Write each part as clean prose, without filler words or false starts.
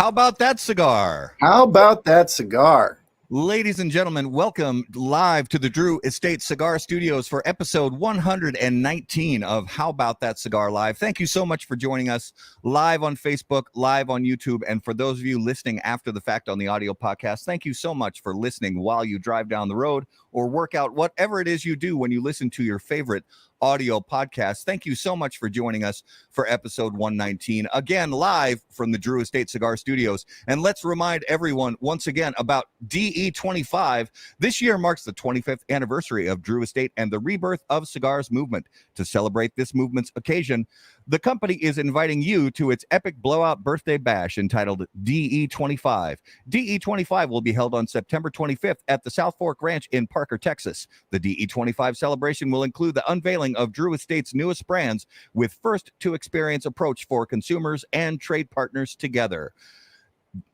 How about that cigar? How about that cigar? Ladies and gentlemen, welcome live to the Drew Estate Cigar Studios for episode 119 of How About That Cigar Live. Thank you so much for joining us live on Facebook, live on YouTube, and for those of you listening after the fact on the audio podcast, thank you so much for listening while you drive down the road or work out, whatever it is you do when you listen to your favorite audio podcast. Thank you so much for joining us for episode 119, again live from the Drew Estate Cigar Studios. And let's remind everyone once again about DE25. This year marks the 25th anniversary of Drew Estate and the rebirth of cigars movement. To celebrate this movement's occasion, the company is inviting you to its epic blowout birthday bash entitled DE25. DE25 will be held on September 25th at the South Fork Ranch in Parker, Texas. The DE25 celebration will include the unveiling of Drew Estate's newest brands with first-to-experience approach for consumers and trade partners together.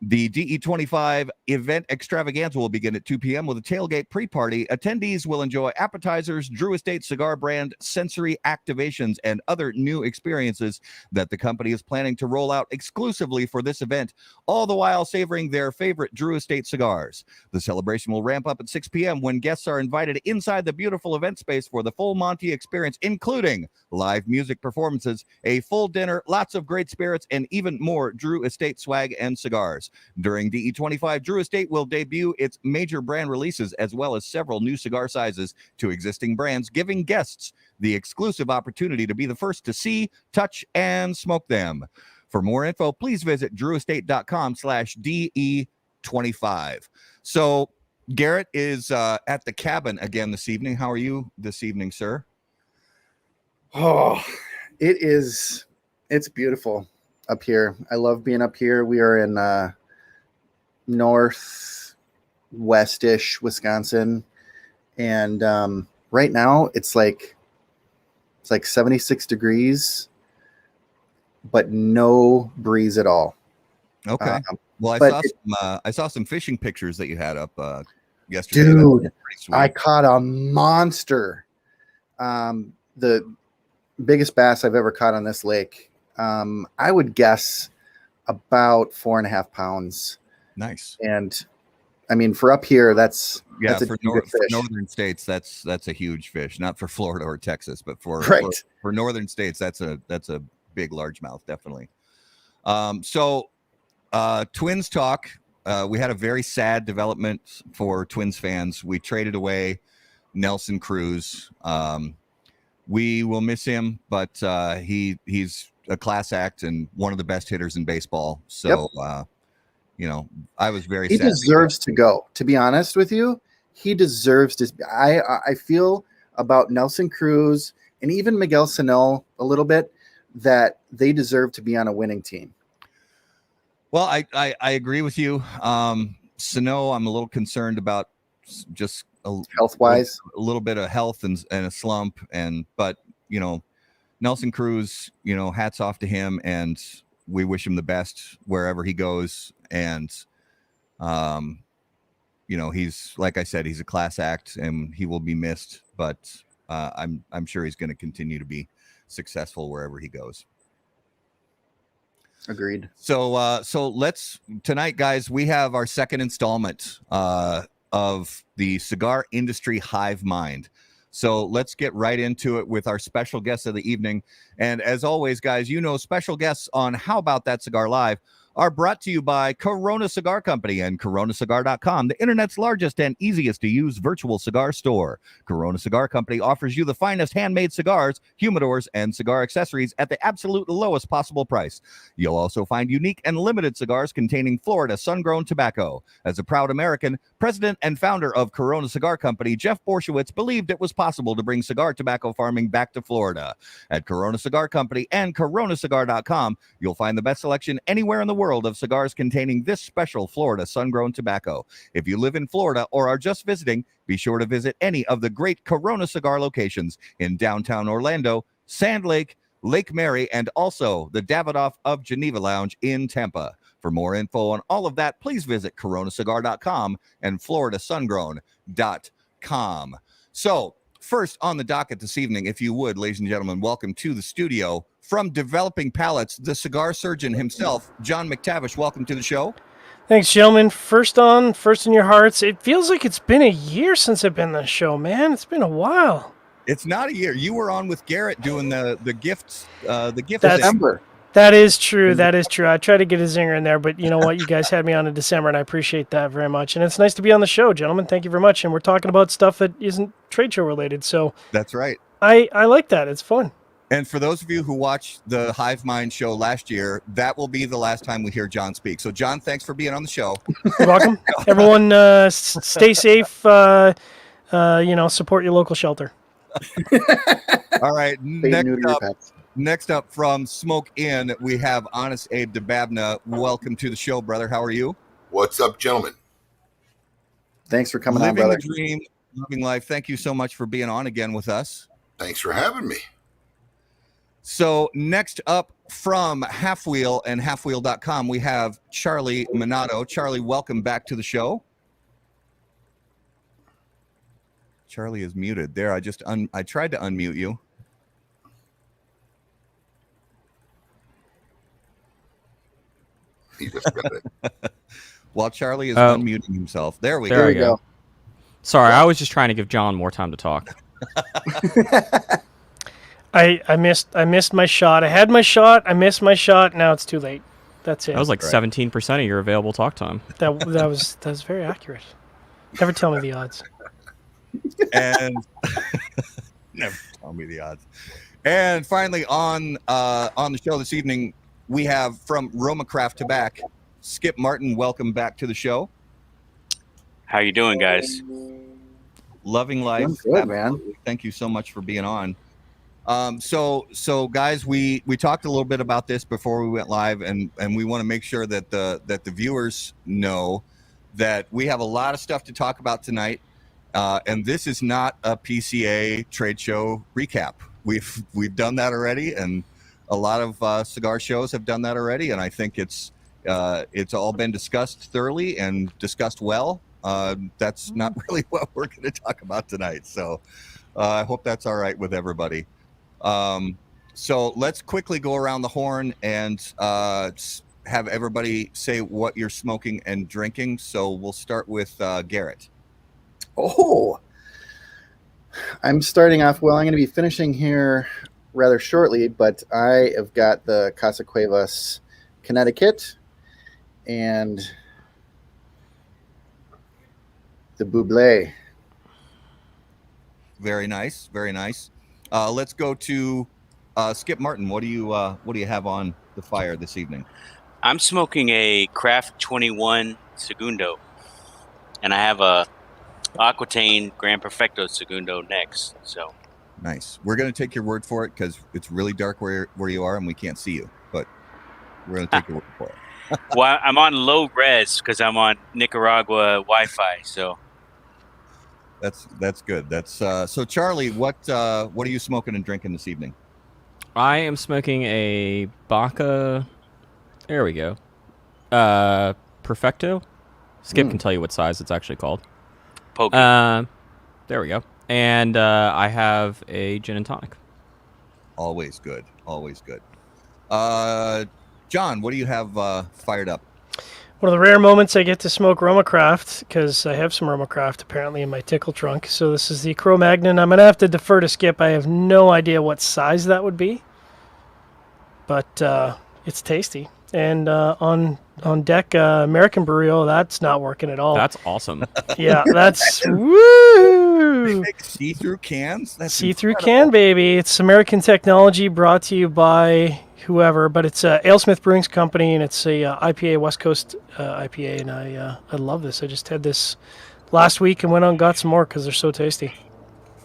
The DE25 event extravaganza will begin at 2 p.m. with a tailgate pre-party. Attendees will enjoy appetizers, Drew Estate cigar brand sensory activations, and other new experiences that the company is planning to roll out exclusively for this event, all the while savoring their favorite Drew Estate cigars. The celebration will ramp up at 6 p.m. when guests are invited inside the beautiful event space for the full Monty experience, including live music performances, a full dinner, lots of great spirits, and even more Drew Estate swag and cigars. During DE25, Drew Estate will debut its major brand releases as well as several new cigar sizes to existing brands, giving guests the exclusive opportunity to be the first to see, touch, and smoke them. For more info, please visit drewestate.com/DE25. So Garrett is at the cabin again this evening. How are you this evening, sir? Oh, it's beautiful up here. I love being up here. We are in northwestish Wisconsin, and right now it's like 76 degrees, but no breeze at all. Okay. Well, I saw some fishing pictures that you had up yesterday. Dude, I caught a monster. The biggest bass I've ever caught on this lake. I would guess about 4.5 pounds. Nice. And I mean, for up here, that's for northern states, that's a huge fish. Not for Florida or Texas, but for northern states, that's a big largemouth, definitely. Twins talk. We had a very sad development for Twins fans. We traded away Nelson Cruz. We will miss him, but he's a class act and one of the best hitters in baseball. So, I was very sad. He deserves to go. To be honest with you, he deserves to. I feel about Nelson Cruz and even Miguel Sano a little bit that they deserve to be on a winning team. Well, I agree with you. Sano, I'm a little concerned about just health-wise, a little bit of health and a slump, but Nelson Cruz, hats off to him, and we wish him the best wherever he goes. And he's, like I said, he's a class act and he will be missed, but I'm sure he's going to continue to be successful wherever he goes. Agreed. So let's tonight, guys, we have our second installment of the cigar industry hive mind. So let's get right into it with our special guest of the evening. And as always, guys, special guests on How About That Cigar Live are brought to you by Corona Cigar Company and coronacigar.com, the internet's largest and easiest to use virtual cigar store. Corona Cigar Company offers you the finest handmade cigars, humidors, and cigar accessories at the absolute lowest possible price. You'll also find unique and limited cigars containing Florida sun-grown tobacco. As a proud American, president and founder of Corona Cigar Company, Jeff Borshowitz believed it was possible to bring cigar tobacco farming back to Florida. At Corona Cigar Company and coronacigar.com, you'll find the best selection anywhere in the world of cigars containing this special Florida sun-grown tobacco. If you live in Florida or are just visiting, be sure to visit any of the great Corona cigar locations in downtown Orlando, Sand Lake, Lake Mary, and also the Davidoff of Geneva Lounge in Tampa. For more info on all of that, please visit coronacigar.com and floridasungrown.com. So first on the docket this evening, if you would, ladies and gentlemen, welcome to the studio from Developing Palates, the cigar surgeon himself, John McTavish. Welcome to the show. Thanks, gentlemen. First in your hearts. It feels like it's been a year since I've been on the show, man. It's been a while. It's not a year. You were on with Garrett doing the gifts. December. That is true. That is true. I tried to get a zinger in there, but you know what? You guys had me on in December, and I appreciate that very much. And it's nice to be on the show, gentlemen. Thank you very much. And we're talking about stuff that isn't trade show related. So that's right. I like that. It's fun. And for those of you who watched the Hive Mind show last year, that will be the last time we hear John speak. So, John, thanks for being on the show. You're welcome. Everyone, stay safe. Support your local shelter. All right. Next up from Smoke Inn, we have Honest Abe DeBabna. Welcome to the show, brother. How are you? What's up, gentlemen? Thanks for coming on, brother. Living the dream, living life. Thank you so much for being on again with us. Thanks for having me. So next up from Halfwheel and halfwheel.com, we have Charlie Minato. Charlie, welcome back to the show. Charlie is muted there. I tried to unmute you. He just got it. While Charlie is unmuting himself. There we go. Sorry, I was just trying to give John more time to talk. I missed my shot. I had my shot. I missed my shot. Now it's too late. That's it. That was like 17% of your available talk time. That was very accurate. Never tell me the odds. And never tell me the odds. And finally, on the show this evening, we have from Roma Craft Tobacco, Skip Martin. Welcome back to the show. How you doing, guys? Loving life. Good, man. Thank you so much for being on. So guys, we talked a little bit about this before we went live, and we want to make sure that the viewers know that we have a lot of stuff to talk about tonight. And this is not a PCA trade show recap. We've done that already, and a lot of cigar shows have done that already, and I think it's all been discussed thoroughly and discussed well. That's not really what we're going to talk about tonight. So I hope that's all right with everybody. So let's quickly go around the horn and have everybody say what you're smoking and drinking. So we'll start with Garrett. Oh, I'm starting off. Well, I'm going to be finishing here rather shortly, but I have got the Casa Cuevas Connecticut and the Buble. Very nice, very nice. Let's go to Skip Martin. What do you have on the fire this evening? I'm smoking a Craft 21 Segundo, and I have a Aquitaine Gran Perfecto Segundo next. So nice. We're going to take your word for it because it's really dark where you are and we can't see you, but we're going to take your word for it. Well, I'm on low res because I'm on Nicaragua Wi-Fi. So that's good. That's so Charlie, what are you smoking and drinking this evening? I am smoking a Baca. There we go. Perfecto. Skip can tell you what size it's actually called. There we go. And I have a gin and tonic. Always good. Always good. John, what do you have fired up? One of the rare moments I get to smoke Roma Craft, because I have some Roma Craft apparently in my tickle trunk. So this is the Cro-Magnon. I'm going to have to defer to Skip. I have no idea what size that would be. But it's tasty. And on deck, American Brewery. Oh, that's not working at all. That's awesome. Yeah, that's woo. They make see-through cans. That's see-through can, baby. It's American technology, brought to you by whoever, but it's AleSmith Brewing Company, and it's a IPA, West Coast IPA, and I love this. I just had this last week and went out and got some more because they're so tasty.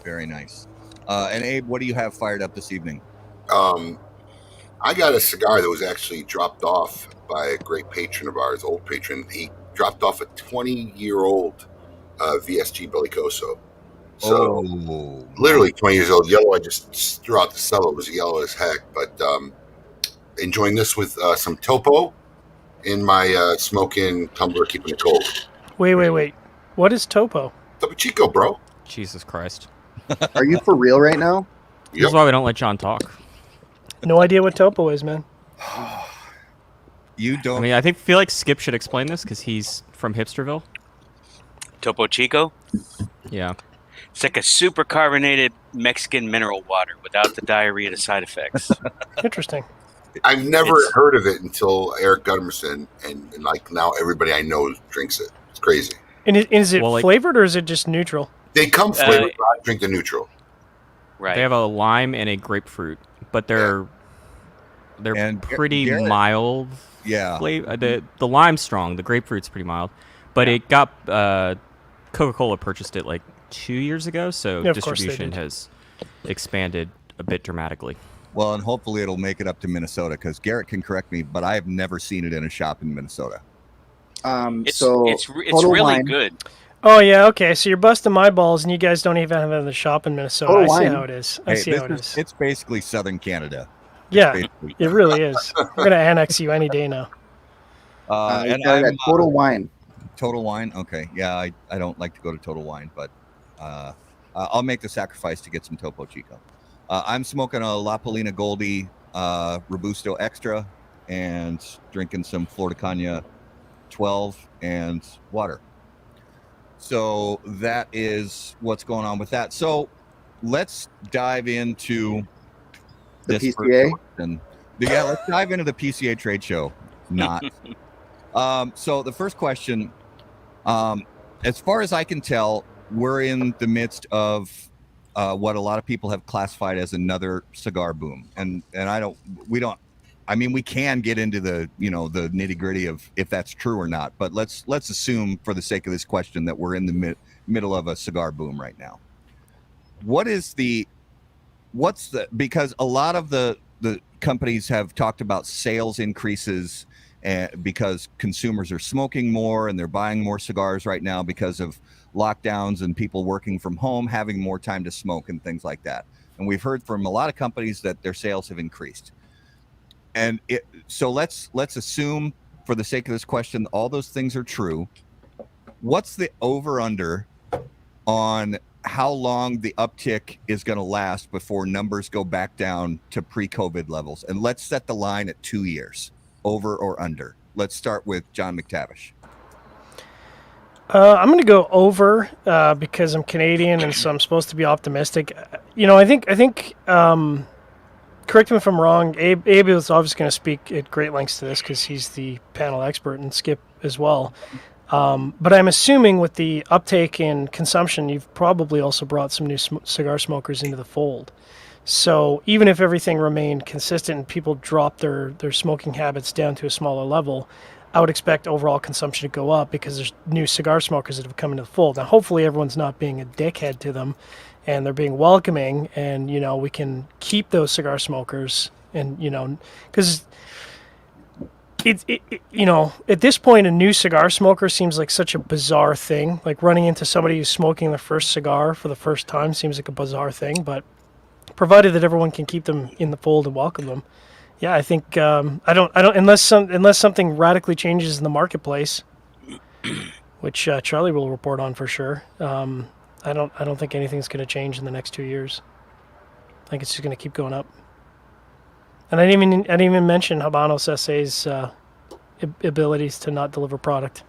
Very nice. And Abe, what do you have fired up this evening? I got a cigar that was actually dropped off by a great patron of ours, old patron. He dropped off a 20-year-old VSG Bellicoso. So literally 20 years old, yellow. I just threw out the cellar. It was yellow as heck. But enjoying this with some Topo in my smoking tumbler, keeping it cold. Wait. What is Topo? Topo Chico, bro. Jesus Christ. Are you for real right now? This is why we don't let John talk. No idea what topo is, man. You don't. I mean, feel like Skip should explain this because he's from Hipsterville. Topo Chico. Yeah. It's like a super carbonated Mexican mineral water without the diarrhea side effects. Interesting. I've never heard of it until Eric Gutterson, and like now everybody I know drinks it. It's crazy. And is it Well, flavored or is it just neutral? They come flavored, but I drink the neutral. Right. They have a lime and a grapefruit, but they're And pretty Garrett- mild. Yeah. The lime's strong. The grapefruit's pretty mild, but it got Coca-Cola purchased it like 2 years ago, so Yeah, of course they distribution did. has expanded a bit dramatically. Well, and hopefully it'll make it up to Minnesota because Garrett can correct me, but I have never seen it in a shop in Minnesota. It's Total really Wine. good. Oh yeah, okay. So you're busting my balls, and you guys don't even have it in the shop in Minnesota. Total I see Wine. how it is. I Hey, see how it is. It's basically Southern Canada. Yeah, Basically. it really is. We're gonna annex you any day now. And you got I'm Total Wine. Total Wine. Okay, yeah, I don't like to go to Total Wine, but I'll make the sacrifice to get some Topo Chico. I'm smoking a La Polina Goldie Robusto Extra and drinking some Florida Caña 12 and water. So that is what's going on with that. So let's dive into The this first PCA? question. Yeah, let's dive into the PCA trade show. Not. So the first question, as far as I can tell, we're in the midst of what a lot of people have classified as another cigar boom, and we can get into the the nitty gritty of if that's true or not, but let's assume for the sake of this question that we're in the middle of a cigar boom right now. Because a lot of the companies have talked about sales increases because consumers are smoking more and they're buying more cigars right now because of lockdowns and people working from home, having more time to smoke and things like that. And we've heard from a lot of companies that their sales have increased. And so let's assume for the sake of this question, all those things are true. What's the over under on how long the uptick is going to last before numbers go back down to pre-COVID levels? And let's set the line at 2 years, over or under. Let's start with John McTavish. I'm going to go over because I'm Canadian and so I'm supposed to be optimistic. I think. Correct me if I'm wrong. Abe is obviously going to speak at great lengths to this because he's the panel expert, and Skip as well. But I'm assuming with the uptake in consumption, you've probably also brought some new cigar smokers into the fold. So even if everything remained consistent and people dropped their smoking habits down to a smaller level, I would expect overall consumption to go up because there's new cigar smokers that have come into the fold. Now, hopefully everyone's not being a dickhead to them and they're being welcoming, and we can keep those cigar smokers, and because at this point a new cigar smoker seems like such a bizarre thing. Like running into somebody who's smoking their first cigar for the first time seems like a bizarre thing, but provided that everyone can keep them in the fold and welcome them, yeah, I think I don't unless something radically changes in the marketplace, which Charlie will report on for sure. I don't think anything's going to change in the next 2 years. I think it's just going to keep going up. And I didn't even mention Habanos S.A.'s abilities to not deliver product,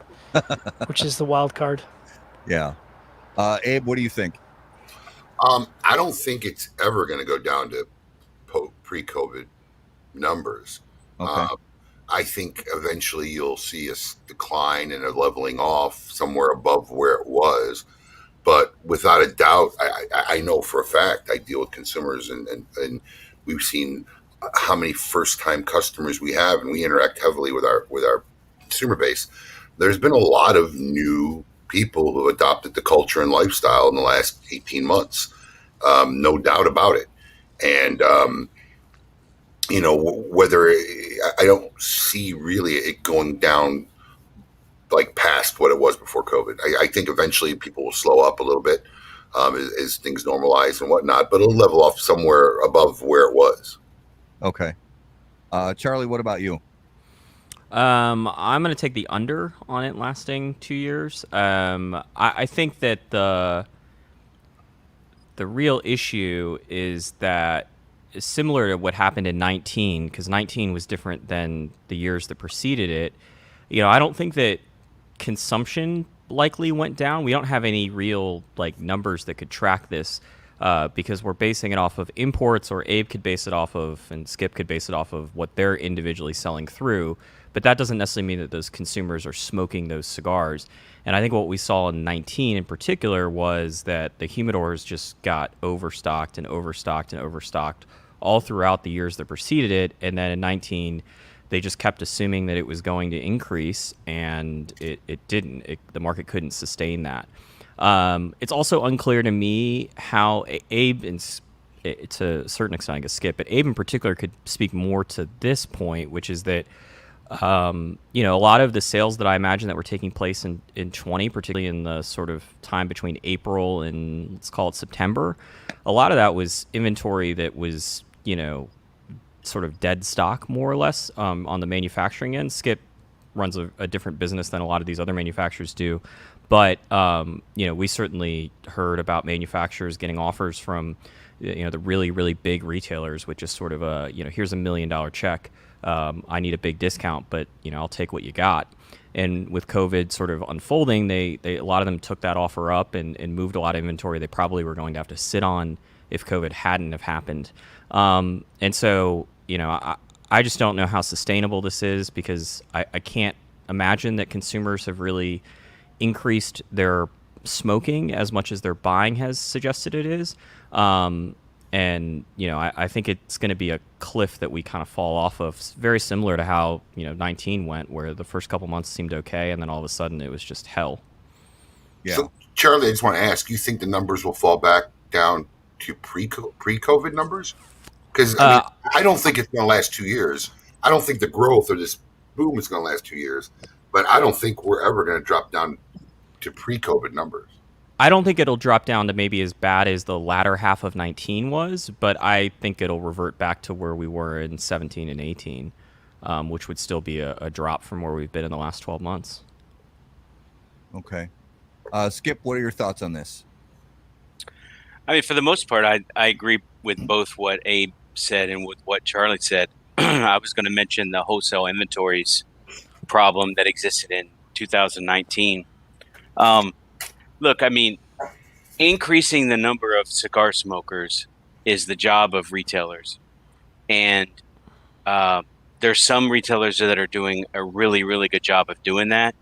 which is the wild card. Yeah. Abe, what do you think? I don't think it's ever going to go down to pre-COVID numbers. Okay. I think eventually you'll see a decline and a leveling off somewhere above where it was. But without a doubt, I know for a fact, I deal with consumers and we've seen how many first-time customers we have, and we interact heavily with our consumer base. There's been a lot of new people who adopted the culture and lifestyle in the last 18 months, no doubt about it. And whether I don't see really it going down like past what it was before COVID. I think eventually people will slow up a little bit as things normalize and whatnot, but it'll level off somewhere above where it was. Okay. Charlie, what about you? I'm going to take the under on it lasting 2 years. I think that the real issue is that similar to what happened in 19, because 19 was different than the years that preceded it. I don't think that consumption likely went down. We don't have any real like numbers that could track this because we're basing it off of imports, or Abe could base it off of, and Skip could base it off of what they're individually selling through. But that doesn't necessarily mean that those consumers are smoking those cigars. And I think what we saw in 19 in particular was that the humidors just got overstocked and overstocked and overstocked all throughout the years that preceded it. And then in 19, they just kept assuming that it was going to increase, and it didn't. The market couldn't sustain that. It's also unclear to me how Abe, and to a certain extent, I guess Skip, but Abe in particular could speak more to this point, which is that a lot of the sales that I imagine that were taking place in 20, particularly in the sort of time between April and let's call it September, a lot of that was inventory that was, sort of dead stock more or less on the manufacturing end. Skip runs a different business than a lot of these other manufacturers do. But, we certainly heard about manufacturers getting offers from, the really, really big retailers with just sort of here's $1 million check. I need a big discount, but, I'll take what you got. And with COVID sort of unfolding, they a lot of them took that offer up and moved a lot of inventory they probably were going to have to sit on if COVID hadn't have happened. And so, I just don't know how sustainable this is, because I can't imagine that consumers have really increased their smoking as much as their buying has suggested it is. And, I think it's going to be a cliff that we kind of fall off of, very similar to how, 19 went, where the first couple months seemed okay, and then all of a sudden it was just hell. Yeah. So, Charlie, I just want to ask, you think the numbers will fall back down to pre-COVID numbers? Because I don't think it's going to last 2 years. I don't think the growth or this boom is going to last 2 years. But I don't think we're ever going to drop down to pre-COVID numbers. I don't think it'll drop down to maybe as bad as the latter half of 19 was, but I think it'll revert back to where we were in 17 and 18, which would still be a drop from where we've been in the last 12 months. Okay. Skip, what are your thoughts on this? I mean, for the most part, I agree with both what Abe said and with what Charlie said. I was going to mention the wholesale inventories problem that existed in 2019. Look, I mean, increasing the number of cigar smokers is the job of retailers. And there's some retailers that are doing a really, really good job of doing that.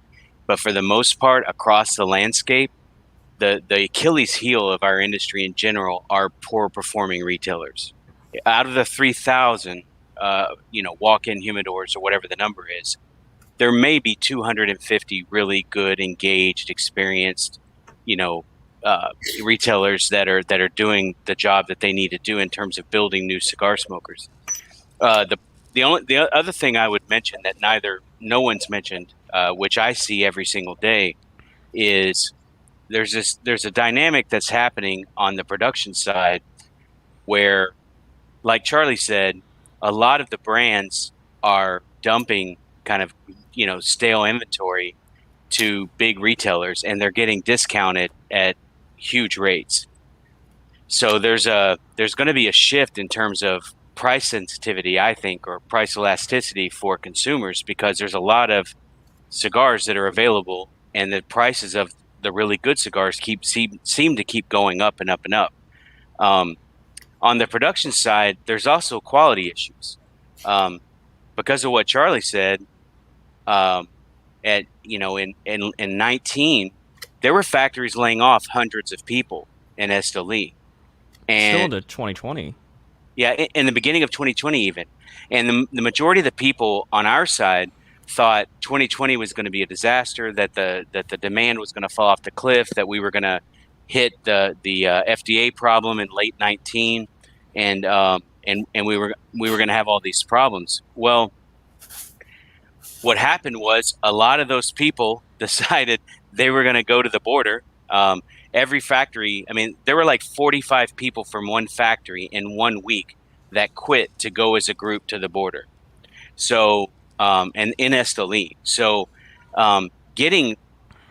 But for the most part, across the landscape, the Achilles heel of our industry in general are poor performing retailers. Out of the 3,000, walk-in humidors or whatever the number is, there may be 250 really good, engaged, experienced, retailers that are doing the job that they need to do in terms of building new cigar smokers. The other thing I would mention that no one's mentioned, which I see every single day, is there's a dynamic that's happening on the production side where, like Charlie said, a lot of the brands are dumping kind of stale inventory to big retailers, and they're getting discounted at huge rates. So there's going to be a shift in terms of price sensitivity, I think, or price elasticity for consumers, because there's a lot of cigars that are available, and the prices of the really good cigars seem to keep going up and up and up. On the production side, there's also quality issues. Because of what Charlie said, in 19, there were factories laying off hundreds of people in Esteli. And still into 2020. Yeah, in the beginning of 2020 even. And the majority of the people on our side thought 2020 was going to be a disaster, that the demand was going to fall off the cliff, that we were going to hit the FDA problem in late 19, and we were going to have all these problems. Well, what happened was a lot of those people decided they were going to go to the border. Every factory, I mean, there were like 45 people from one factory in 1 week that quit to go as a group to the border. So, and in Esteli. So, getting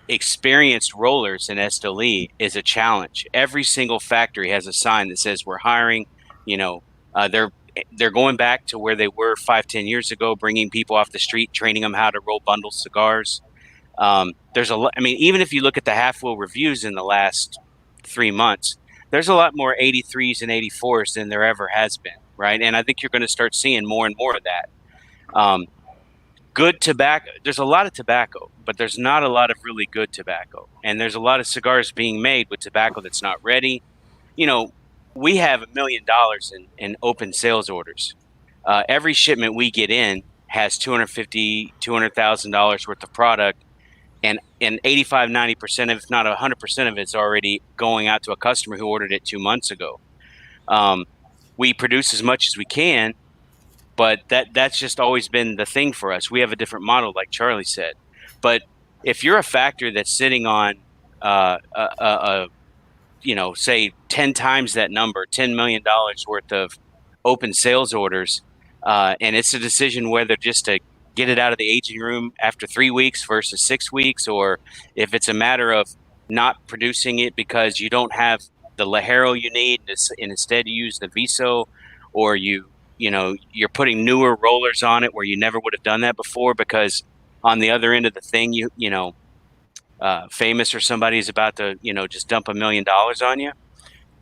experienced rollers in Esteli is a challenge. Every single factory has a sign that says we're hiring. You know, they're going back to where they were 5-10 years ago, bringing people off the street, training them how to roll bundle cigars. There's a lot. I mean, even if you look at the half wheel reviews in the last 3 months, there's a lot more 83s and 84s than there ever has been, right? And I think you're going to start seeing more and more of that. Good tobacco. There's a lot of tobacco, but there's not a lot of really good tobacco. And there's a lot of cigars being made with tobacco that's not ready. You know, we have $1 million in open sales orders. Every shipment we get in has $200,000 worth of product, and 85, 90% of, if not 100% of it's already going out to a customer who ordered it 2 months ago. We produce as much as we can, but that's just always been the thing for us. We have a different model, like Charlie said. But if you're a factory that's sitting on, say 10 times that number, $10 million worth of open sales orders, and it's a decision whether just to get it out of the aging room after 3 weeks versus 6 weeks, or if it's a matter of not producing it because you don't have the Lajero you need, and instead you use the Viso, or you're putting newer rollers on it where you never would have done that before because on the other end of the thing, Famous or somebody is about to, just dump $1 million on you.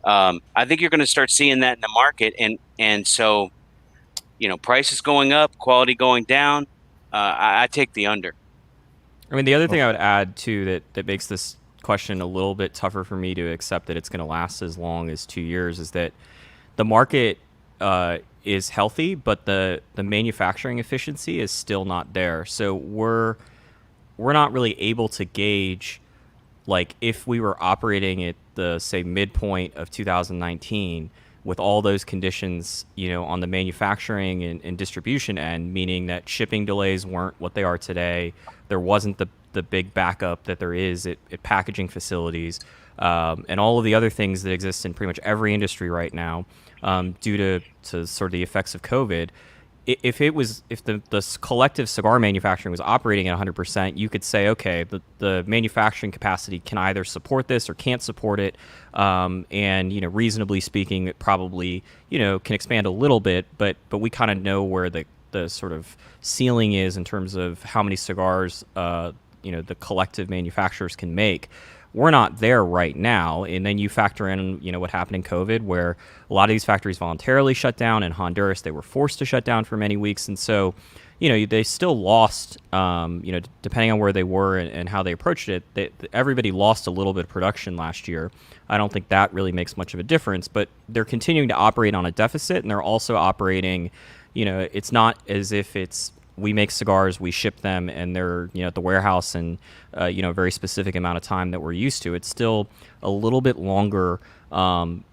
I think you're going to start seeing that in the market. And so, prices going up, quality going down. I take the under. I mean, the other thing I would add too that makes this question a little bit tougher for me to accept that it's going to last as long as 2 years is that the market is healthy, but the manufacturing efficiency is still not there. So we're not really able to gauge, like, if we were operating at the, say, midpoint of 2019 with all those conditions, on the manufacturing and distribution end, meaning that shipping delays weren't what they are today. There wasn't the big backup that there is at packaging facilities, and all of the other things that exist in pretty much every industry right now, due to sort of the effects of COVID. If the collective cigar manufacturing was operating at 100%, you could say, okay, the manufacturing capacity can either support this or can't support it, and reasonably speaking, it probably can expand a little bit, but we kind of know where the sort of ceiling is in terms of how many cigars the collective manufacturers can make. We're not there right now. And then you factor in, what happened in COVID, where a lot of these factories voluntarily shut down. In Honduras, they were forced to shut down for many weeks. And so, they still lost, depending on where they were and how they approached it, everybody lost a little bit of production last year. I don't think that really makes much of a difference, but they're continuing to operate on a deficit, and they're also operating, it's not as if it's, we make cigars, we ship them, and they're at the warehouse in a very specific amount of time that we're used to. It's still a little bit longer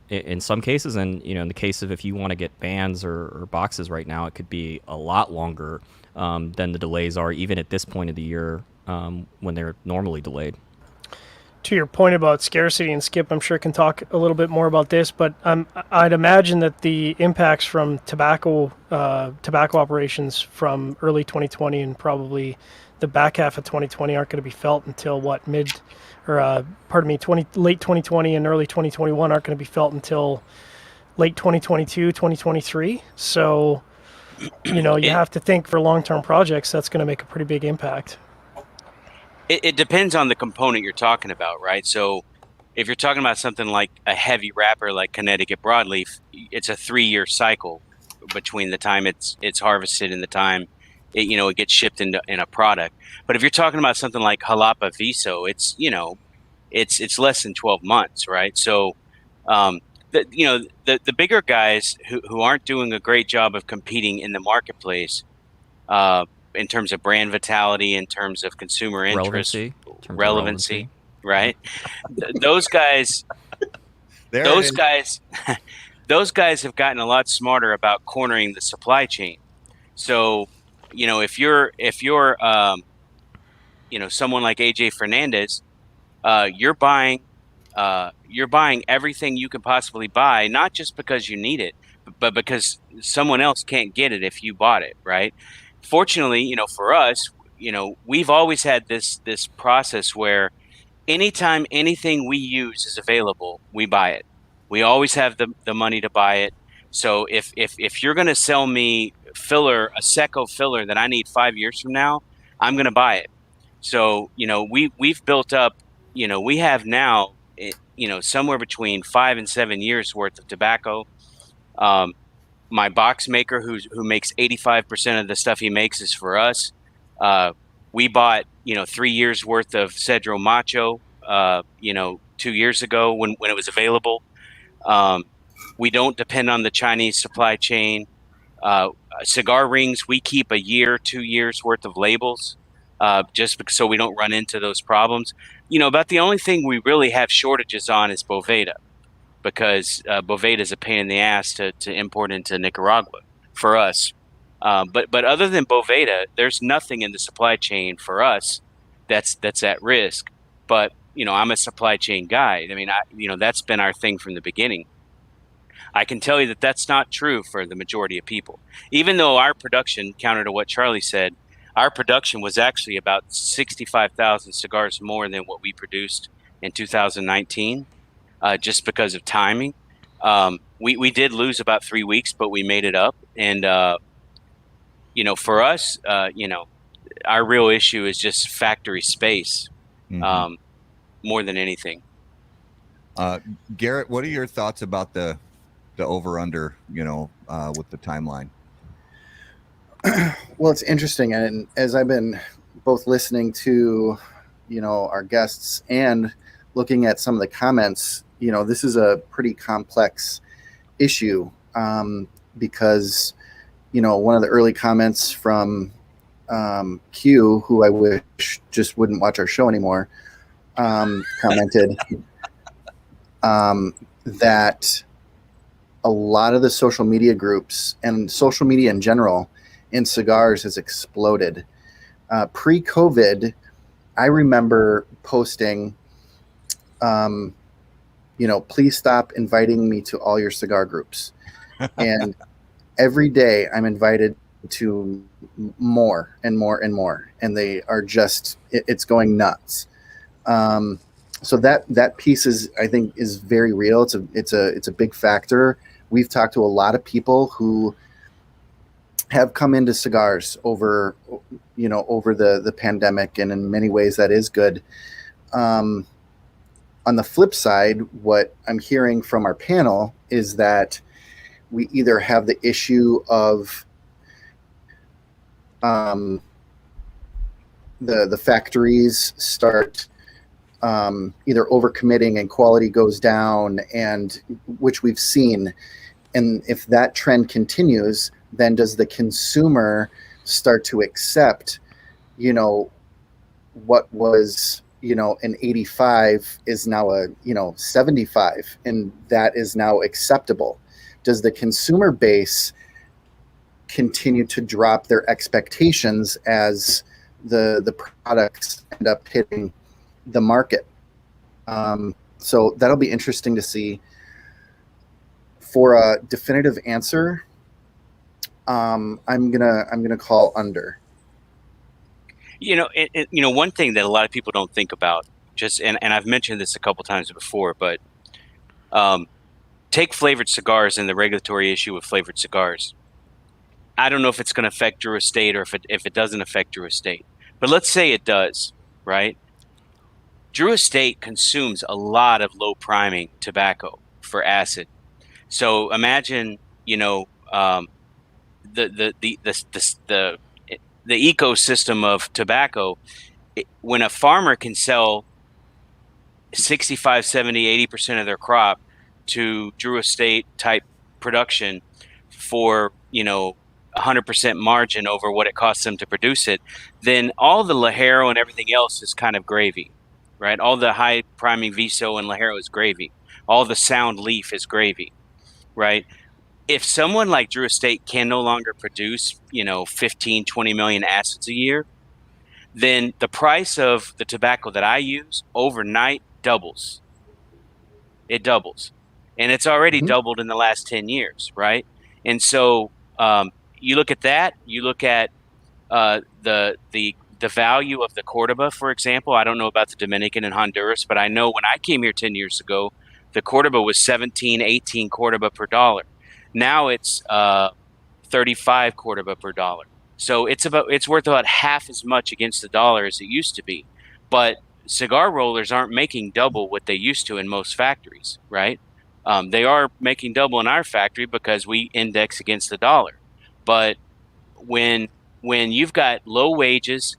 in some cases, and in the case of if you want to get bands or boxes right now, it could be a lot longer than the delays are, even at this point of the year when they're normally delayed. To your point about scarcity, and Skip, I'm sure, can talk a little bit more about this, but I'd imagine that the impacts from tobacco operations from early 2020 and probably the back half of 2020 aren't going to be felt until late 2020 and early 2021 aren't going to be felt until late 2022, 2023. So, you have to think for long-term projects, that's going to make a pretty big impact. It depends on the component you're talking about, right? So if you're talking about something like a heavy wrapper like Connecticut broadleaf, it's a 3-year cycle between the time it's harvested and the time it gets shipped in a product. But if you're talking about something like Jalapa Viso, it's it's less than 12 months, right? So the bigger guys who aren't doing a great job of competing in the marketplace, in terms of brand vitality, in terms of consumer interest, relevancy, right? Those guys have gotten a lot smarter about cornering the supply chain. So, if you're someone like AJ Fernandez, you're buying everything you can possibly buy, not just because you need it, but because someone else can't get it if you bought it, right? Fortunately, for us, we've always had this process where anytime anything we use is available, we buy it. We always have the money to buy it. So if you're going to sell me a Seco filler that I need 5 years from now, I'm going to buy it. So, we've built up, we have now, somewhere between 5 and 7 years worth of tobacco. My box maker who makes 85% of the stuff he makes is for us. We bought, 3 years worth of Cedro Macho, 2 years ago when it was available. We don't depend on the Chinese supply chain. Cigar rings, we keep a year, 2 years worth of labels, so we don't run into those problems. About the only thing we really have shortages on is Boveda, because Boveda is a pain in the ass to import into Nicaragua for us. But other than Boveda, there's nothing in the supply chain for us that's at risk. But I'm a supply chain guy. I mean, that's been our thing from the beginning. I can tell you that that's not true for the majority of people. Even though our production, counter to what Charlie said, our production was actually about 65,000 cigars more than what we produced in 2019, just because of timing. We did lose about 3 weeks, but we made it up. And, for us, our real issue is just factory space, more than anything. Garrett, what are your thoughts about the over under, with the timeline? Well, it's interesting. And as I've been both listening to, our guests and looking at some of the comments, this is a pretty complex issue, because, one of the early comments from Q, who I wish just wouldn't watch our show anymore, commented that a lot of the social media groups and social media in general in cigars has exploded. Pre-COVID, I remember posting, please stop inviting me to all your cigar groups. And every day I'm invited to more and more and more. And they are just, it's going nuts. So that piece I think is very real. It's a big factor. We've talked to a lot of people who have come into cigars over the pandemic, and in many ways that is good. On the flip side, what I'm hearing from our panel is that we either have the issue of the factories start either overcommitting and quality goes down, and which we've seen. And if that trend continues, then does the consumer start to accept, what was, an 85 is now a, 75, and that is now acceptable? Does the consumer base continue to drop their expectations as the products end up hitting the market? So that'll be interesting to see. For a definitive answer, I'm gonna call under. One thing that a lot of people don't think about, and I've mentioned this a couple times before, but take flavored cigars and the regulatory issue with flavored cigars. I don't know if it's going to affect Drew Estate or if it doesn't affect Drew Estate, but let's say it does, right? Drew Estate consumes a lot of low priming tobacco for acid. So imagine, the ecosystem of tobacco. When a farmer can sell 65, 70, 80% of their crop to Drew Estate type production for, 100% margin over what it costs them to produce it, then all the Ligero and everything else is kind of gravy, right? All the high priming Viso and Ligero is gravy. All the sound leaf is gravy, right? If someone like Drew Estate can no longer produce, 15, 20 million acids a year, then the price of the tobacco that I use overnight doubles. It doubles. And it's already doubled in the last 10 years, right? And so you look at that, you look at the the value of the Cordoba, for example. I don't know about the Dominican and Honduras, but I know when I came here 10 years ago, the Cordoba was 17, 18 Cordoba per dollar. Now it's 35 Cordoba per dollar. So it's worth about half as much against the dollar as it used to be. But cigar rollers aren't making double what they used to in most factories, right? They are making double in our factory because we index against the dollar. But when you've got low wages,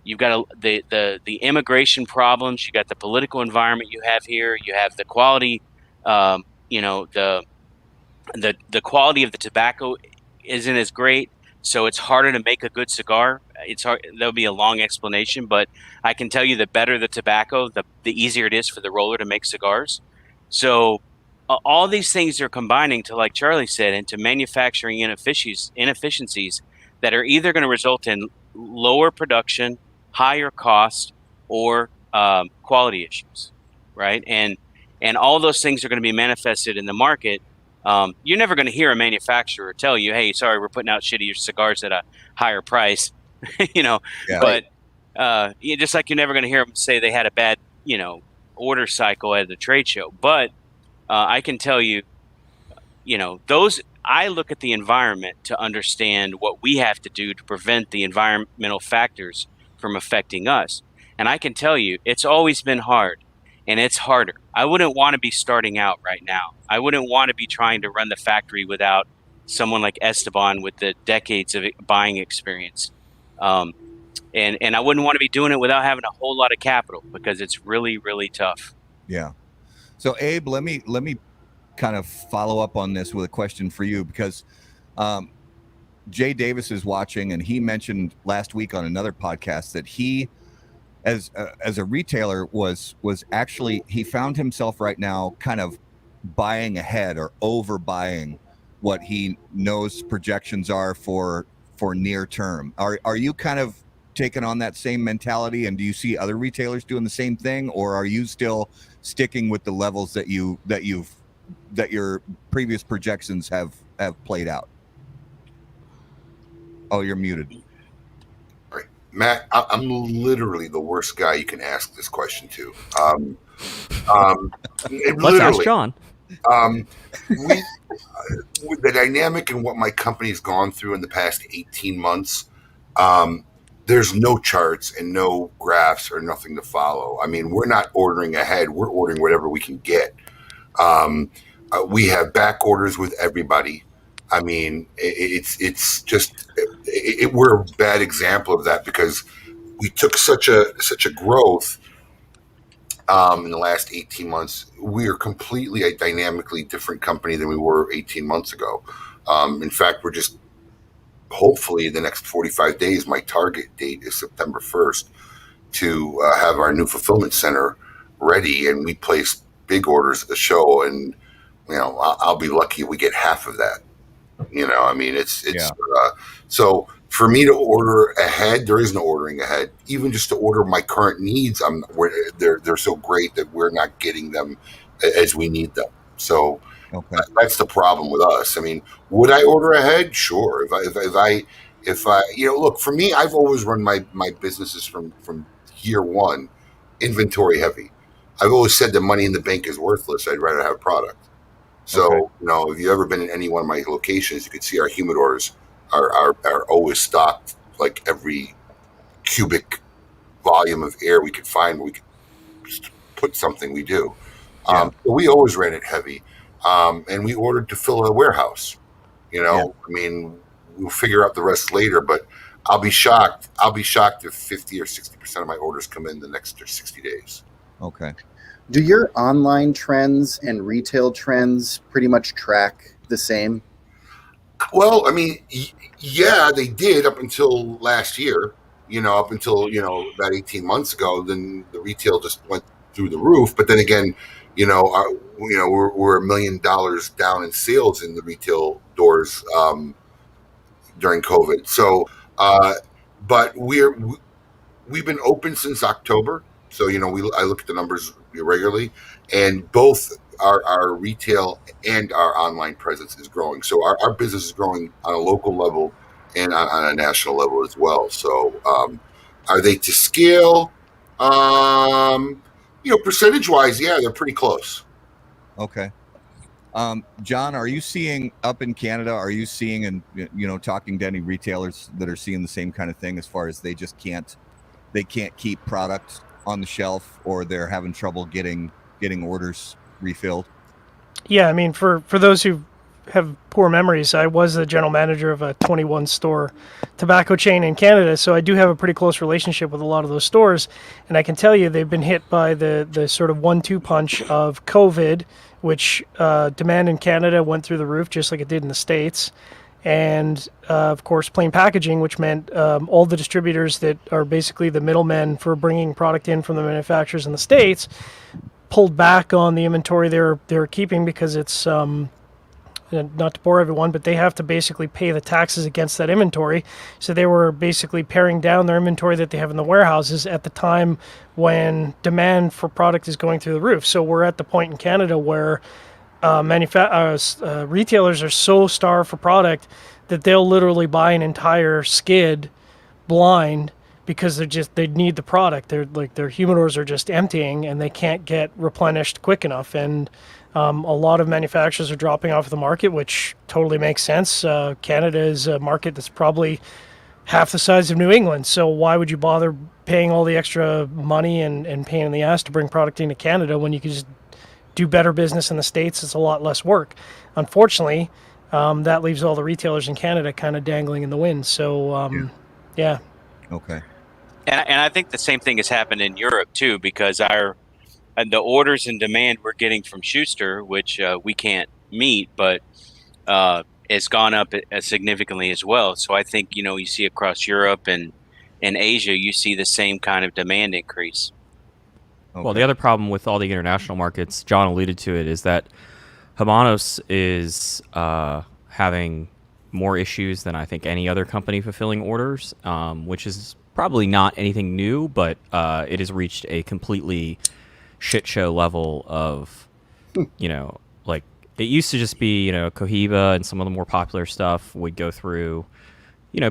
you've got the immigration problems, you got the political environment you have here, you have the quality, the quality of the tobacco isn't as great, so it's harder to make a good cigar. It's hard. There'll be a long explanation, but I can tell you the better the tobacco, the easier it is for the roller to make cigars. So all these things are combining to, like Charlie said, into manufacturing inefficiencies that are either going to result in lower production, higher cost, or quality issues, right? And all those things are going to be manifested in the market. You're never going to hear a manufacturer tell you, "Hey, sorry, we're putting out shittier cigars at a higher price," Yeah. But just like you're never going to hear them say they had a bad, order cycle at the trade show. But I can tell you, those. I look at the environment to understand what we have to do to prevent the environmental factors from affecting us. And I can tell you, it's always been hard, and it's harder. I wouldn't want to be starting out right now. I wouldn't want to be trying to run the factory without someone like Esteban with the decades of buying experience. And I wouldn't want to be doing it without having a whole lot of capital, because it's really, really tough. Yeah. So Abe, let me kind of follow up on this with a question for you, because Jay Davis is watching, and he mentioned last week on another podcast that he, as a retailer, was actually, he found himself right now kind of buying ahead or overbuying what he knows projections are for near term. Are you kind of taking on that same mentality, and do you see other retailers doing the same thing, or are you still sticking with the levels that your previous projections have played out? Oh, you're muted. All right. Matt, I'm literally the worst guy you can ask this question to. Let's ask John. With the dynamic and what my company's gone through in the past 18 months, there's no charts and no graphs or nothing to follow. I mean, we're not ordering ahead. We're ordering whatever we can get. We have back orders with everybody. I mean, it's just we're a bad example of that, because we took such a growth in the last 18 months. We are completely a dynamically different company than we were 18 months ago. In fact, we're just, hopefully in the next 45 days, my target date is September 1st to have our new fulfillment center ready, and we place big orders at the show, and I'll be lucky if we get half of that. I mean, it's so for me to order ahead, there is no ordering ahead. Even just to order my current needs, they're so great that we're not getting them as we need them. So Okay. that's the problem with us. I mean, would I order ahead? Sure. If I look, for me, I've always run my businesses from year one inventory heavy. I've always said that money in the bank is worthless. I'd rather have product. So, Okay. if you've ever been in any one of my locations, you can see our humidors are always stocked, like every cubic volume of air we could find where we could just put something, we do. Yeah. But we always ran it heavy. And we ordered to fill a warehouse. I mean, we'll figure out the rest later, but I'll be shocked. I'll be shocked if 50 or 60% of my orders come in the next 60 days. Okay. Do your online trends and retail trends pretty much track the same? Well, I mean, yeah, they did up until last year, up until, about 18 months ago. Then the retail just went through the roof. But then again, we're $1 million down in sales in the retail doors during COVID. So, but we've been open since October. So, I look at the numbers regularly, and both our retail and our online presence is growing. So our business is growing on a local level and on a national level as well. So Are they to scale? Percentage-wise, yeah, they're pretty close. Okay. John, are you seeing up in Canada, are you seeing and talking to any retailers that are seeing the same kind of thing as far as they can't keep product on the shelf, or they're having trouble getting orders refilled? Yeah, I mean, for those who have poor memories, I was the general manager of a 21 store tobacco chain in Canada, so I do have a pretty close relationship with a lot of those stores, and I can tell you they've been hit by the sort of 1-2 punch of COVID, which demand in Canada went through the roof just like it did in the States, and of course plain packaging, which meant all the distributors that are basically the middlemen for bringing product in from the manufacturers in the States pulled back on the inventory they're keeping, because it's not to bore everyone, but they have to basically pay the taxes against that inventory. So they were basically paring down their inventory that they have in the warehouses at the time when demand for product is going through the roof. So we're at the point in Canada where retailers are so starved for product that they'll literally buy an entire skid blind, because they need the product. Their humidors are just emptying and they can't get replenished quick enough. And a lot of manufacturers are dropping off the market, which totally makes sense. Canada is a market that's probably half the size of New England. So why would you bother paying all the extra money and pain in the ass to bring product into Canada when you can just do better business in the States? It's a lot less work. Unfortunately, that leaves all the retailers in Canada kind of dangling in the wind. So, yeah. Okay. And I think the same thing has happened in Europe too, because the orders and demand we're getting from Schuster, which we can't meet, but has gone up significantly as well. So I think you see across Europe and Asia, you see the same kind of demand increase. Okay. Well, the other problem with all the international markets, John alluded to it, is that Habanos is having more issues than I think any other company fulfilling orders, which is probably not anything new, but it has reached a completely shit show level of, like it used to just be, Cohiba and some of the more popular stuff would go through,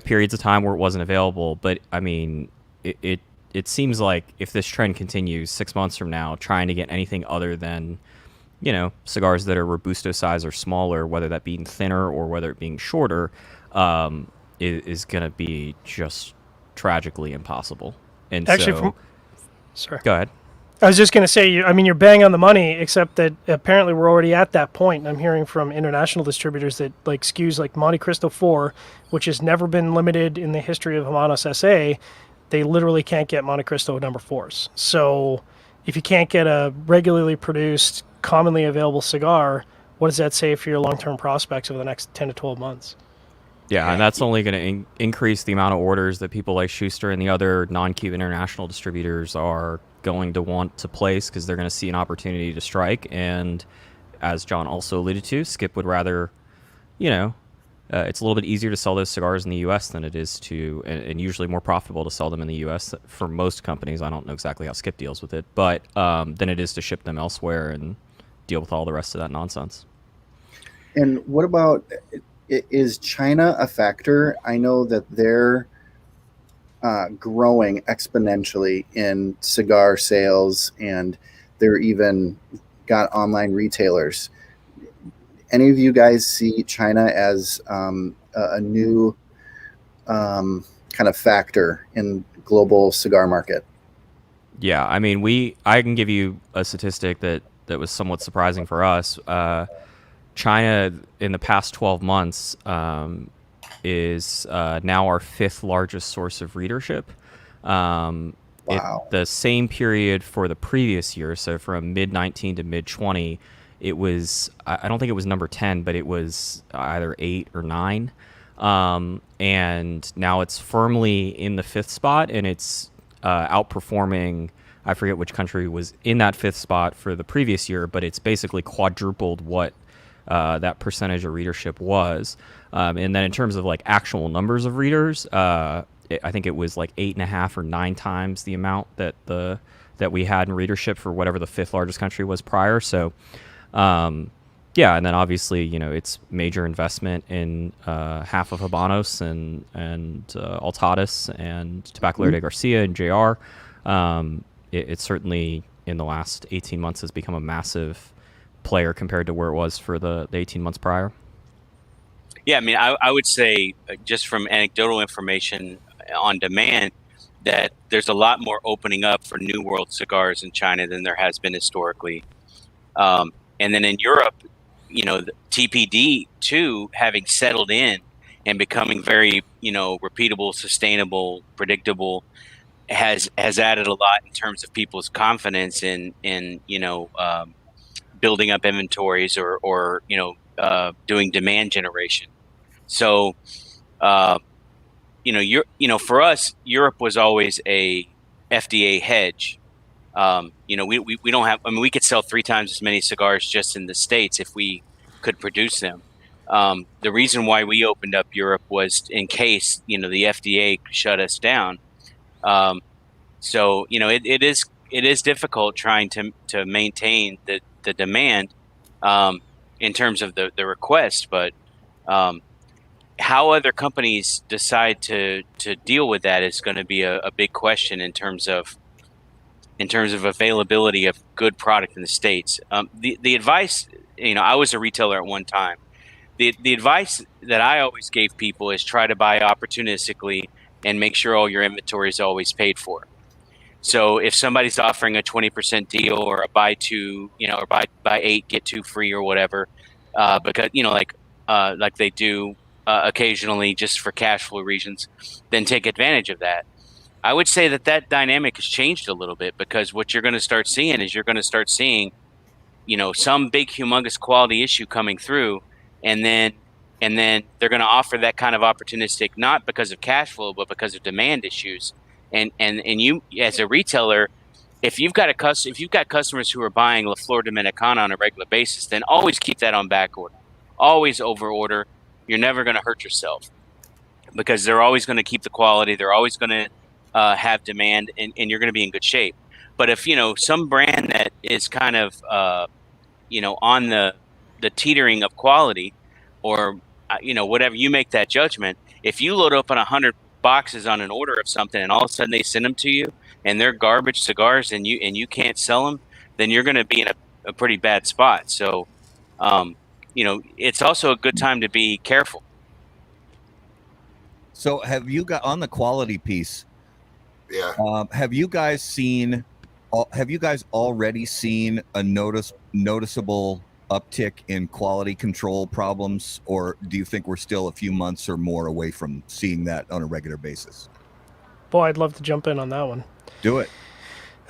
periods of time where it wasn't available. But I mean, it seems like if this trend continues 6 months from now, trying to get anything other than, cigars that are Robusto size or smaller, whether that being thinner or whether it being shorter, is going to be just tragically impossible. And Actually, sorry, go ahead. I was just going to say, you're bang on the money, except that apparently we're already at that point. I'm hearing from international distributors that like SKUs like Monte Cristo 4, which has never been limited in the history of Habanos SA, they literally can't get Monte Cristo number 4s. So if you can't get a regularly produced, commonly available cigar, what does that say for your long-term prospects over the next 10 to 12 months? Yeah, and that's only going to increase the amount of orders that people like Schuster and the other non-Cuban international distributors are going to want to place, because they're going to see an opportunity to strike. And as John also alluded to, Skip would rather, it's a little bit easier to sell those cigars in the U.S. than it is to, and usually more profitable to sell them in the U.S. for most companies. I don't know exactly how Skip deals with it, but than it is to ship them elsewhere and deal with all the rest of that nonsense. And what about, is China a factor? I know that they're growing exponentially in cigar sales, and they're even got online retailers. Any of you guys see China as a new kind of factor in global cigar market? Yeah, I mean, I can give you a statistic that was somewhat surprising for us. China, in the past 12 months, is now our 5th largest source of readership. Wow. The same period for the previous year, so from mid-19 to mid-20, it was, I don't think it was number 10, but it was either 8 or 9. And now it's firmly in the 5th spot, and it's outperforming, I forget which country was in that 5th spot for the previous year, but it's basically quadrupled what that percentage of readership was. And then in terms of like actual numbers of readers, I think it was like 8.5 or 9 times the amount that we had in readership for whatever the 5th largest country was prior. So, Yeah, and then obviously, it's major investment in half of Habanos and Altadas and Tabacalera de Garcia and JR. It certainly in the last 18 months has become a massive player compared to where it was for the 18 months prior. Yeah, I mean, I would say just from anecdotal information on demand that there's a lot more opening up for New World cigars in China than there has been historically. And then in Europe, the TPD too, having settled in and becoming very, repeatable, sustainable, predictable, has added a lot in terms of people's confidence in building up inventories or doing demand generation. So, for us, Europe was always a FDA hedge. We don't have. I mean, we could sell 3 times as many cigars just in the States if we could produce them. The reason why we opened up Europe was in case the FDA shut us down. So it is difficult trying to maintain the demand in terms of the request, but how other companies decide to deal with that is going to be a big question in terms of availability of good product in the States. The advice, I was a retailer at one time. The advice that I always gave people is try to buy opportunistically and make sure all your inventory is always paid for. So if somebody's offering a 20% deal or a buy 2, or buy 8 get 2 free or whatever, because like they do occasionally just for cash flow reasons, then take advantage of that. I would say that dynamic has changed a little bit, because what you're going to start seeing is some big humongous quality issue coming through, and then they're going to offer that kind of opportunistic, not because of cash flow, but because of demand issues. And you as a retailer, if you've got customers who are buying La Flor Dominicana on a regular basis, then always keep that on back order. Always over order. You're never going to hurt yourself, because they're always going to keep the quality. They're always going to have demand, and you're going to be in good shape. But if some brand that is kind of on the teetering of quality, or whatever, you make that judgment. If you load up on 100 boxes on an order of something, and all of a sudden they send them to you and they're garbage cigars, and you can't sell them, then you're going to be in a pretty bad spot. So it's also a good time to be careful. So have you got on the quality piece? Yeah. Have you guys already seen a noticeable uptick in quality control problems, or do you think we're still a few months or more away from seeing that on a regular basis? Boy, I'd love to jump in on that one. Do it.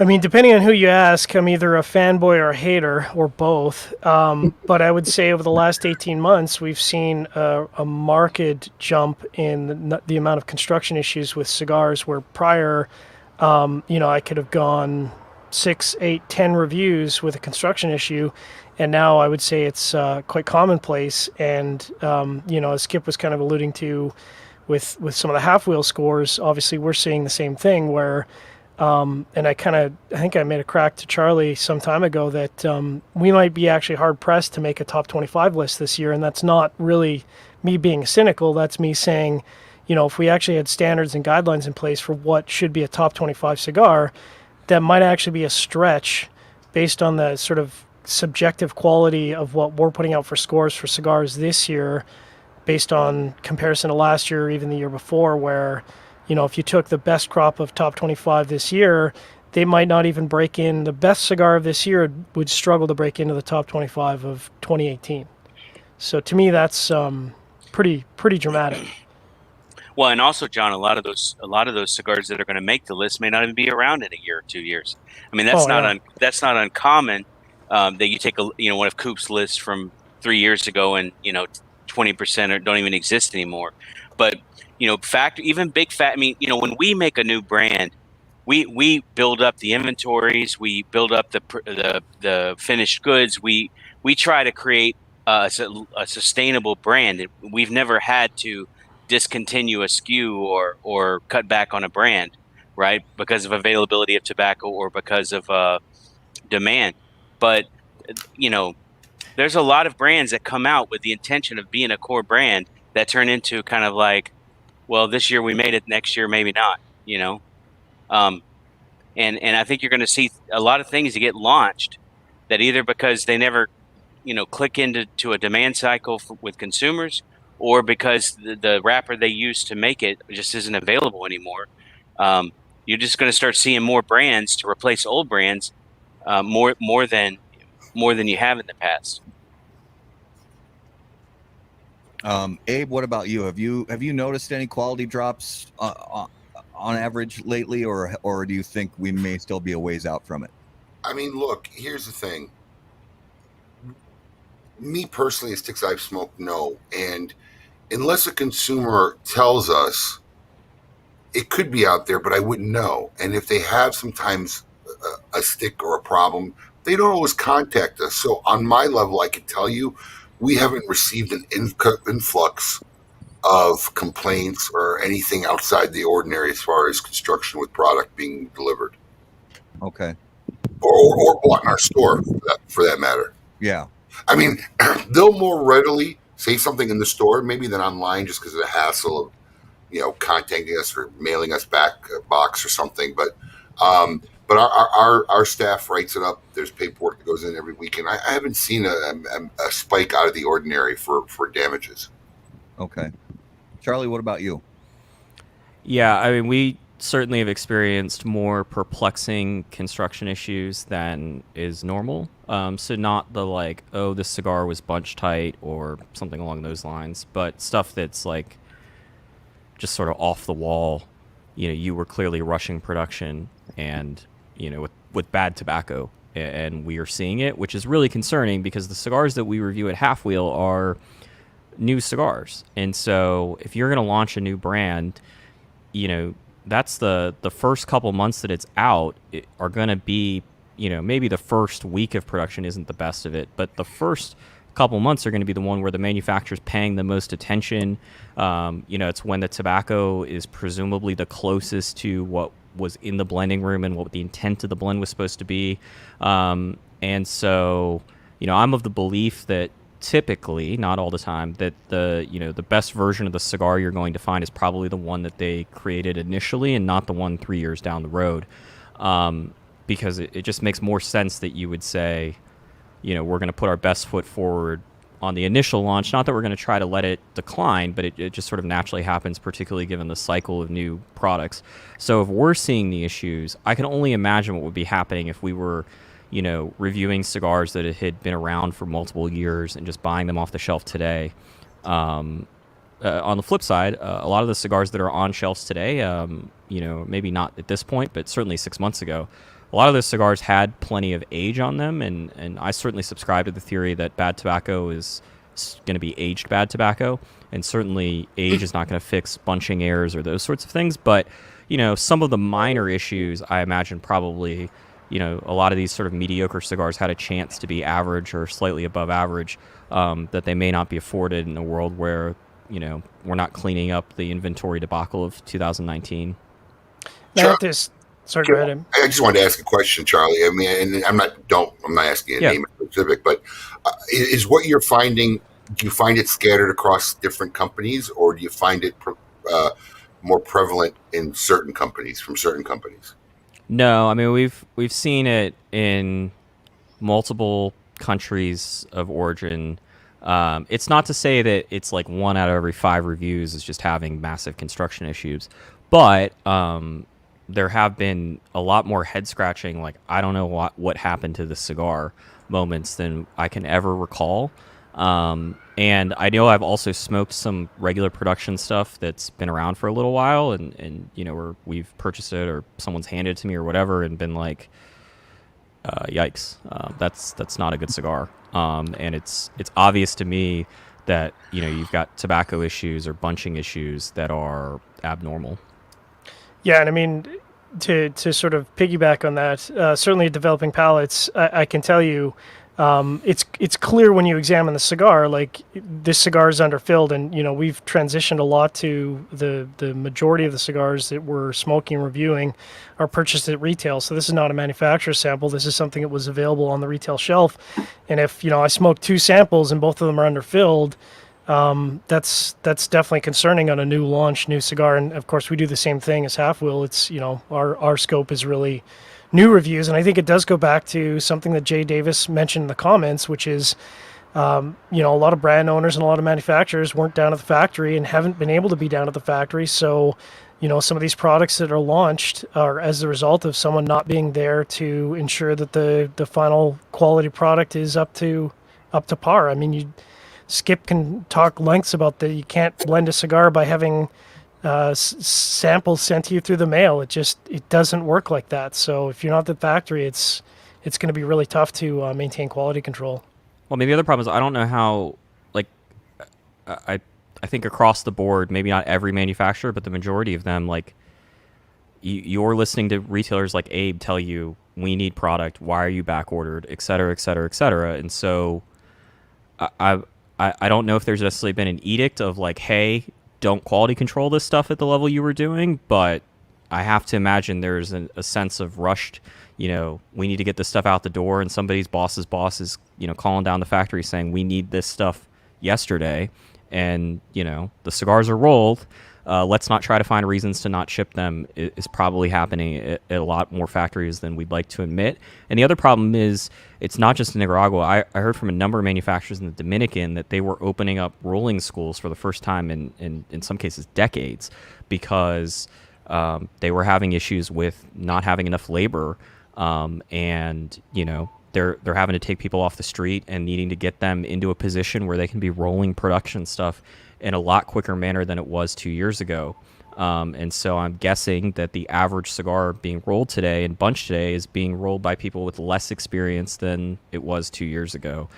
I mean, depending on who you ask, I'm either a fanboy or a hater, or both. But I would say over the last 18 months, we've seen a marked jump in the amount of construction issues with cigars, where prior, I could have gone 6, 8, 10 reviews with a construction issue, and now I would say it's quite commonplace. And, as Skip was kind of alluding to with some of the half-wheel scores, obviously we're seeing the same thing where... and I think I made a crack to Charlie some time ago that we might be actually hard pressed to make a top 25 list this year. And that's not really me being cynical. That's me saying, if we actually had standards and guidelines in place for what should be a top 25 cigar, that might actually be a stretch based on the sort of subjective quality of what we're putting out for scores for cigars this year, based on comparison to last year or even the year before, where if you took the best crop of top 25 this year, they might not even break in. The best cigar of this year would struggle to break into the top 25 of 2018. So to me, that's pretty dramatic. Well, and also, John, a lot of those cigars that are going to make the list may not even be around in a year or 2 years. I mean, that's not uncommon. That you take one of Coop's lists from 3 years ago, and 20% don't even exist anymore. But even big fat. I mean, when we make a new brand, we build up the inventories, we build up the finished goods. We try to create a sustainable brand. We've never had to discontinue a SKU or cut back on a brand, right? Because of availability of tobacco or because of demand. But there's a lot of brands that come out with the intention of being a core brand that turn into kind of like, well, this year we made it, next year maybe not, you know. And I think you're going to see a lot of things that get launched that either because they never, click into a demand cycle with consumers, or because the wrapper they used to make it just isn't available anymore. You're just going to start seeing more brands to replace old brands, more than you have in the past. Abe, what about you? Have you noticed any quality drops on average lately, or do you think we may still be a ways out from it? I mean, look, here's the thing. Me personally, as sticks I've smoked, no. And unless a consumer tells us, it could be out there, but I wouldn't know. And if they have sometimes a stick or a problem, they don't always contact us. So on my level, I can tell you, we haven't received an influx of complaints or anything outside the ordinary as far as construction with product being delivered. Okay. Or bought in our store, for that matter. Yeah. I mean, they'll more readily say something in the store maybe than online, just because of the hassle of, contacting us or mailing us back a box or something. But our staff writes it up. There's paperwork that goes in every week, and I haven't seen a spike out of the ordinary for damages. Okay. Charlie, what about you? Yeah, I mean, we certainly have experienced more perplexing construction issues than is normal. So not the like, oh, this cigar was bunch tight or something along those lines, but stuff that's like just sort of off the wall. You were clearly rushing production and, with bad tobacco, and we are seeing it, which is really concerning because the cigars that we review at Half Wheel are new cigars. And so if you're going to launch a new brand, that's the first couple months that it's out are going to be, maybe the first week of production isn't the best of it, but the first couple months are going to be the one where the manufacturer's paying the most attention. It's when the tobacco is presumably the closest to what was in the blending room and what the intent of the blend was supposed to be. And so, I'm of the belief that typically, not all the time, that the best version of the cigar you're going to find is probably the one that they created initially and not the one 3 years down the road. Because it just makes more sense that you would say, we're going to put our best foot forward on the initial launch. Not that we're going to try to let it decline, but it just sort of naturally happens, particularly given the cycle of new products. So if we're seeing the issues, I can only imagine what would be happening if we were reviewing cigars that had been around for multiple years and just buying them off the shelf today. On the flip side, a lot of the cigars that are on shelves today, maybe not at this point, but certainly 6 months ago, a lot of those cigars had plenty of age on them, and I certainly subscribe to the theory that bad tobacco is going to be aged bad tobacco, and certainly age is not going to fix bunching errors or those sorts of things, but, some of the minor issues, I imagine probably, a lot of these sort of mediocre cigars had a chance to be average or slightly above average, that they may not be afforded in a world where, we're not cleaning up the inventory debacle of 2019. Sorry, go ahead, Em. I just wanted to ask a question, Charlie. I mean, and I'm not asking a name specific, but is what you're finding, do you find it scattered across different companies, or do you find it more prevalent in certain companies, from certain companies? No, I mean, we've seen it in multiple countries of origin. It's not to say that it's like 1 out of every 5 reviews is just having massive construction issues, but there have been a lot more head scratching, like, I don't know what happened to the cigar moments than I can ever recall. And I know I've also smoked some regular production stuff that's been around for a little while, and where we've purchased it or someone's handed it to me or whatever and been like, yikes, that's not a good cigar. And it's obvious to me that, you've got tobacco issues or bunching issues that are abnormal. Yeah, and I mean, to sort of piggyback on that, certainly developing palates, I can tell you, it's clear when you examine the cigar, like this cigar is underfilled, and we've transitioned a lot to the majority of the cigars that we're smoking and reviewing are purchased at retail. So this is not a manufacturer sample. This is something that was available on the retail shelf. And if I smoke 2 samples and both of them are underfilled, that's definitely concerning on a new launch, new cigar. And of course, we do the same thing as Half Wheel. It's our scope is really new reviews, and I think it does go back to something that Jay Davis mentioned in the comments, which is, a lot of brand owners and a lot of manufacturers weren't down at the factory and haven't been able to be down at the factory. So, some of these products that are launched are as a result of someone not being there to ensure that the final quality product is up to par. I mean, Skip can talk lengths about that. You can't blend a cigar by having samples sent to you through the mail. It doesn't work like that. So if you're not at the factory, it's going to be really tough to maintain quality control. Well, maybe the other problem is I don't know how, like, I think across the board, maybe not every manufacturer, but the majority of them, like, you're listening to retailers like Abe tell you, we need product, why are you back ordered, et cetera, et cetera, et cetera. And so I don't know if there's necessarily been an edict of like, hey, don't quality control this stuff at the level you were doing, but I have to imagine there's a sense of rushed, we need to get this stuff out the door, and somebody's boss's boss is, calling down the factory saying we need this stuff yesterday, and, the cigars are rolled. Let's not try to find reasons to not ship them is probably happening at a lot more factories than we'd like to admit. And the other problem is it's not just in Nicaragua. I heard from a number of manufacturers in the Dominican that they were opening up rolling schools for the first time in some cases decades because they were having issues with not having enough labor, and they're having to take people off the street and needing to get them into a position where they can be rolling production stuff in a lot quicker manner than it was 2 years ago. And so I'm guessing that the average cigar being rolled today and bunched today is being rolled by people with less experience than it was 2 years ago.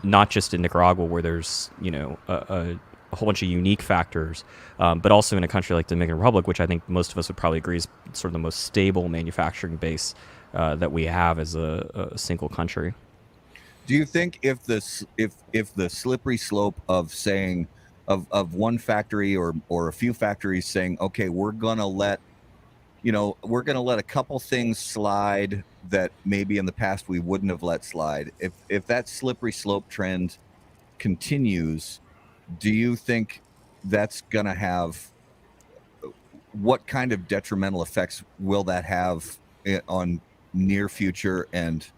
Not just in Nicaragua, where there's, a whole bunch of unique factors, but also in a country like the Dominican Republic, which I think most of us would probably agree is sort of the most stable manufacturing base that we have as a single country. Do you think if the slippery slope of saying of one factory or a few factories saying, okay, we're gonna let a couple things slide that maybe in the past we wouldn't have let slide, if that slippery slope trend continues, do you think that's gonna have, what kind of detrimental effects will that have on near future and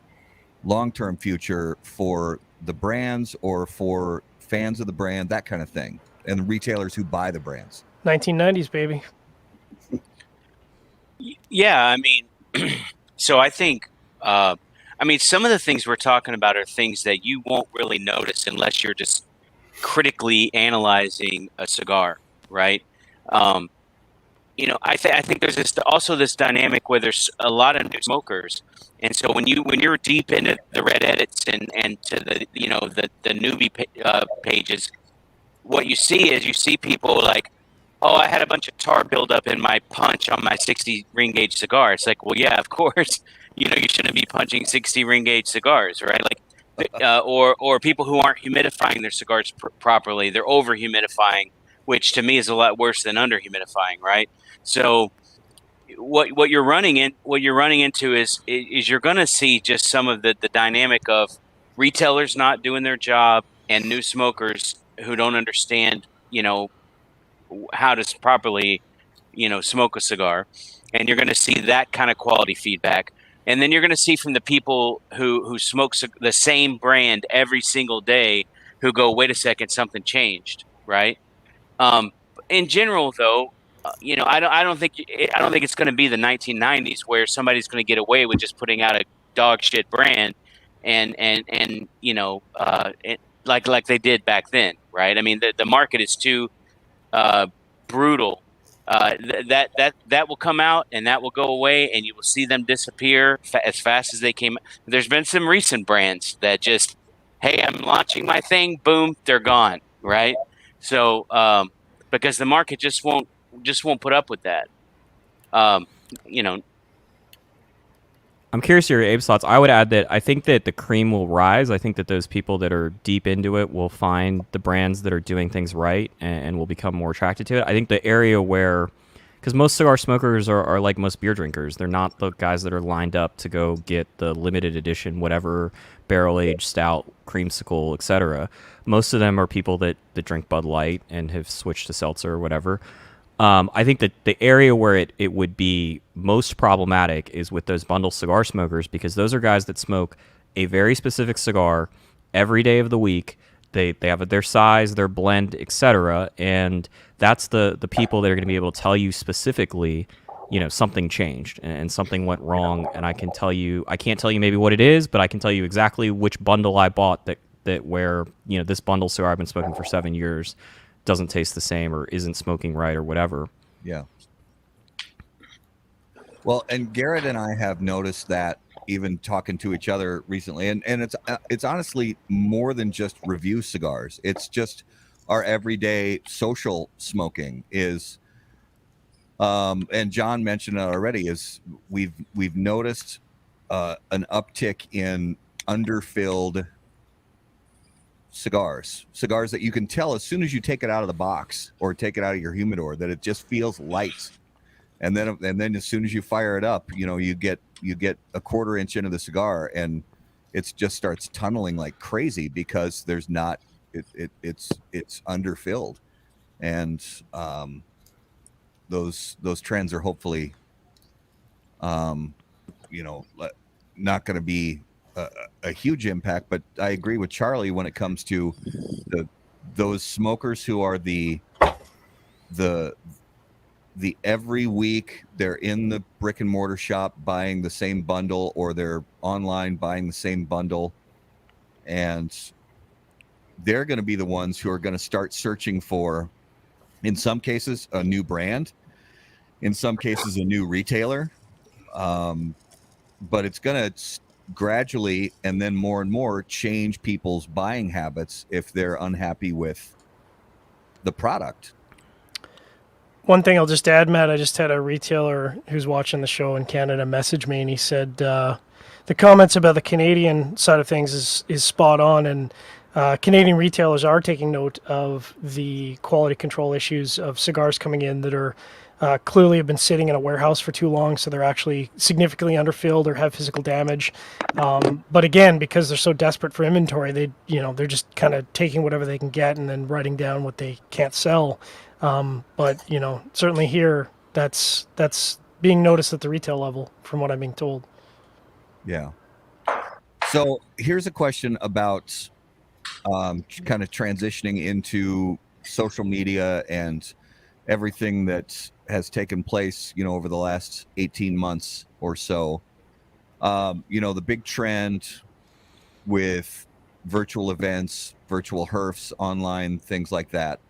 long-term future for the brands or for fans of the brand, that kind of thing, and the retailers who buy the brands? 1990s, baby. Yeah, I mean, so I think, some of the things we're talking about are things that you won't really notice unless you're just critically analyzing a cigar, right? I think there's this dynamic where there's a lot of new smokers, and so when you're deep into the red edits and to the the newbie pages, what you see people like, oh, I had a bunch of tar buildup in my punch on my 60 ring gauge cigar. It's like, well, yeah, of course, you shouldn't be punching 60 ring gauge cigars, right? Like, or people who aren't humidifying their cigars properly, they're over humidifying, which to me is a lot worse than under humidifying, right? So what you're running into is you're going to see just some of the dynamic of retailers not doing their job and new smokers who don't understand, how to properly, smoke a cigar. And you're going to see that kind of quality feedback. And then you're going to see from the people who smoke the same brand every single day who go, wait a second, something changed, right? In general, though, I don't think it's going to be the 1990s where somebody's going to get away with just putting out a dog shit brand and like they did back then, right? I mean, the market is too brutal. That will come out and that will go away, and you will see them disappear as fast as they came. There's been some recent brands that just, hey, I'm launching my thing, boom, they're gone, right? So because the market just won't put up with that. I'm curious to hear Abe's thoughts. I would add that I think that the cream will rise. I think that those people that are deep into it will find the brands that are doing things right and will become more attracted to it. I think the area where, because most cigar smokers are like most beer drinkers, they're not the guys that are lined up to go get the limited edition, whatever, barrel-aged stout, creamsicle, etc. Most of them are people that drink Bud Light and have switched to seltzer or whatever. I think that the area where it would be most problematic is with those bundle cigar smokers, because those are guys that smoke a very specific cigar every day of the week. They have their size, their blend, etc. And that's the people that are going to be able to tell you specifically, something changed and something went wrong. And I can't tell you maybe what it is, but I can tell you exactly which bundle I bought that where, this bundle cigar I've been smoking for 7 years doesn't taste the same or isn't smoking right or whatever. Yeah. Well, and Garrett and I have noticed that even talking to each other recently, and it's honestly more than just review cigars. It's just our everyday social smoking is, and John mentioned it already, is we've noticed an uptick in underfilled cigars that you can tell as soon as you take it out of the box or take it out of your humidor that it just feels light, and then as soon as you fire it up, you get a quarter inch into the cigar and it just starts tunneling like crazy because there's not it's underfilled, and those trends are hopefully not going to be a huge impact. But I agree with Charlie when it comes to those smokers who are the every week they're in the brick and mortar shop buying the same bundle, or they're online buying the same bundle, and they're going to be the ones who are going to start searching for, in some cases, a new brand, in some cases a new retailer, but it's going to gradually and then more and more change people's buying habits if they're unhappy with the product. One thing I'll just add, Matt, I just had a retailer who's watching the show in Canada message me, and he said the comments about the Canadian side of things is spot on, and Canadian retailers are taking note of the quality control issues of cigars coming in that are clearly have been sitting in a warehouse for too long, so they're actually significantly underfilled or have physical damage. But again, because they're so desperate for inventory, they're just kind of taking whatever they can get and then writing down what they can't sell. But certainly here, that's being noticed at the retail level, from what I'm being told. Yeah. So here's a question about kind of transitioning into social media and everything that has taken place, over the last 18 months or so. The big trend with virtual events, virtual HERFs, online, things like that.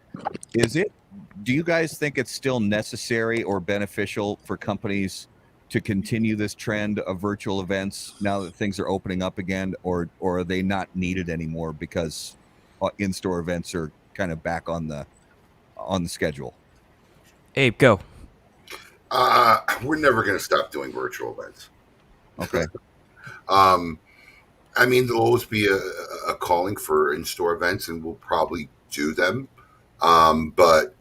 Do you guys think it's still necessary or beneficial for companies to continue this trend of virtual events now that things are opening up again, or are they not needed anymore because in-store events are kind of back on the schedule? Abe, go. We're never going to stop doing virtual events. Okay. There'll always be a calling for in-store events, and we'll probably do them. But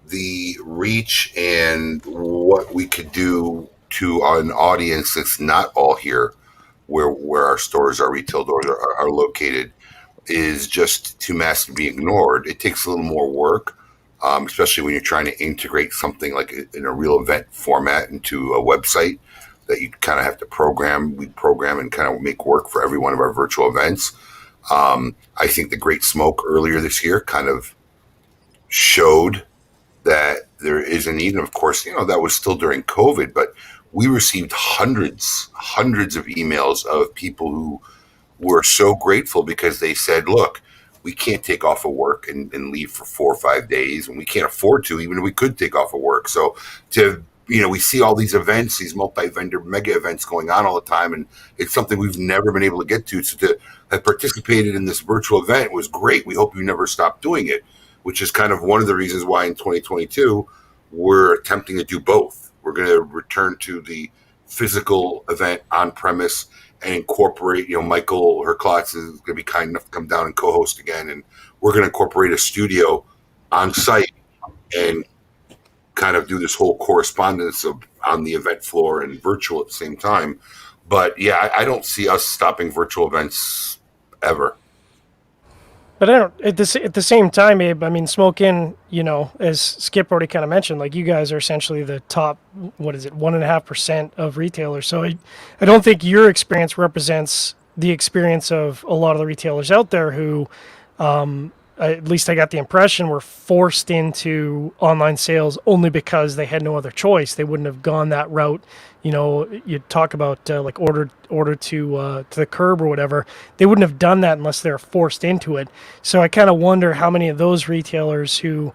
the reach and what we could do to an audience that's not all here, where our stores, our retail doors are located, is just too massive to be ignored. It takes a little more work. Especially when you're trying to integrate something like in a real event format into a website that you kind of have to program. We program and kind of make work for every one of our virtual events. I think the Great Smoke earlier this year kind of showed that there is a need. And of course, that was still during COVID, but we received hundreds of emails of people who were so grateful because they said, look, we can't take off of work and leave for 4 or 5 days, and we can't afford to, even if we could take off of work. So we see all these events, these multi-vendor mega events going on all the time, and it's something we've never been able to get to. So to have participated in this virtual event was great. We hope you never stop doing it, which is kind of one of the reasons why in 2022, we're attempting to do both. We're going to return to the physical event on premise and incorporate, Michael Herklotz is going to be kind enough to come down and co-host again, and we're going to incorporate a studio on site and kind of do this whole correspondence on the event floor and virtual at the same time. But yeah, I don't see us stopping virtual events ever. But I don't, at the same time, Abe, I mean, Smoke Inn, as Skip already kind of mentioned, like you guys are essentially the top, 1.5% of retailers. So I don't think your experience represents the experience of a lot of the retailers out there who, at least I got the impression, were forced into online sales only because they had no other choice. They wouldn't have gone that route. You talk about like order to the curb or whatever. They wouldn't have done that unless they were forced into it. So I kind of wonder how many of those retailers who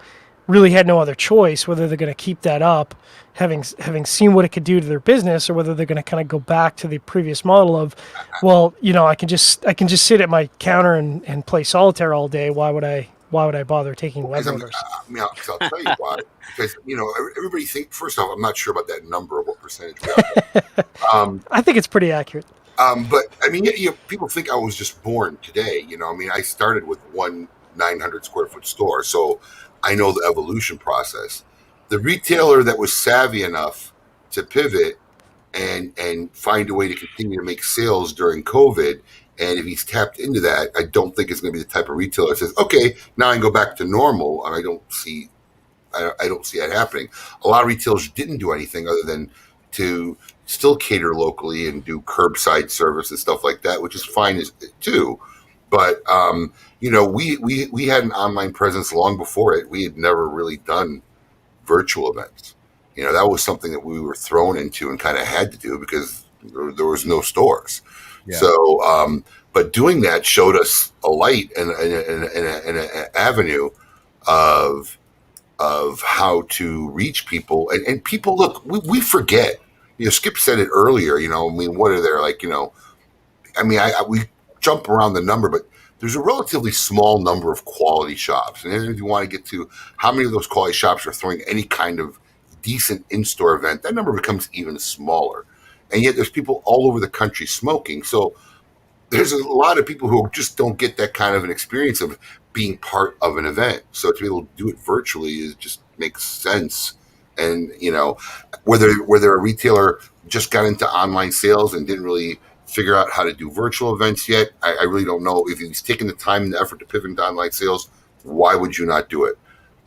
really had no other choice, whether they're going to keep that up, having seen what it could do to their business, or whether they're going to kind of go back to the previous model of, well, I can just sit at my counter and play solitaire all day. Why would I bother taking web orders? I'll tell you why. Because everybody first off, I'm not sure about that number, what percentage we are. I think it's pretty accurate. But I mean, people think I was just born today. I started with one 900 square foot store, so I know the evolution process. The retailer that was savvy enough to pivot and find a way to continue to make sales during COVID, and if he's tapped into that, I don't think it's going to be the type of retailer that says, "Okay, now I can go back to normal." And I don't see that happening. A lot of retailers didn't do anything other than to still cater locally and do curbside service and stuff like that, which is fine too. But we had an online presence long before it. We had never really done virtual events. That was something that we were thrown into and kind of had to do because there was no stores. Yeah. So, but doing that showed us a light and an avenue of how to reach people. And people, look, we forget. Skip said it earlier. What are there like? We jump around the number, but there's a relatively small number of quality shops. And if you want to get to how many of those quality shops are throwing any kind of decent in-store event, that number becomes even smaller. And yet there's people all over the country smoking. So there's a lot of people who just don't get that kind of an experience of being part of an event. So to be able to do it virtually just makes sense. And, whether a retailer just got into online sales and didn't really figure out how to do virtual events yet, I really don't know. If he's taking the time and the effort to pivot into online sales, why would you not do it?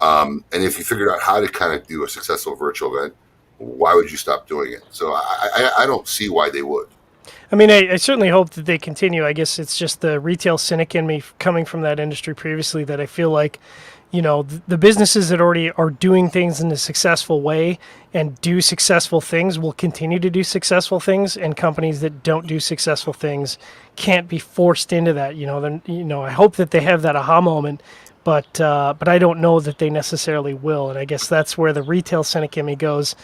And if you figured out how to kind of do a successful virtual event, why would you stop doing it? So I don't see why they would. I mean, I certainly hope that they continue. I guess it's just the retail cynic in me coming from that industry previously that I feel like, the businesses that already are doing things in a successful way and do successful things will continue to do successful things, and companies that don't do successful things can't be forced into that. I hope that they have that aha moment, but I don't know that they necessarily will. And I guess that's where the retail cynic in me goes.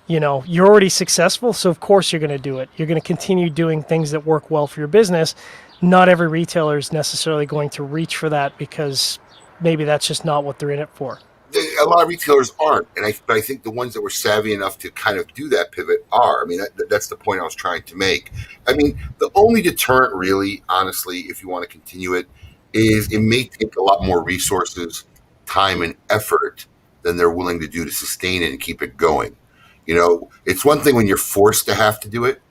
You're already successful, so of course you're going to do it. You're going to continue doing things that work well for your business. Not every retailer is necessarily going to reach for that because maybe that's just not what they're in it for. A lot of retailers aren't, but I think the ones that were savvy enough to kind of do that pivot are. I mean, that's the point I was trying to make. I mean, the only deterrent really, honestly, if you want to continue it, is it may take a lot more resources, time, and effort than they're willing to do to sustain it and keep it going. It's one thing when you're forced to have to do it,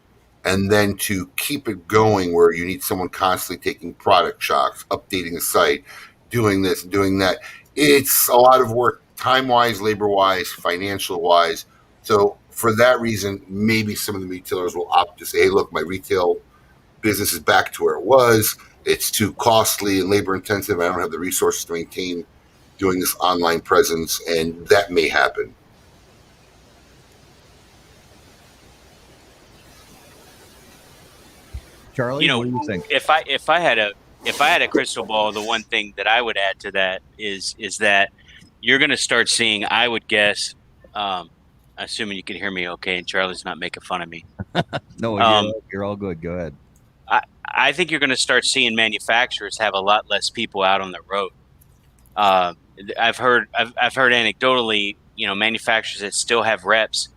and then to keep it going where you need someone constantly taking product shots, updating the site, doing this, doing that. It's a lot of work, time-wise, labor-wise, financial-wise. So for that reason, maybe some of the retailers will opt to say, hey, look, my retail business is back to where it was. It's too costly and labor-intensive. I don't have the resources to maintain doing this online presence, and that may happen. Charlie, what do you think? If I had a crystal ball, the one thing that I would add to that is that you're going to start seeing, I would guess, assuming you can hear me okay, and Charlie's not making fun of me. No, you're all good. Go ahead. I think you're going to start seeing manufacturers have a lot less people out on the road. I've heard anecdotally, manufacturers that still have reps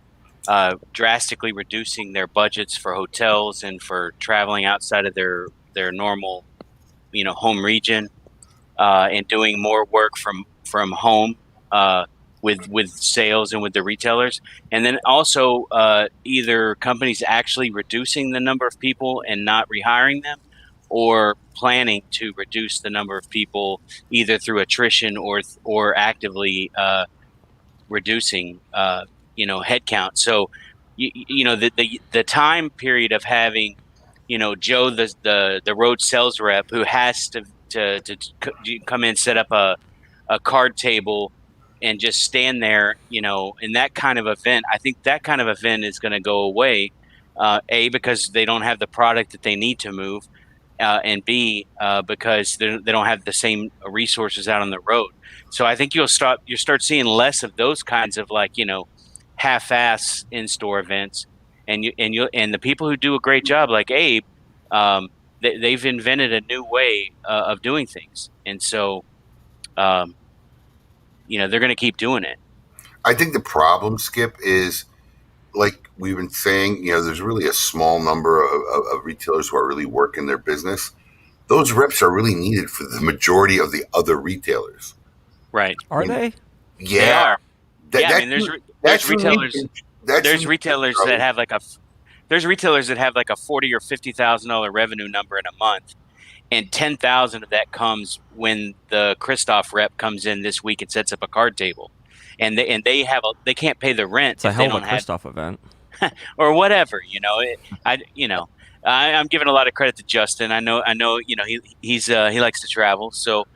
drastically reducing their budgets for hotels and for traveling outside of their normal, home region, and doing more work from home, with sales and with the retailers. And then also either companies actually reducing the number of people and not rehiring them, or planning to reduce the number of people either through attrition or actively reducing headcount. So the time period of having Joe, the road sales rep, who has to come in, set up a card table and just stand there, in that kind of event. I think that kind of event is going to go away, because they don't have the product that they need to move, and B, because they don't have the same resources out on the road. So I think you'll start seeing less of those kinds of, like, half-ass in-store events, and the people who do a great job, like Abe, they've invented a new way of doing things, and so they're going to keep doing it. I think the problem, Skip, is, like we've been saying, there's really a small number of retailers who are really working their business. Those reps are really needed for the majority of the other retailers. Right. Are they? Yeah. They are. I mean, there's retailers. There's retailers that have like a $40,000 or $50,000 revenue number in a month, and 10,000 of that comes when the Christoph rep comes in this week and sets up a card table, and they can't pay the rent. It's a hell of a Christoph event, or whatever. I'm giving a lot of credit to Justin. I know. He likes to travel, so.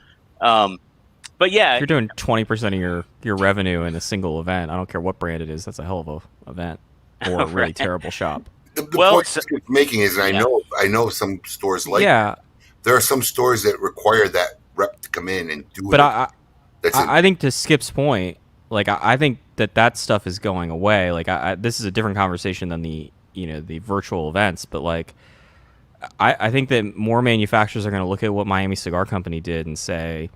But yeah, if you're doing 20% of your revenue in a single event, I don't care what brand it is. That's a hell of a event or a really terrible shop. The point Skip's making is, I know some stores like that. There are some stores that require that rep to come in and do it. But I think, to Skip's point, like I think that stuff is going away. Like this is a different conversation than the virtual events, but like I think that more manufacturers are going to look at what Miami Cigar Company did and say,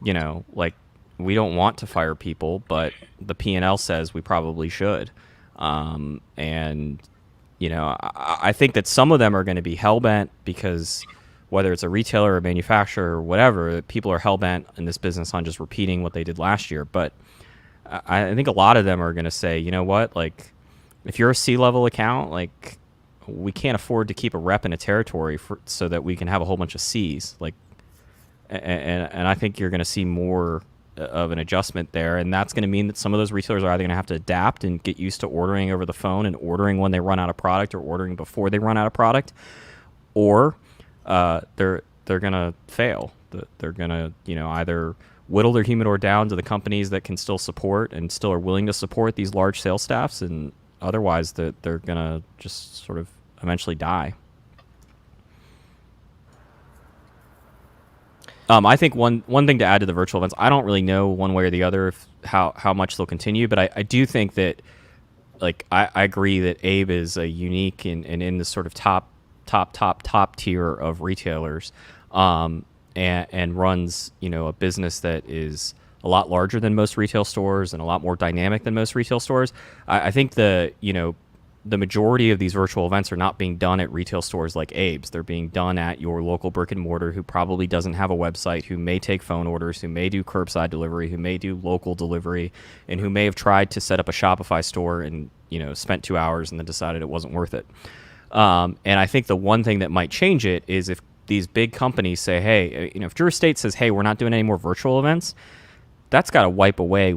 like, we don't want to fire people, but the P&L says we probably should. And I think that some of them are going to be hell-bent because whether it's a retailer or a manufacturer or whatever, people are hell-bent in this business on just repeating what they did last year. But I think a lot of them are going to say, you know what, like, if you're a C-level account, like, we can't afford to keep a rep in a territory so that we can have a whole bunch of Cs. Like, and I think you're going to see more of an adjustment there, and that's going to mean that some of those retailers are either going to have to adapt and get used to ordering over the phone and ordering when they run out of product or ordering before they run out of product, or they're going to fail. They're going to either whittle their humidor down to the companies that can still support and still are willing to support these large sales staffs, and otherwise they're going to just sort of eventually die. I think one thing to add to the virtual events, I don't really know one way or the other how much they'll continue, but I do think that, like, I agree that Abe is a unique and in the sort of top tier of retailers, and runs a business that is a lot larger than most retail stores and a lot more dynamic than most retail stores. I think the majority of these virtual events are not being done at retail stores like Abe's. They're being done at your local brick and mortar, who probably doesn't have a website, who may take phone orders, who may do curbside delivery, who may do local delivery, and who may have tried to set up a Shopify store and spent 2 hours and then decided it wasn't worth it. And I think the one thing that might change it is if these big companies say, hey, if Drew Estate says, hey, we're not doing any more virtual events, that's got to wipe away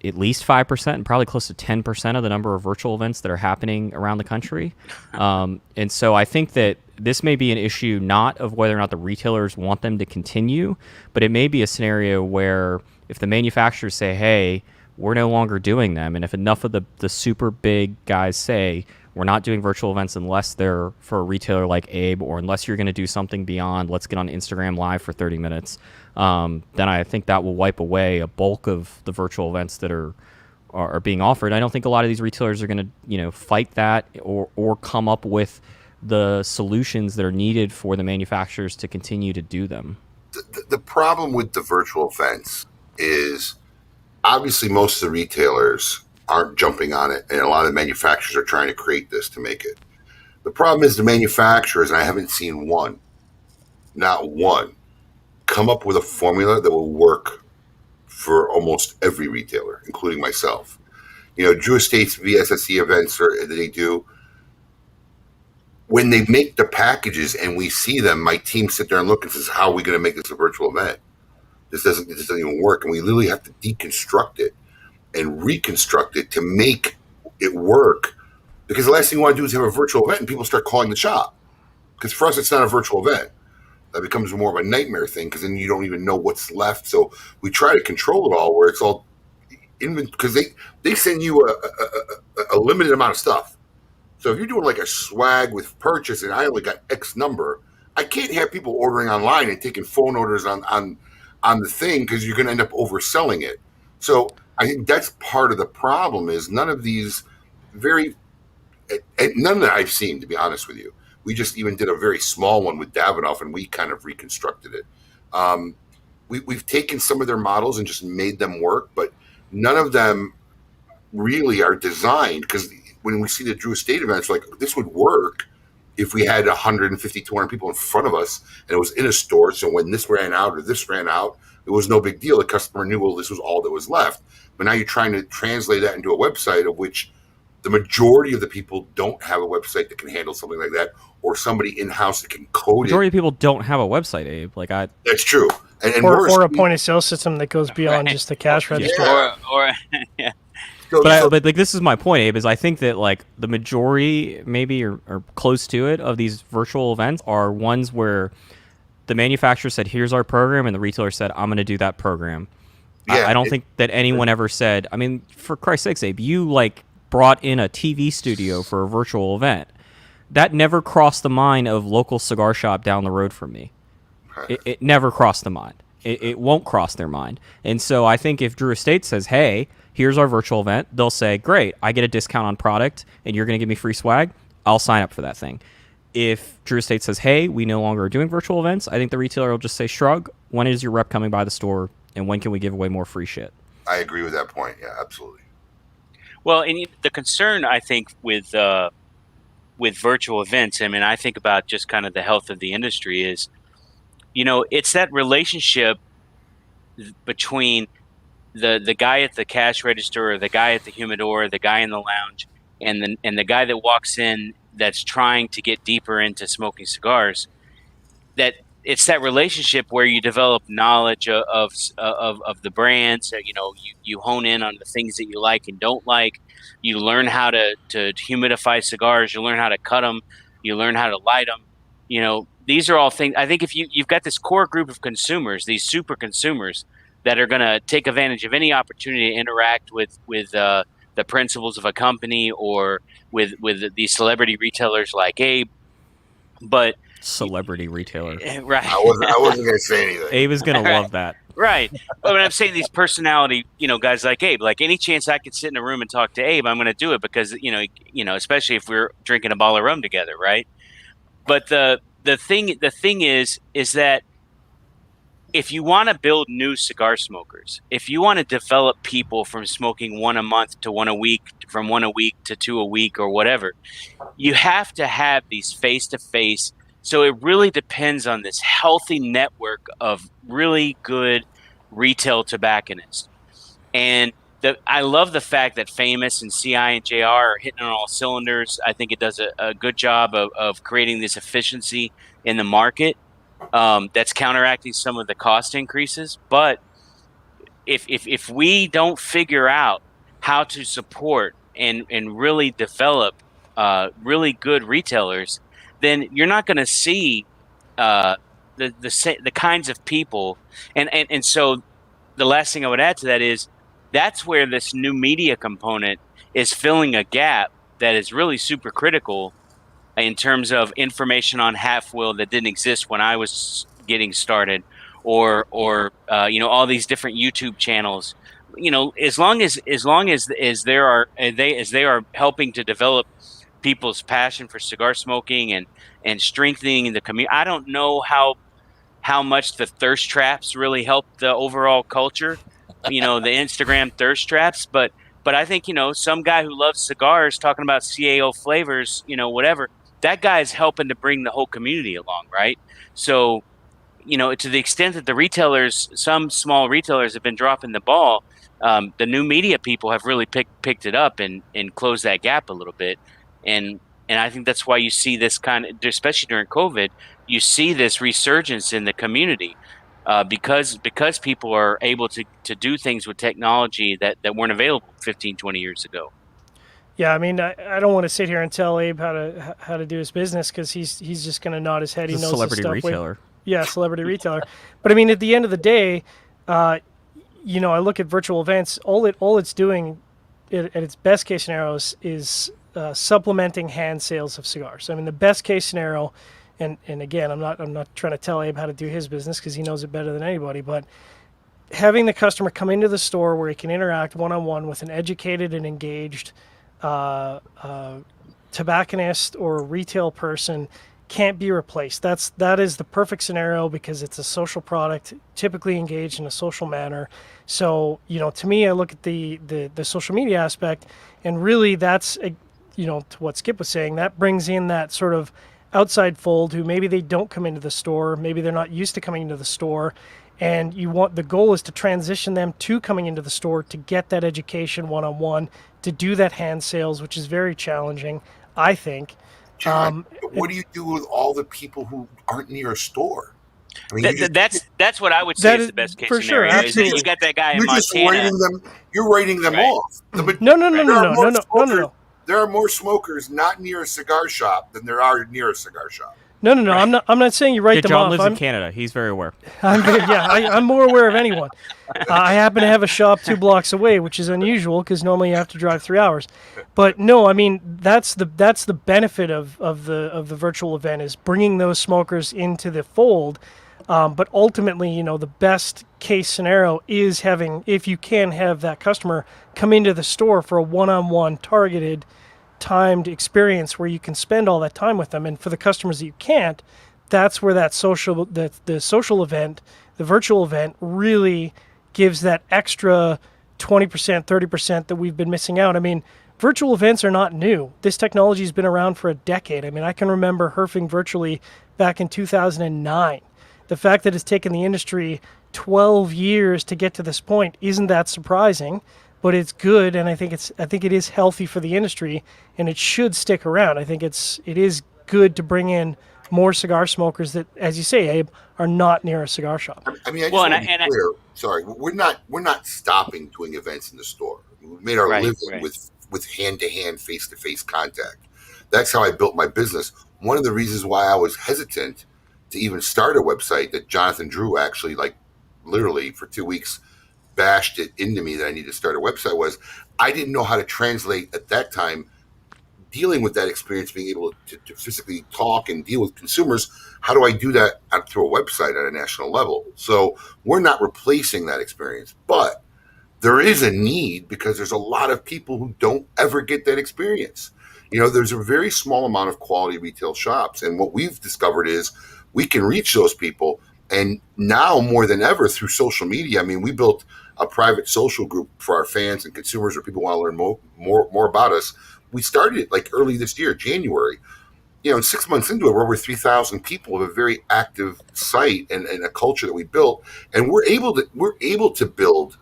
at least 5% and probably close to 10% of the number of virtual events that are happening around the country. And so I think that this may be an issue not of whether or not the retailers want them to continue, but it may be a scenario where if the manufacturers say, hey, we're no longer doing them, and if enough of the super big guys say, we're not doing virtual events unless they're for a retailer like Abe, or unless you're going to do something beyond, let's get on Instagram Live for 30 minutes, then I think that will wipe away a bulk of the virtual events that are being offered. I don't think a lot of these retailers are going to fight that or come up with the solutions that are needed for the manufacturers to continue to do them. The problem with the virtual events is, obviously most of the retailers aren't jumping on it, and a lot of the manufacturers are trying to create this to make it. The problem is the manufacturers, and I haven't seen one, not one, come up with a formula that will work for almost every retailer, including myself. Drew Estate's VSSE events that they do, when they make the packages and we see them, my team sit there and look and says, how are we going to make this a virtual event? This doesn't even work. And we literally have to deconstruct it and reconstruct it to make it work. Because the last thing you want to do is have a virtual event and people start calling the shop. Because for us, it's not a virtual event. That becomes more of a nightmare thing because then you don't even know what's left. So we try to control it all where it's all because they send you a limited amount of stuff. So if you're doing like a swag with purchase and I only got X number, I can't have people ordering online and taking phone orders on the thing because you're going to end up overselling it. So I think that's part of the problem is none of these none that I've seen, to be honest with you. We just even did a very small one with Davidoff and we kind of reconstructed it. We've taken some of their models and just made them work, but none of them really are designed because when we see the Drew Estate events, like this would work if we had 150, 200 people in front of us and it was in a store. So when this ran out or this ran out, it was no big deal. The customer knew, well, this was all that was left. But now you're trying to translate that into a website of which the majority of the people don't have a website that can handle something like that or somebody in-house that can code it. Majority of people don't have a website, Abe. That's true. And or a point of sale system that goes beyond just the cash register. Yeah. But like this is my point, Abe, is I think that like the majority maybe or close to it of these virtual events are ones where the manufacturer said, here's our program, and the retailer said, I'm going to do that program. Yeah, I don't think that anyone ever said, I mean, for Christ's sakes, Abe, you like brought in a TV studio for a virtual event. That never crossed the mind of local cigar shop down the road from me. It never crossed the mind. It won't cross their mind. And so I think if Drew Estate says, hey, here's our virtual event, they'll say, great, I get a discount on product and you're going to give me free swag, I'll sign up for that thing. If Drew Estate says, hey, we no longer are doing virtual events, I think the retailer will just say, shrug, when is your rep coming by the store and when can we give away more free shit? I agree with that point. Yeah, absolutely. Well, and the concern, I think, with virtual events, I mean, I think about just kind of the health of the industry is, it's that relationship between the guy at the cash register or the guy at the humidor, the guy in the lounge, and the guy that walks in that's trying to get deeper into smoking cigars. That it's that relationship where you develop knowledge of the brands. You hone in on the things that you like and don't like. You learn how to humidify cigars. You learn how to cut them. You learn how to light them. These are all things. I think if you've got this core group of consumers, these super consumers that are going to take advantage of any opportunity to interact with the principals of a company or with these celebrity retailers like Abe, but celebrity retailer, right? I wasn't going to say anything. Abe is going to love that, right? But when I'm saying these personality, guys like Abe, like any chance I could sit in a room and talk to Abe, I'm going to do it because especially if we're drinking a bottle of rum together, right? But the thing is that if you want to build new cigar smokers, if you want to develop people from smoking one a month to one a week, from one a week to two a week or whatever, you have to have these face-to-face. So it really depends on this healthy network of really good retail tobacconists. And I love the fact that Famous and CI and JR are hitting on all cylinders. I think it does a good job of creating this efficiency in the market. That's counteracting some of the cost increases. But if we don't figure out how to support and really develop really good retailers, then you're not going to see the kinds of people. And so the last thing I would add to that is that's where this new media component is filling a gap that is really super critical in terms of information on Half Wheel that didn't exist when I was getting started, or all these different YouTube channels. As long as they are helping to develop people's passion for cigar smoking and strengthening the community. I don't know how much the thirst traps really help the overall culture. The Instagram thirst traps, but But I think, some guy who loves cigars talking about CAO flavors, whatever, that guy's helping to bring the whole community along, right? So, to the extent that the retailers, some small retailers have been dropping the ball, the new media people have really picked it up and closed that gap a little bit. And I think that's why you see this kind of, especially during COVID, you see this resurgence in the community because people are able to do things with technology that weren't available 15, 20 years ago. Yeah, I mean, I don't want to sit here and tell Abe how to do his business because he's just going to nod his head. He knows Celebrity his stuff. retailer. Yeah, celebrity retailer. But I mean, at the end of the day, I look at virtual events. All it's doing, at its best case scenario, is supplementing hand sales of cigars. I mean, the best case scenario, and again, I'm not trying to tell Abe how to do his business because he knows it better than anybody, but having the customer come into the store where he can interact one-on-one with an educated and engaged tobacconist or retail person can't be replaced. That is the perfect scenario because it's a social product, typically engaged in a social manner. So, to me, I look at the social media aspect, and really that's, to what Skip was saying, that brings in that sort of outside fold who maybe they don't come into the store, maybe they're not used to coming into the store, and the goal is to transition them to coming into the store to get that education one-on-one, to do that hand sales, which is very challenging, I think. John, what do you do with all the people who aren't near a store? I mean, that's what I would say is the best case scenario. Sure, is that you got that guy in Montana. You're writing them right. off. No. There are more smokers not near a cigar shop than there are near a cigar shop. No. I'm not saying you write them John off. lives in Canada. He's very aware. I'm more aware of anyone. I happen to have a shop 2 blocks away, which is unusual because normally you have to drive 3 hours. But no, I mean that's the benefit of the virtual event is bringing those smokers into the fold. But ultimately, the best case scenario is if you can have that customer come into the store for a one-on-one targeted timed experience where you can spend all that time with them. And for the customers that you can't, that's where the social event, the virtual event, really gives that extra 20%, 30% that we've been missing out. I mean, virtual events are not new. This technology has been around for a decade. I mean, I can remember herfing virtually back in 2009. The fact that it's taken the industry 12 years to get to this point isn't that surprising, but it's good, and I think it is healthy for the industry, and it should stick around. I think it is good to bring in more cigar smokers that, as you say, Abe, are not near a cigar shop. I mean, sorry, we're not stopping doing events in the store. We made our living with hand-to-hand, face-to-face contact. That's how I built my business. One of the reasons why I was hesitant to even start a website that Jonathan Drew actually, literally for 2 weeks, bashed it into me that I needed to start a website was I didn't know how to translate at that time, dealing with that experience, being able to physically talk and deal with consumers. How do I do that through a website at a national level? So we're not replacing that experience, but there is a need because there's a lot of people who don't ever get that experience. There's a very small amount of quality retail shops. And what we've discovered is we can reach those people. And now more than ever through social media, I mean, we built a private social group for our fans and consumers where people want to learn more about us. We started it early this year, January. 6 months into it, we're over 3,000 people with a very active site and a culture that we built. And we're able to build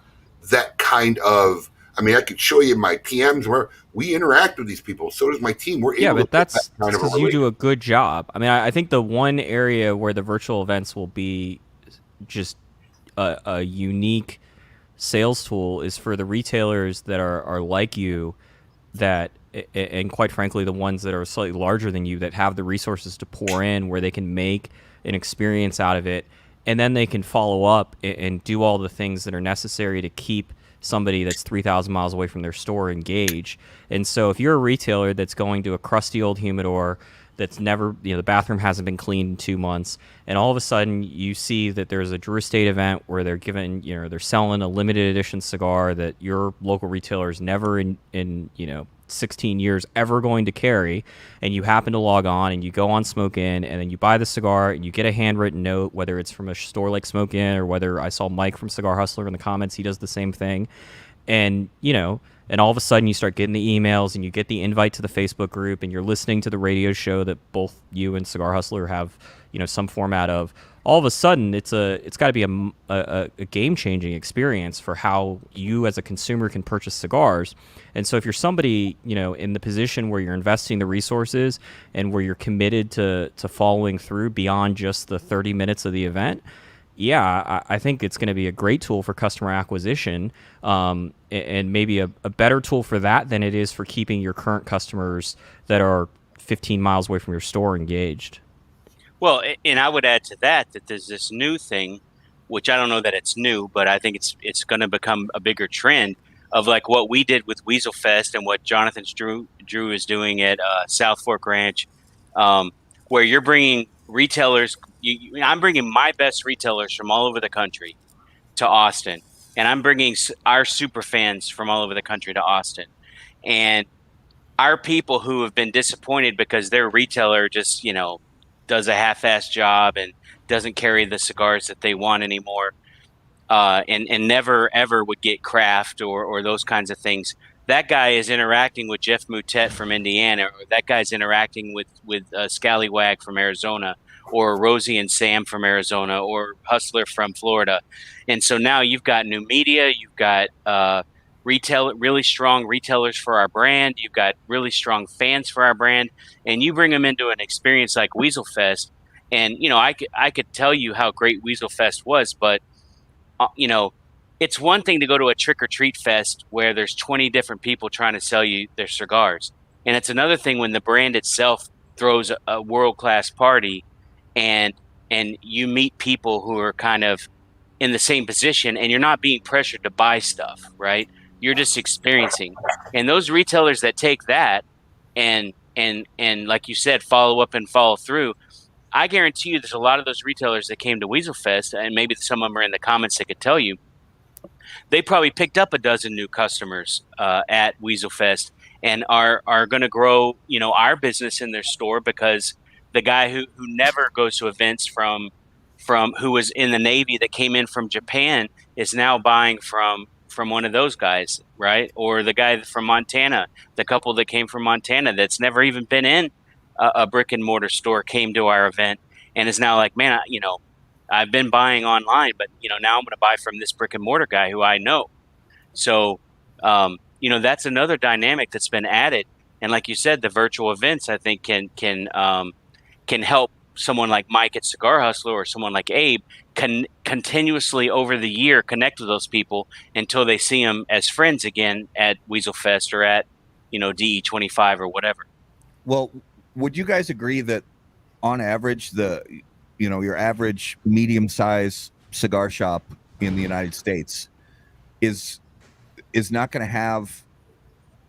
that kind of, I mean, I could show you my PMs where we interact with these people. So does my team. We're able to that's because you do a good job. I mean, I think the one area where the virtual events will be just a unique sales tool is for the retailers that are like you, that, and quite frankly, the ones that are slightly larger than you that have the resources to pour in where they can make an experience out of it, and then they can follow up and do all the things that are necessary to keep somebody that's 3,000 miles away from their store engaged. And so if you're a retailer that's going to a crusty old humidor that's never, the bathroom hasn't been cleaned in 2 months, and all of a sudden you see that there's a Drew Estate event where they're giving, they're selling a limited edition cigar that your local retailer is never in 16 years ever going to carry, and you happen to log on and you go on Smoke Inn and then you buy the cigar and you get a handwritten note, whether it's from a store like Smoke Inn or whether I saw Mike from Cigar Hustler in the comments, he does the same thing. and and all of a sudden you start getting the emails and you get the invite to the Facebook group and you're listening to the radio show that both you and Cigar Hustler have, some format of. All of a sudden, it's got to be a game-changing experience for how you as a consumer can purchase cigars. And so if you're somebody, in the position where you're investing the resources and where you're committed to following through beyond just the 30 minutes of the event, yeah, I think it's going to be a great tool for customer acquisition, and maybe a better tool for that than it is for keeping your current customers that are 15 miles away from your store engaged. Well, and I would add to that there's this new thing, which I don't know that it's new, but I think it's going to become a bigger trend of like what we did with Weasel Fest and what Jonathan Drew is doing at South Fork Ranch, where you're bringing retailers. I'm bringing my best retailers from all over the country to Austin, and I'm bringing our super fans from all over the country to Austin, and our people who have been disappointed because their retailer just does a half-assed job and doesn't carry the cigars that they want anymore, and never ever would get craft or those kinds of things. That guy is interacting with Jeff Moutet from Indiana, or that guy's interacting with Scallywag from Arizona, or Rosie and Sam from Arizona, or Hustler from Florida. And so now you've got new media, you've got really strong retailers for our brand, you've got really strong fans for our brand, and you bring them into an experience like Weasel Fest. And I could tell you how great Weasel Fest was, but it's one thing to go to a trick or treat fest where there's 20 different people trying to sell you their cigars, and it's another thing when the brand itself throws a world-class party and you meet people who are kind of in the same position, and you're not being pressured to buy stuff, right? You're just experiencing. And those retailers that take that and like you said, follow up and follow through, I guarantee you there's a lot of those retailers that came to Weasel Fest, and maybe some of them are in the comments that could tell you, they probably picked up a dozen new customers at Weasel Fest and are going to grow, our business in their store, because the guy who never goes to events from who was in the Navy that came in from Japan is now buying from one of those guys, right? Or the guy from Montana, the couple that came from Montana that's never even been in a brick and mortar store came to our event and is now like, man, I've been buying online, but now I'm going to buy from this brick and mortar guy who I know. So, that's another dynamic that's been added. And like you said, the virtual events, I think can help someone like Mike at Cigar Hustler or someone like Abe can continuously over the year connect with those people until they see them as friends again at Weasel Fest or at, DE25 or whatever. Well, would you guys agree that on average, your average medium-sized cigar shop in the United States is not going to have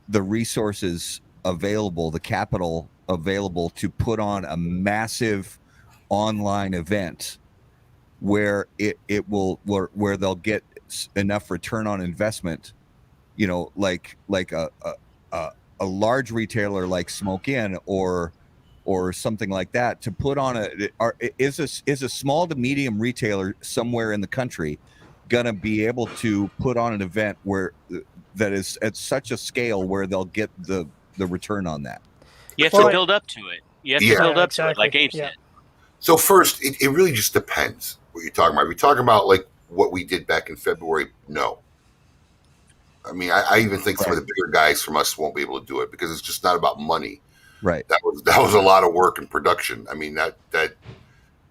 the resources available, the capital available to put on a massive online event where where they'll get enough return on investment, like a large retailer like Smoke Inn or something like that, to put on is a small to medium retailer somewhere in the country gonna be able to put on an event that is at such a scale where they'll get the return on that? You have to build up to it. You have to build up to it, like Abe said. So first, it really just depends what you're talking about. Are we talking about like what we did back in February? No. I mean, I even think some of the bigger guys from us won't be able to do it because it's just not about money. Right. That was a lot of work and production. I mean, that's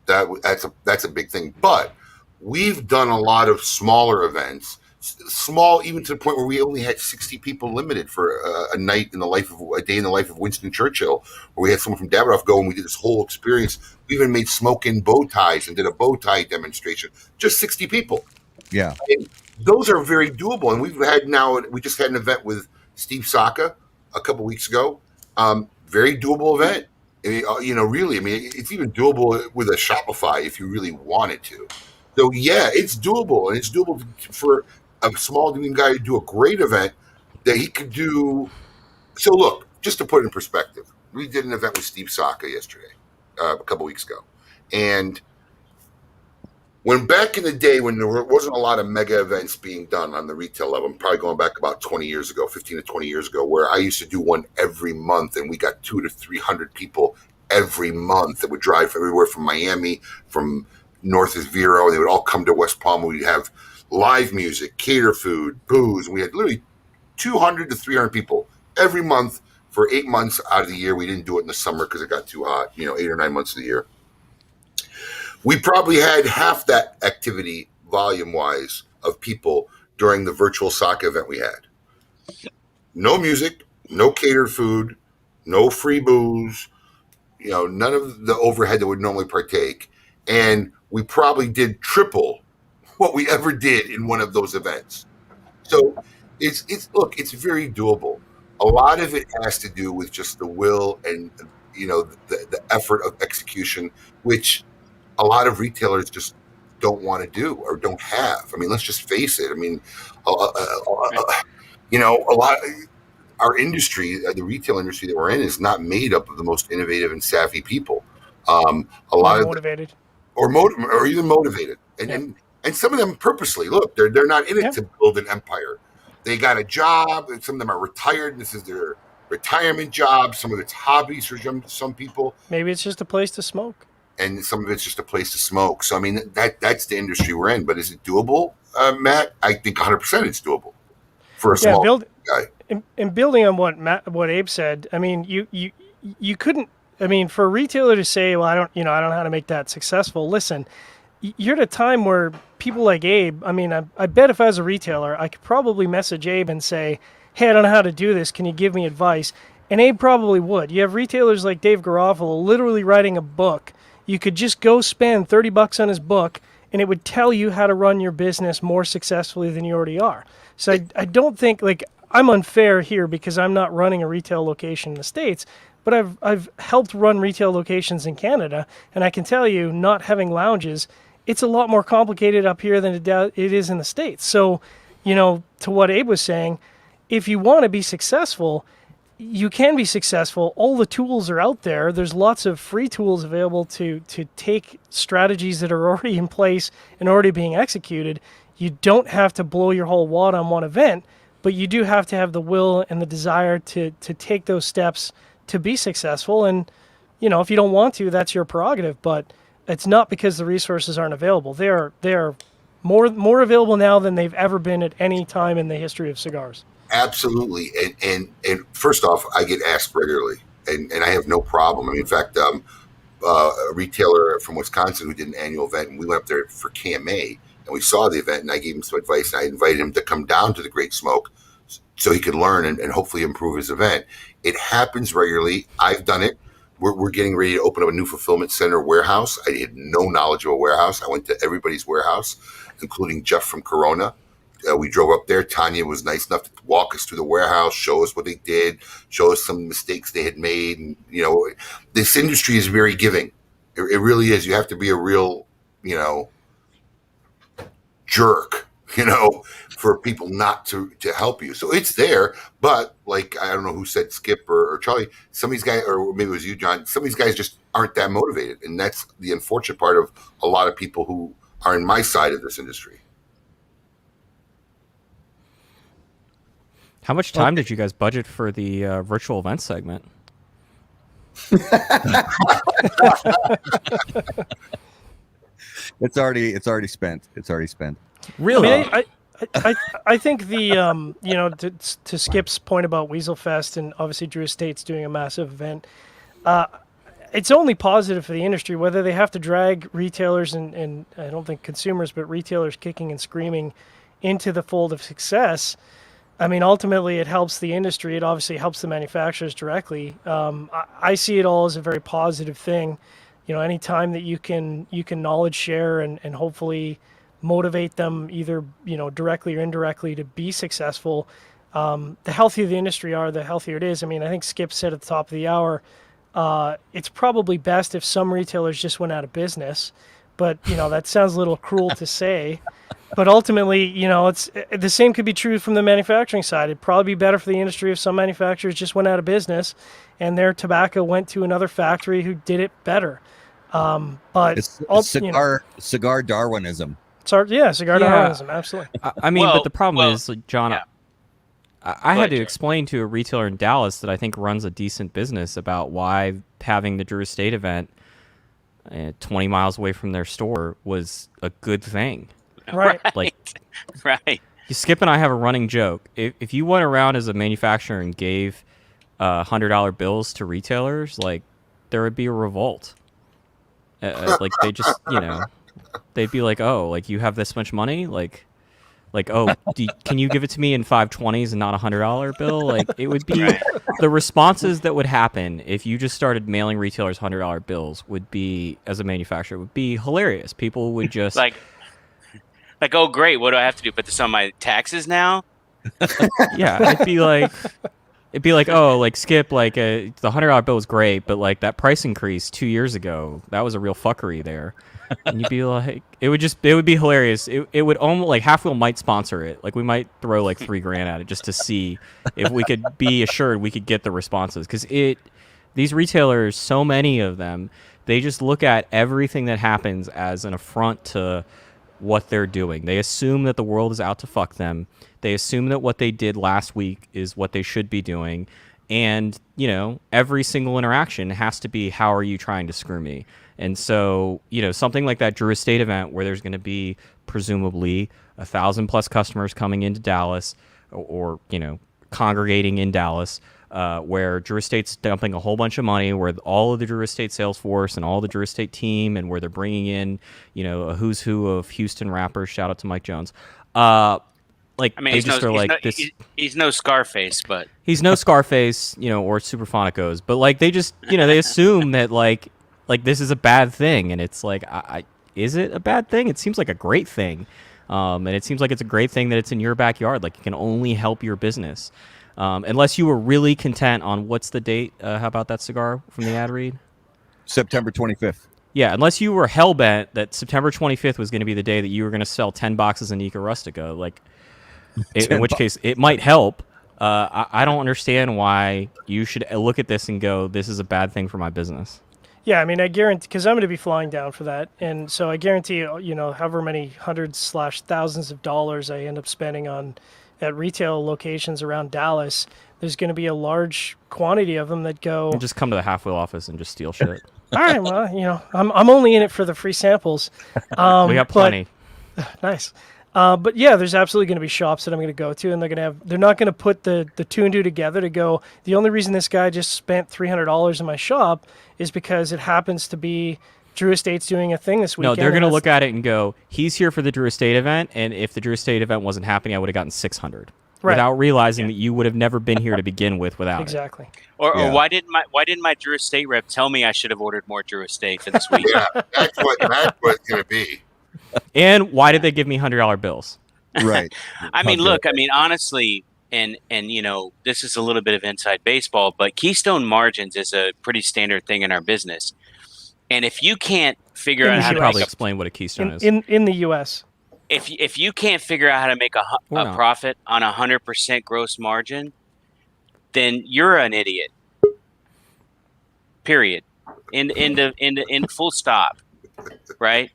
a big thing. But we've done a lot of smaller events, small even to the point where we only had 60 people limited for a day in the life of Winston Churchill, where we had someone from Davidoff go and we did this whole experience. We even made smoke-in bow ties and did a bow tie demonstration. Just 60 people. Yeah. And those are very doable. And we just had an event with Steve Saka a couple weeks ago. Very doable event. Really, it's even doable with a Shopify if you really wanted to. So yeah, it's doable, and it's doable for a small to medium guy to do a great event that he could do. So look, just to put it in perspective, we did an event with Steve Saka yesterday, a couple weeks ago, and When back in the day, when there wasn't a lot of mega events being done on the retail level, I'm probably going back about 20 years ago, 15 to 20 years ago, where I used to do one every month, and we got 200 to 300 people every month that would drive everywhere from Miami, from north of Vero. They would all come to West Palm. We'd have live music, cater food, booze. We had literally 200 to 300 people every month for 8 months out of the year. We didn't do it in the summer because it got too hot, 8 or 9 months of the year. We probably had half that activity volume-wise of people during the virtual soccer event we had. No music, no catered food, no free booze, none of the overhead that would normally partake. And we probably did triple what we ever did in one of those events. So it's very doable. A lot of it has to do with just the will and, the effort of execution, which a lot of retailers just don't want to do or don't have. I mean, let's just face it. I mean, a lot of our industry, the retail industry that we're in, is not made up of the most innovative and savvy people. A lot motivated, or even motivated, and some of them purposely. Look, they're not in it to build an empire. They got a job, and some of them are retired. This is their retirement job. Some of it's hobbies for some people. Maybe it's just a place to smoke. And some of it's just a place to smoke. So, I mean, that's the industry we're in. But is it doable, Matt? I think 100% it's doable for a small guy. And building on what Abe said, I mean, you couldn't. I mean, for a retailer to say, "Well, I don't know how to make that successful." Listen, you're at a time where people like Abe. I mean, I bet if I was a retailer, I could probably message Abe and say, "Hey, I don't know how to do this. Can you give me advice?" And Abe probably would. You have retailers like Dave Garofalo literally writing a book. You could just go spend $30 on his book, and it would tell you how to run your business more successfully than you already are. So I don't think, I'm unfair here because I'm not running a retail location in the States, but I've helped run retail locations in Canada, and I can tell you, not having lounges, it's a lot more complicated up here than it is in the States. So, to what Abe was saying, if you want to be successful, you can be successful. All the tools are out there. There's lots of free tools available to take strategies that are already in place and already being executed. You don't have to blow your whole wad on one event, but you do have to have the will and the desire to take those steps to be successful. And, if you don't want to, that's your prerogative, but it's not because the resources aren't available. They are more available now than they've ever been at any time in the history of cigars. Absolutely. And first off, I get asked regularly, and I have no problem. I mean, in fact, a retailer from Wisconsin who did an annual event, and we went up there for KMA, and we saw the event, and I gave him some advice, and I invited him to come down to the Great Smoke so he could learn and hopefully improve his event. It happens regularly. I've done it. We're getting ready to open up a new fulfillment center warehouse. I had no knowledge of a warehouse. I went to everybody's warehouse, including Jeff from Corona. We drove up there. Tanya was nice enough to walk us through the warehouse, show us what they did, show us some mistakes they had made. And, this industry is very giving. It really is. You have to be a real, jerk, for people not to help you. So it's there. But I don't know who said Skip or Charlie, some of these guys, or maybe it was you, John, some of these guys just aren't that motivated. And that's the unfortunate part of a lot of people who are in my side of this industry. How much time did you guys budget for the virtual event segment? It's already spent. It's already spent. Really? I mean, I think the to Skip's point about Weasel Fest, and obviously Drew Estate's doing a massive event. It's only positive for the industry. Whether they have to drag retailers and I don't think consumers, but retailers kicking and screaming into the fold of success. I mean, ultimately, it helps the industry. It obviously helps the manufacturers directly. I see it all as a very positive thing. Any time that you can knowledge share and hopefully motivate them either, directly or indirectly to be successful, the healthier the industry are, the healthier it is. I mean, I think Skip said at the top of the hour, it's probably best if some retailers just went out of business. But, that sounds a little cruel to say. But ultimately, it's the same could be true from the manufacturing side. It'd probably be better for the industry if some manufacturers just went out of business and their tobacco went to another factory who did it better. But It's all, cigar Darwinism. cigar Darwinism, absolutely. I mean, Well- but the problem well, is, like, John, yeah. I Go had ahead, to Jared. explain to a retailer in Dallas that I think runs a decent business about why having the Drew Estate event 20 miles away from their store was a good thing. Right. Like, Right. Skip and I have a running joke. If you went around as a manufacturer and gave $100 bills to retailers, like, there would be a revolt. Like, they just, they'd be like, oh, like, you have this much money? Like, oh, can you give it to me in 520s and not a $100 bill? Like, it would be Right. the responses that would happen if you just started mailing retailers $100 bills would be, as a manufacturer, would be hilarious. People would just Like, oh, great. What do I have to do? Put this on my taxes now? yeah, it'd be like, oh, like, Skip, like, the $100 bill was great, but like that price increase 2 years ago, that was a real fuckery there. And you'd be like, it would be hilarious. It would almost, like, Half Wheel might sponsor it. Like, we might throw like $3,000 at it just to see if we could be assured we could get the responses. Because these retailers, so many of them, they just look at everything that happens as an affront to what they're doing. They assume that the world is out to fuck them. They assume that what they did last week is what they should be doing. And, every single interaction has to be, how are you trying to screw me? And so, something like that Drew Estate event where there's going to be presumably 1,000+ customers coming into Dallas or congregating in Dallas, where Drew Estate's dumping a whole bunch of money, where all of the Drew Estate sales force and all the Drew Estate team, and where they're bringing in, a who's who of Houston rappers. Shout out to Mike Jones. Like, I mean, they just are like this. He's no Scarface, but He's no Scarface, or Superphonico's, but like they just, they assume that like this is a bad thing, and it's like, is it a bad thing? It seems like a great thing, and it seems like it's a great thing that it's in your backyard. Like, it can only help your business, unless you were really content on what's the date? How about that cigar from the ad read? September 25th. Yeah, unless you were hell bent that September 25th was going to be the day that you were going to sell 10 boxes of Nica Rustica, like, in which case it might help. I don't understand why you should look at this and go, this is a bad thing for my business. Yeah, I mean, I guarantee, because I'm going to be flying down for that, and so I guarantee, however many hundreds/thousands of dollars I end up spending at retail locations around Dallas, there's going to be a large quantity of them that go. And just come to the Half Wheel office and just steal shit. All right, well, I'm only in it for the free samples. We got plenty. Nice. But yeah, there's absolutely going to be shops that I'm going to go to, and they're not going to put the two and two together to go, the only reason this guy just spent $300 in my shop is because it happens to be Drew Estate's doing a thing this weekend. No, they're going to look at it and go, he's here for the Drew Estate event, and if the Drew Estate event wasn't happening, I would have gotten 600. Right. Without realizing that you would have never been here to begin with without exactly. it. Or why didn't my Drew Estate rep tell me I should have ordered more Drew Estate for this week? Yeah, that's what it's going to be. And why did they give me $100 bills? Right. I mean, look, honestly, and this is a little bit of inside baseball, but Keystone margins is a pretty standard thing in our business. And if you can't figure out I how should to probably make explain what a keystone is. In the U.S. if you can't figure out how to make a profit on 100% gross margin, then you're an idiot. Period. In full stop. Right?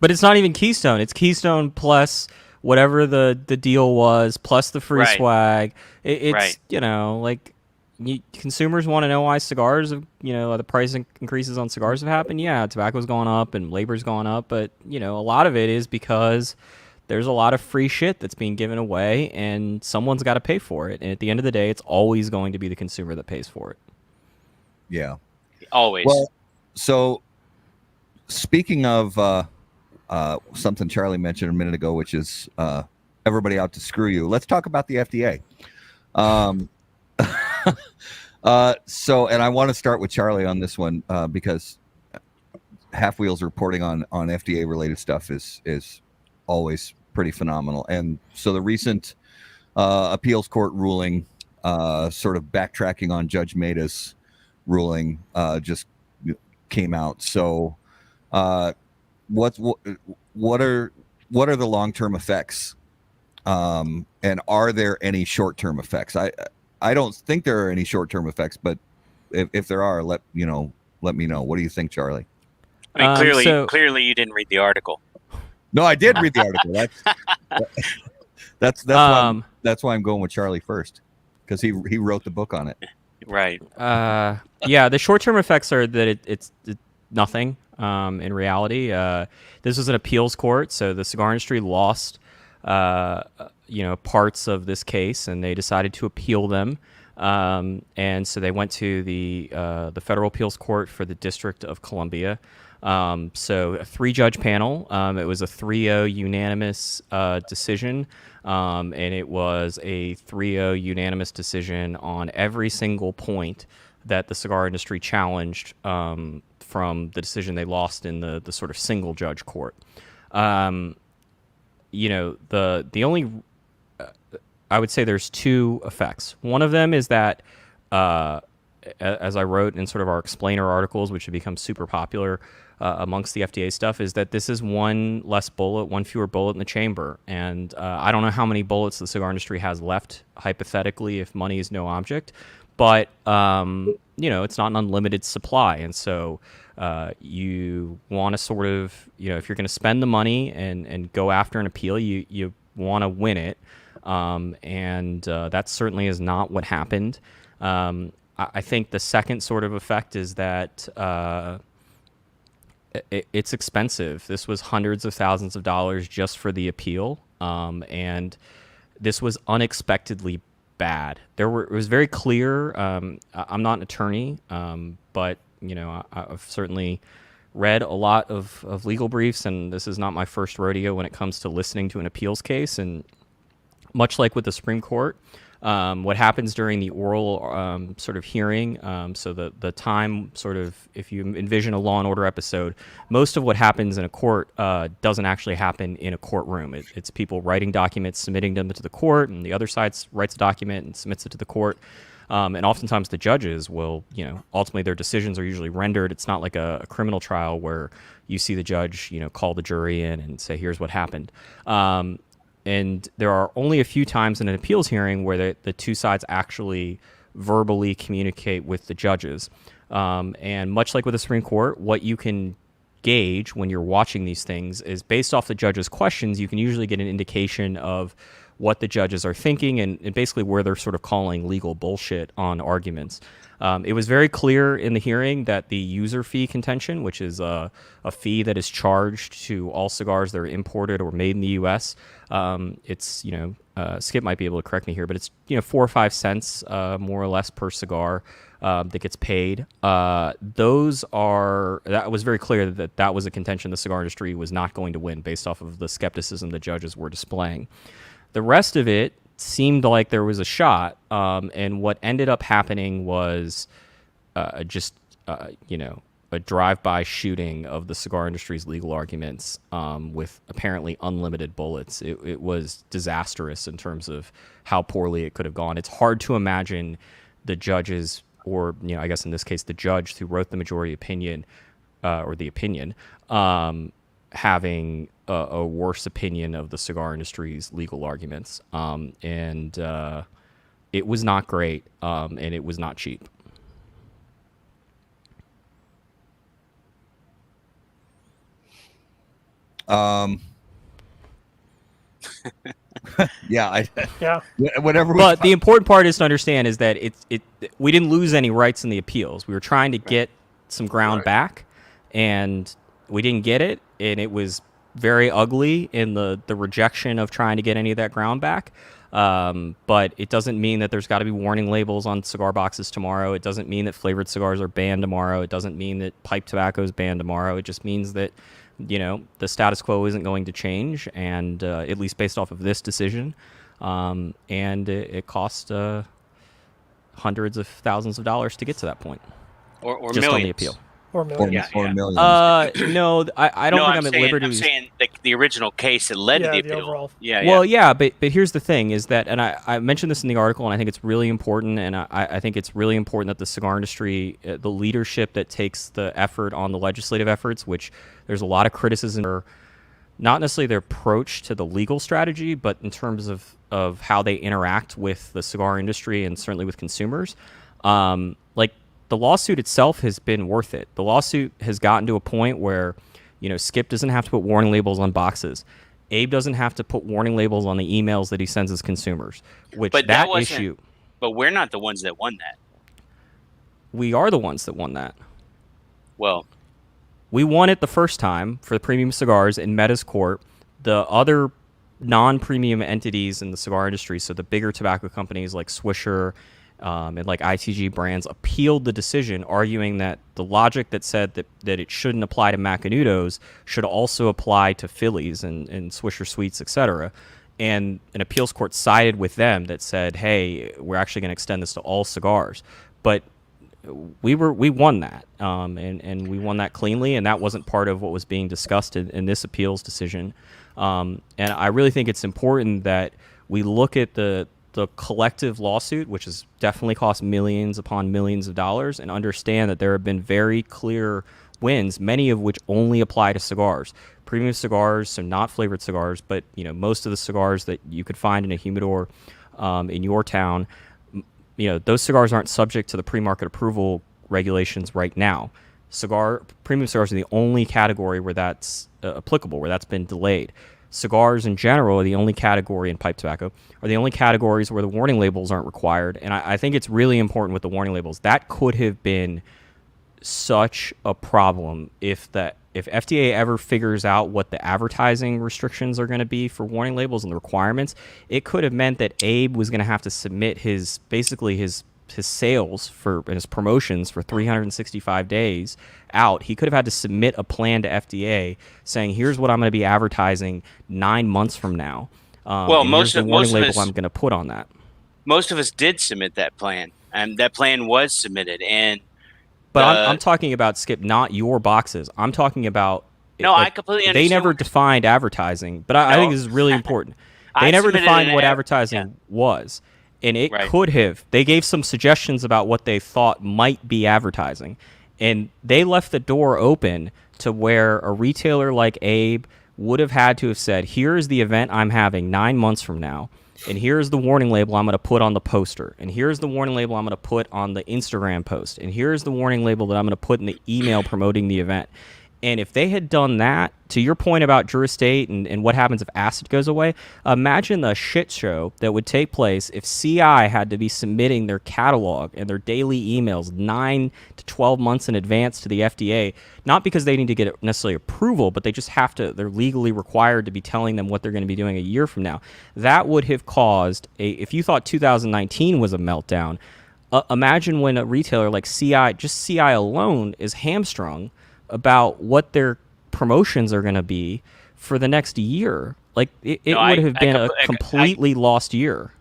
But it's not even Keystone. It's Keystone plus whatever the deal was, plus the free swag. It's, consumers want to know why cigars, the price increases on cigars have happened. Yeah, tobacco's going up and labor's going up. But, a lot of it is because there's a lot of free shit that's being given away, and someone's got to pay for it. And at the end of the day, it's always going to be the consumer that pays for it. Yeah. Always. Well, so speaking of something Charlie mentioned a minute ago, which is everybody out to screw you. Let's talk about the FDA. And I want to start with Charlie on this one because Half Wheel's reporting on FDA related stuff is always pretty phenomenal. And so the recent appeals court ruling, sort of backtracking on Judge Maida's ruling, just came out. So what are the long-term effects, and are there any short-term effects? I don't think there are any short-term effects, but if there are, let let me know. What do you think, Charlie? I mean, clearly, so- clearly, you didn't read the article. No, I did read the article. That's why I'm going with Charlie first, because he wrote the book on it. Right. Yeah, the short-term effects are that it's nothing in reality. This was an appeals court, so the cigar industry lost parts of this case, and they decided to appeal them. And so they went to the federal appeals court for the District of Columbia. So a 3-judge panel. It was a 3-0 unanimous decision, and it was a 3-0 unanimous decision on every single point that the cigar industry challenged from the decision they lost in the sort of single judge court. The only I would say there's 2 effects. One of them is that, as I wrote in sort of our explainer articles, which have become super popular amongst the FDA stuff, is that this is one fewer bullet in the chamber. And I don't know how many bullets the cigar industry has left, hypothetically, if money is no object. But, it's not an unlimited supply. And so you want to sort of, if you're going to spend the money and go after an appeal, you want to win it. And that certainly is not what happened. I think the second sort of effect is that it's expensive. This was hundreds of thousands of dollars just for the appeal, and this was unexpectedly bad. It was very clear. I'm not an attorney, but I've certainly read a lot of legal briefs, and this is not my first rodeo when it comes to listening to an appeals case. And much like with the Supreme Court, what happens during the oral sort of hearing, so the time sort of, if you envision a Law and Order episode, most of what happens in a court doesn't actually happen in a courtroom. It's people writing documents, submitting them to the court, and the other side writes a document and submits it to the court. And oftentimes the judges will, ultimately their decisions are usually rendered. It's not like a criminal trial where you see the judge, call the jury in and say, here's what happened. And there are only a few times in an appeals hearing where the 2 sides actually verbally communicate with the judges. And much like with the Supreme Court, what you can gauge when you're watching these things is based off the judge's questions, you can usually get an indication of what the judges are thinking and basically where they're sort of calling legal bullshit on arguments. It was very clear in the hearing that the user fee contention, which is a fee that is charged to all cigars that are imported or made in the U.S., it's, Skip might be able to correct me here, but it's, 4 or 5 cents more or less per cigar that gets paid. That was very clear that was a contention the cigar industry was not going to win based off of the skepticism the judges were displaying. The rest of it seemed like there was a shot, and what ended up happening was a drive-by shooting of the cigar industry's legal arguments with apparently unlimited bullets. It was disastrous in terms of how poorly it could have gone. It's hard to imagine the judges, or I guess in this case the judge who wrote the majority opinion, or the opinion, having a worse opinion of the cigar industry's legal arguments. And it was not great, and it was not cheap. Yeah. Yeah. Whatever. But the important part is to understand is that we didn't lose any rights in the appeals. We were trying to get some ground back, and we didn't get it, and it was very ugly in the rejection of trying to get any of that ground back. But it doesn't mean that there's got to be warning labels on cigar boxes tomorrow. It doesn't mean that flavored cigars are banned tomorrow. It doesn't mean that pipe tobacco is banned tomorrow. It just means that, the status quo isn't going to change, and at least based off of this decision. And it cost hundreds of thousands of dollars to get to that point. Or just millions. on the appeal. Or millions. Or millions. No, I don't think I'm at liberty. I'm saying the original case that led to the appeal. Overall. Well, yeah, but here's the thing is that, and I mentioned this in the article, and I think it's really important, and I think it's really important that the cigar industry, the leadership that takes the effort on the legislative efforts, which there's a lot of criticism for, not necessarily their approach to the legal strategy, but in terms of how they interact with the cigar industry and certainly with consumers. Like, the lawsuit itself has been worth it. The lawsuit has gotten to a point where, Skip doesn't have to put warning labels on boxes. Abe doesn't have to put warning labels on the emails that he sends his consumers, which But that issue. But we're not the ones that won that. We are the ones that won that. Well, we won it the first time for the premium cigars in Meta's court. The other non-premium entities in the cigar industry, so the bigger tobacco companies like Swisher and like ITG brands, appealed the decision, arguing that the logic that said that it shouldn't apply to Macanudos should also apply to Phillies and Swisher Sweets, etc. And an appeals court sided with them that said, hey, we're actually going to extend this to all cigars. But we won that, and we won that cleanly, and that wasn't part of what was being discussed in this appeals decision. And I really think it's important that we look at the collective lawsuit, which has definitely cost millions upon millions of dollars, and understand that there have been very clear wins, many of which only apply to cigars. Premium cigars, so not flavored cigars, but most of the cigars that you could find in a humidor in your town, those cigars aren't subject to the pre-market approval regulations right now. Premium cigars are the only category where that's applicable, where that's been delayed. Cigars in general are the only category, in pipe tobacco, are the only categories where the warning labels aren't required. And I think it's really important with the warning labels. That could have been such a problem if FDA ever figures out what the advertising restrictions are going to be for warning labels and the requirements. It could have meant that Abe was going to have to submit his sales and his promotions for 365 days out. He could have had to submit a plan to FDA saying, here's what I'm going to be advertising 9 months from now. Most of the warning label I'm going to put on that. Most of us did submit that plan, and that plan was submitted. But I'm talking about, Skip, not your boxes. I'm talking about. No, I completely understand. They never defined advertising, but I think this is really important. They never defined what advertising was. And it could have. They gave some suggestions about what they thought might be advertising. And they left the door open to where a retailer like Abe would have had to have said, here's the event I'm having 9 months from now. And here's the warning label I'm going to put on the poster. And here's the warning label I'm going to put on the Instagram post. And here's the warning label that I'm going to put in the email promoting the event. And if they had done that, to your point about Drew Estate and what happens if acid goes away, imagine the shit show that would take place if CI had to be submitting their catalog and their daily emails 9 to 12 months in advance to the FDA, not because they need to get necessarily approval, but they just have to, they're legally required to be telling them what they're going to be doing a year from now. That would have caused, if you thought 2019 was a meltdown, imagine when a retailer like CI, just CI alone, is hamstrung about what their promotions are going to be for the next year. Like it would have been a completely lost year.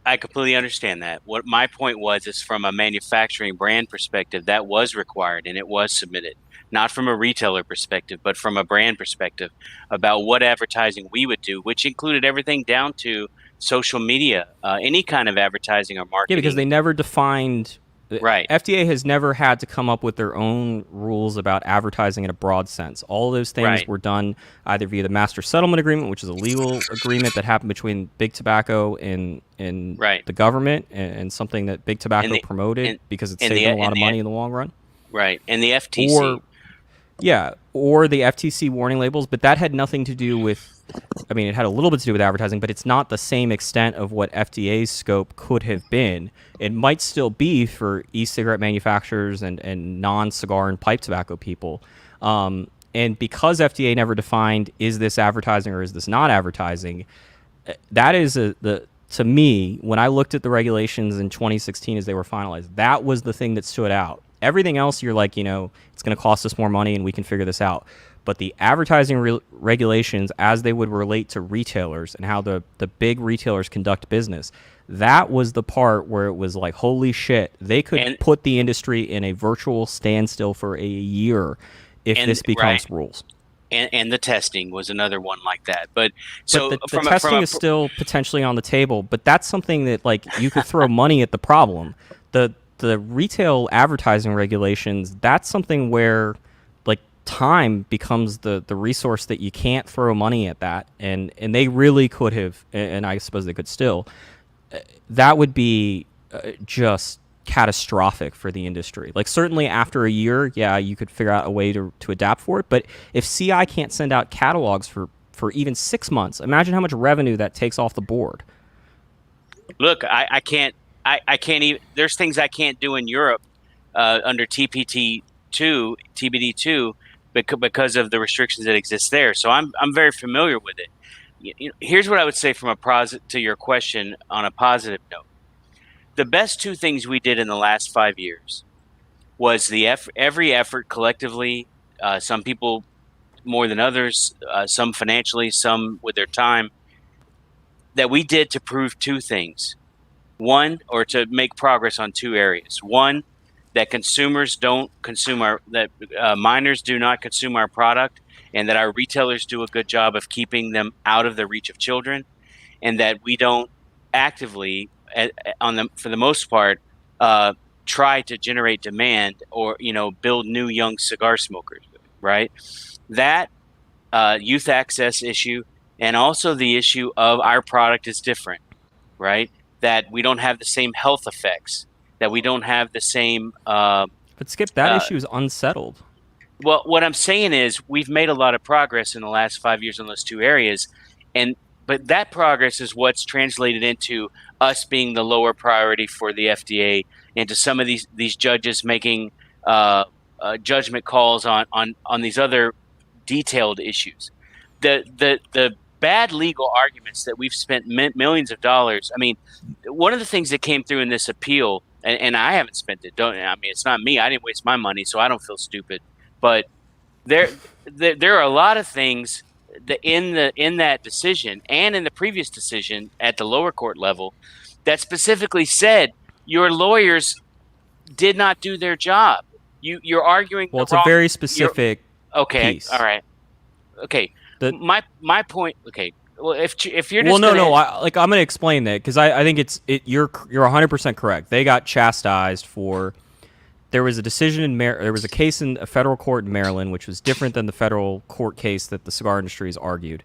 I completely understand that. What my point was is from a manufacturing brand perspective, that was required and it was submitted. Not from a retailer perspective, but from a brand perspective about what advertising we would do, which included everything down to social media, any kind of advertising or marketing. Yeah, because they never defined. Right. FDA has never had to come up with their own rules about advertising in a broad sense. All of those things were done either via the Master Settlement Agreement, which is a legal agreement that happened between Big Tobacco and the government, and something that Big Tobacco promoted because it saved them a lot of money in the long run. Right. And the FTC. Or the FTC warning labels, but that had nothing to do with, I mean, it had a little bit to do with advertising, but it's not the same extent of what FDA's scope could have been. It might still be for e-cigarette manufacturers and non-cigar and pipe tobacco people. And because FDA never defined, is this advertising or is this not advertising, that is to me, when I looked at the regulations in 2016 as they were finalized, that was the thing that stood out. Everything else, you're like, it's going to cost us more money and we can figure this out. But the advertising regulations as they would relate to retailers and how the big retailers conduct business, that was the part where it was like, holy shit, they could put the industry in a virtual standstill for a year if this becomes rules. And the testing was another one like that. But so the testing is still potentially on the table, but that's something that like you could throw money at the problem. The retail advertising regulations, that's something where like time becomes the resource that you can't throw money at that. And they really could have, and I suppose they could still, that would be just catastrophic for the industry. Like, certainly after a year, yeah, you could figure out a way to adapt for it. But if CI can't send out catalogs for even 6 months, imagine how much revenue that takes off the board. Look, I can't even. There's things I can't do in Europe under TBD2 because of the restrictions that exist there. So I'm very familiar with it. Here's what I would say from to your question on a positive note. The best two things we did in the last 5 years was every effort collectively. Some people more than others, some financially, some with their time, that we did to prove two things. One, or to make progress on two areas. One, that consumers don't consume minors do not consume our product, and that our retailers do a good job of keeping them out of the reach of children, and that we don't actively, for the most part, try to generate demand or build new young cigar smokers. Right, that youth access issue, and also the issue of our product is different. Right, that we don't have the same health effects, that we don't have the same. But Skip, that issue is unsettled. Well, what I'm saying is we've made a lot of progress in the last 5 years in those two areas, but that progress is what's translated into us being the lower priority for the FDA, and to some of these judges making judgment calls on these other detailed issues. The bad legal arguments that we've spent millions of dollars. I mean, one of the things that came through in this appeal, and I haven't spent it. It's not me. I didn't waste my money, so I don't feel stupid. But there are a lot of things that in that decision and in the previous decision at the lower court level that specifically said your lawyers did not do their job. You're arguing. Well, it's a very specific. Okay. Piece. All right. Okay. My point. Okay. Well, if you're just I'm going to explain that because I think you're 100% correct. They got chastised for. There was a decision there was a case in a federal court in Maryland, which was different than the federal court case that the cigar industry has argued.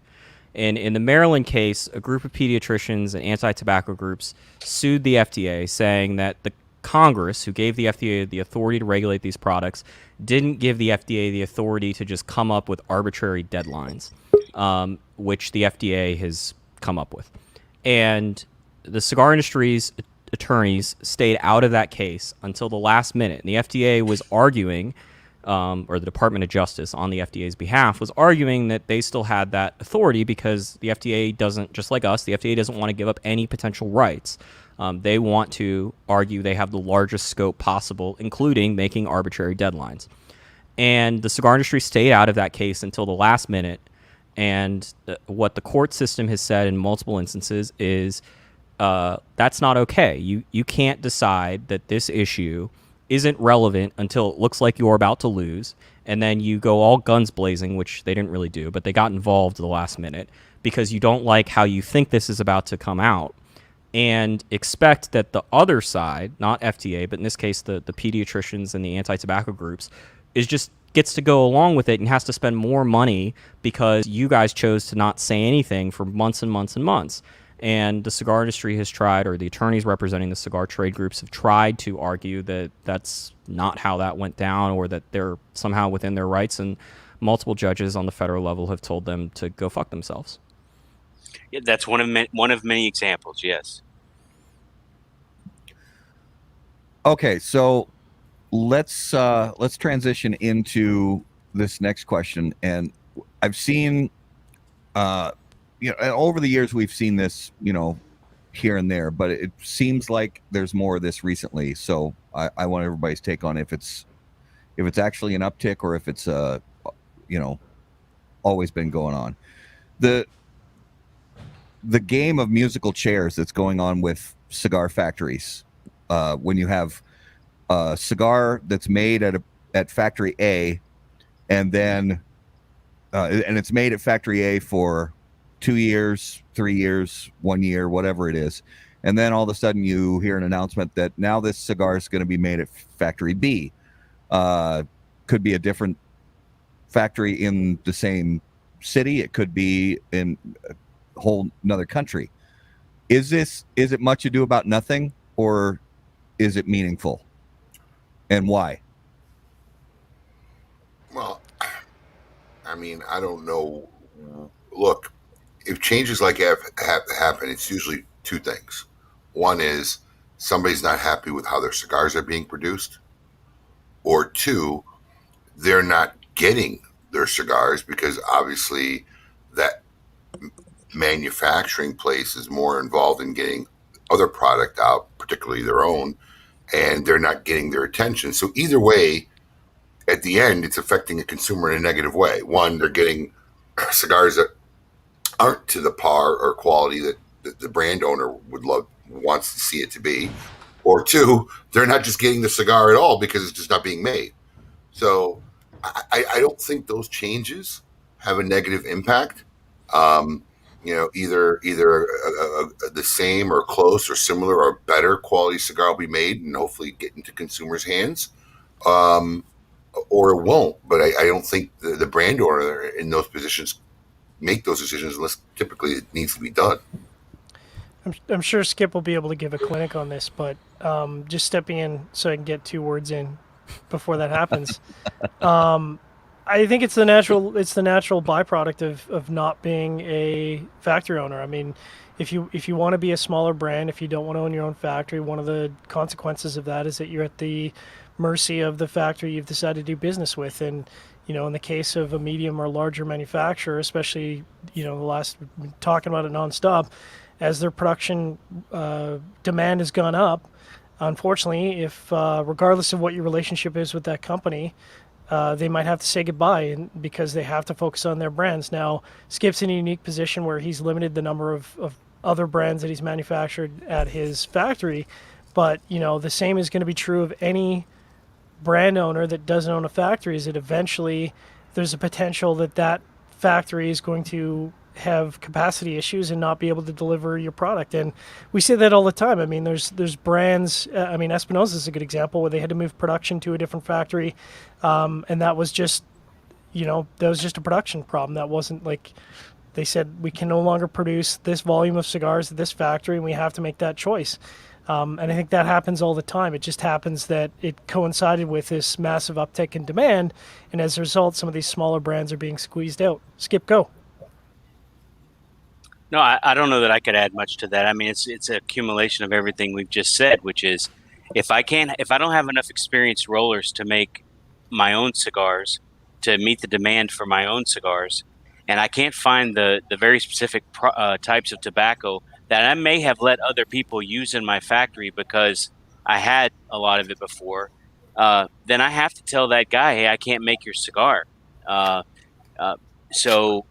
And in the Maryland case, a group of pediatricians and anti-tobacco groups sued the FDA, saying that the Congress, who gave the FDA the authority to regulate these products, didn't give the FDA the authority to just come up with arbitrary deadlines, which the FDA has come up with. And the cigar industry's attorneys stayed out of that case until the last minute. And the FDA was arguing, or the Department of Justice on the FDA's behalf was arguing that they still had that authority because the FDA doesn't, just like us, the FDA doesn't want to give up any potential rights. They want to argue they have the largest scope possible, including making arbitrary deadlines. And the cigar industry stayed out of that case until the last minute. And what the court system has said in multiple instances is that's not okay. You can't decide that this issue isn't relevant until it looks like you're about to lose, and then you go all guns blazing, which they didn't really do, but they got involved at the last minute because you don't like how you think this is about to come out, and expect that the other side, not FDA, but in this case the pediatricians and the anti-tobacco groups, gets to go along with it and has to spend more money because you guys chose to not say anything for months and months and months. And the cigar industry has tried, or the attorneys representing the cigar trade groups have tried to argue that that's not how that went down, or that they're somehow within their rights. And multiple judges on the federal level have told them to go fuck themselves. Yeah, that's one of many examples. Yes. Okay, so let's transition into this next question. And I've seen, over the years we've seen this, here and there, but it seems like there's more of this recently. So I want everybody's take on if it's actually an uptick or if it's always been going on. The game of musical chairs that's going on with cigar factories, when you have a cigar that's made at factory A, and then and it's made at factory A for 2 years, 3 years, 1 year, whatever it is. And then all of a sudden you hear an announcement that now this cigar is going to be made at factory B. Could be a different factory in the same city. It could be in a whole another country. Is it much ado about nothing, or is it meaningful, and why? Well, I mean, I don't know. Look, if changes like have happen, it's usually two things. One is somebody's not happy with how their cigars are being produced, or two, they're not getting their cigars because obviously that manufacturing place is more involved in getting other product out, particularly their own, and they're not getting their attention. So either way, at the end, it's affecting a consumer in a negative way. One, they're getting cigars that aren't to the par or quality that the brand owner wants to see it to be, or two, they're not just getting the cigar at all because it's just not being made. So I don't think those changes have a negative impact. Either the same or close or similar or better quality cigar will be made and hopefully get into consumers' hands, or it won't. But I don't think the brand owner in those positions make those decisions unless typically it needs to be done. I'm sure Skip will be able to give a clinic on this, but just stepping in so I can get 2 words in before that happens. I think it's the natural byproduct of not being a factory owner. I mean, if you want to be a smaller brand, if you don't want to own your own factory, one of the consequences of that is that you're at the mercy of the factory you've decided to do business with. And in the case of a medium or larger manufacturer, especially talking about it nonstop, as their production demand has gone up, unfortunately, if regardless of what your relationship is with that company, they might have to say goodbye because they have to focus on their brands. Now, Skip's in a unique position where he's limited the number of other brands that he's manufactured at his factory, but the same is going to be true of any brand owner that doesn't own a factory, is that eventually there's a potential that factory is going to have capacity issues and not be able to deliver your product. And we see that all the time. I mean, there's brands, Espinosa is a good example where they had to move production to a different factory. And that was just a production problem. That wasn't like they said, we can no longer produce this volume of cigars at this factory and we have to make that choice. And I think that happens all the time. It just happens that it coincided with this massive uptick in demand. And as a result, some of these smaller brands are being squeezed out. Skip, go. No, I don't know that I could add much to that. I mean, it's an accumulation of everything we've just said, which is if I don't have enough experienced rollers to make my own cigars, to meet the demand for my own cigars, and I can't find the very specific types of tobacco that I may have let other people use in my factory because I had a lot of it before, then I have to tell that guy, hey, I can't make your cigar. So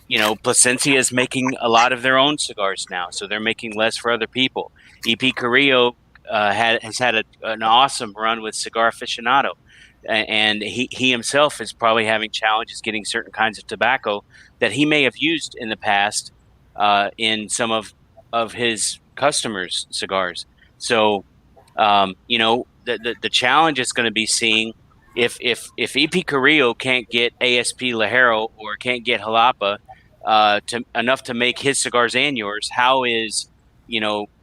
Plasencia is making a lot of their own cigars now, so they're making less for other people. EP Carrillo has had an awesome run with Cigar Aficionado, and he himself is probably having challenges getting certain kinds of tobacco that he may have used in the past in some of his customers' cigars. So, the challenge is going to be seeing if EP Carrillo can't get ASP Ligero or can't get Jalapa enough to make his cigars and yours, how is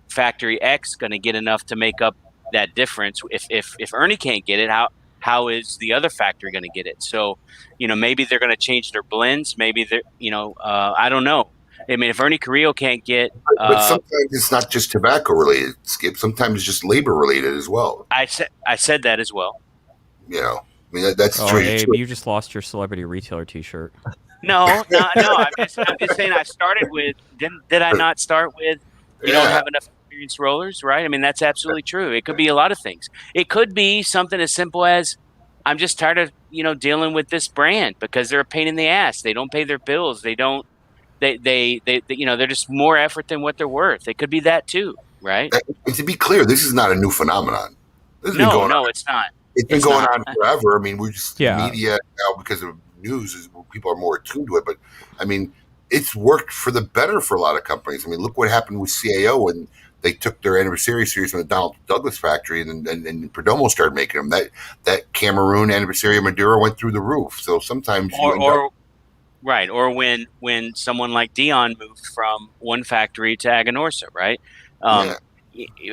Factory X going to get enough to make up that difference? If Ernie can't get it, how is the other factory going to get it? So maybe they're going to change their blends. Maybe they're I don't know. I mean, if Ernie Carrillo can't get, but sometimes it's not just tobacco related, Skip. Sometimes it's just labor related as well. I said that as well. I mean that's true. Abe, you just lost your celebrity retailer T-shirt. No. I'm just saying. I started with. Did I not start with? You don't have enough experienced rollers, right? I mean, that's absolutely true. It could be a lot of things. It could be something as simple as, I'm just tired of dealing with this brand because they're a pain in the ass. They don't pay their bills. They don't. They're just more effort than what they're worth. It could be that too, right? And to be clear, this is not a new phenomenon. No, it's not. It's been going on forever. I mean, we're just media now because of news. People are more attuned to it. But I mean, it's worked for the better for a lot of companies. I mean, look what happened with CAO when they took their anniversary series from the Donald Douglas factory, and Perdomo started making them. That Cameroon anniversary Maduro went through the roof. So sometimes right, or when someone like Dion moved from one factory to Aganorsa, right?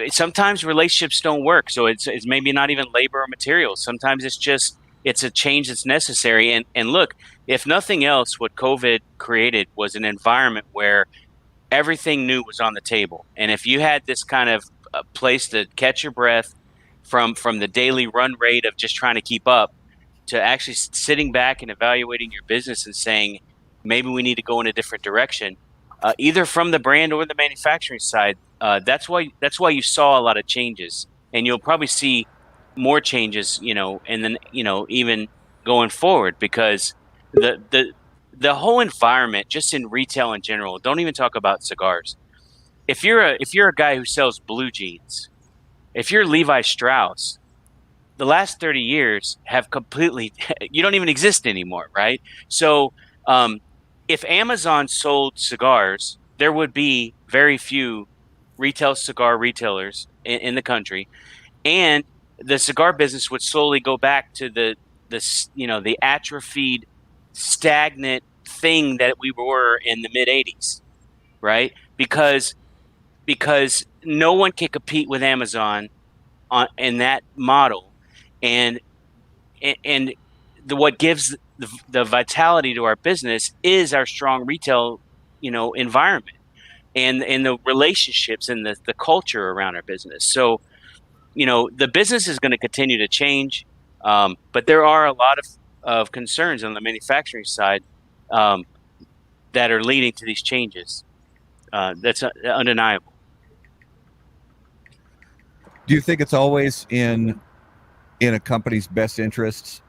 sometimes relationships don't work. So it's maybe not even labor or materials. Sometimes it's a change that's necessary. And look, if nothing else, what COVID created was an environment where everything new was on the table. And if you had this kind of place to catch your breath from the daily run rate of just trying to keep up, to actually sitting back and evaluating your business and saying, maybe we need to go in a different direction, either from the brand or the manufacturing side. That's why you saw a lot of changes, and you'll probably see more changes, and then, even going forward, because the whole environment, just in retail in general, don't even talk about cigars. If you're a guy who sells blue jeans, if you're Levi Strauss, the last 30 years have completely, you don't even exist anymore, right? So if Amazon sold cigars, there would be very few retail cigar retailers in the country, and the cigar business would slowly go back to the atrophied, stagnant thing that we were in the mid 80s, right? Because no one can compete with Amazon in that model, and what gives the vitality to our business is our strong retail, environment, and the relationships and the culture around our business. So, the business is going to continue to change, but there are a lot of concerns on the manufacturing side that are leading to these changes. That's undeniable. Do you think it's always in a company's best interests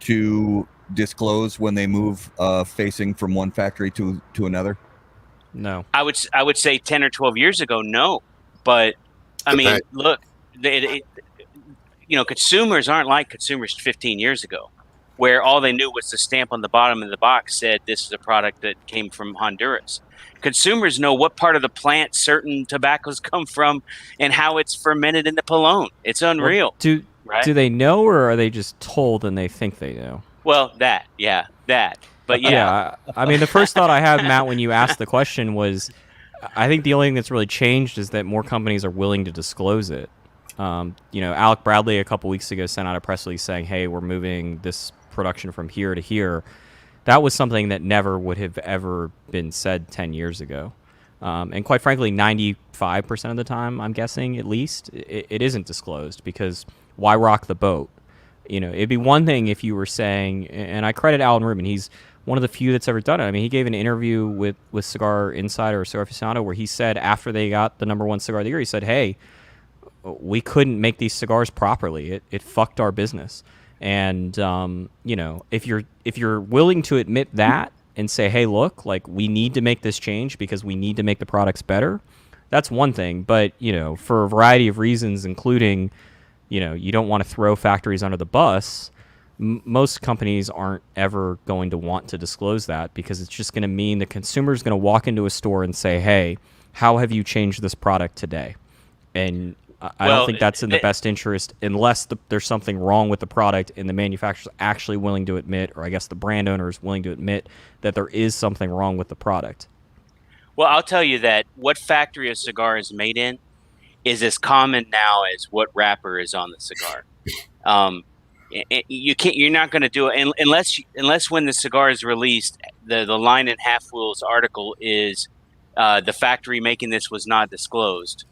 to disclose when they move facing from one factory to another? No. I would say 10 or 12 years ago, no. But I mean, look, consumers aren't like consumers 15 years ago, where all they knew was the stamp on the bottom of the box said this is a product that came from Honduras. Consumers know what part of the plant certain tobaccos come from and how it's fermented in the Palone. It's unreal. Well, right? Do they know, or are they just told and they think they know? Well, that. But yeah. I mean, the first thought I had, Matt, when you asked the question was, I think the only thing that's really changed is that more companies are willing to disclose it. Alec Bradley a couple weeks ago sent out a press release saying, hey, we're moving this production from here to here. That was something that never would have ever been said 10 years ago. And quite frankly, 95% of the time, I'm guessing at least, it isn't disclosed, because why rock the boat? It'd be one thing if you were saying, and I credit Alan Rubin, he's one of the few that's ever done it. I mean, he gave an interview with Cigar Insider or Cigar Aficionado where he said after they got the #1 cigar of the year, he said, hey, we couldn't make these cigars properly. It fucked our business. And if you're willing to admit that and say, hey, look, like, we need to make this change because we need to make the products better, that's one thing. But for a variety of reasons, including you don't want to throw factories under the bus, most companies aren't ever going to want to disclose that, because it's just going to mean the consumer is going to walk into a store and say, hey, how have you changed this product today? And I don't think that's in the best interest, unless there's something wrong with the product and the manufacturer's actually willing to admit, or I guess the brand owner is willing to admit, that there is something wrong with the product. Well, I'll tell you that what factory a cigar is made in is as common now as what wrapper is on the cigar. You're not going to do it unless when the cigar is released, the line in Half Wheel's article is the factory making this was not disclosed.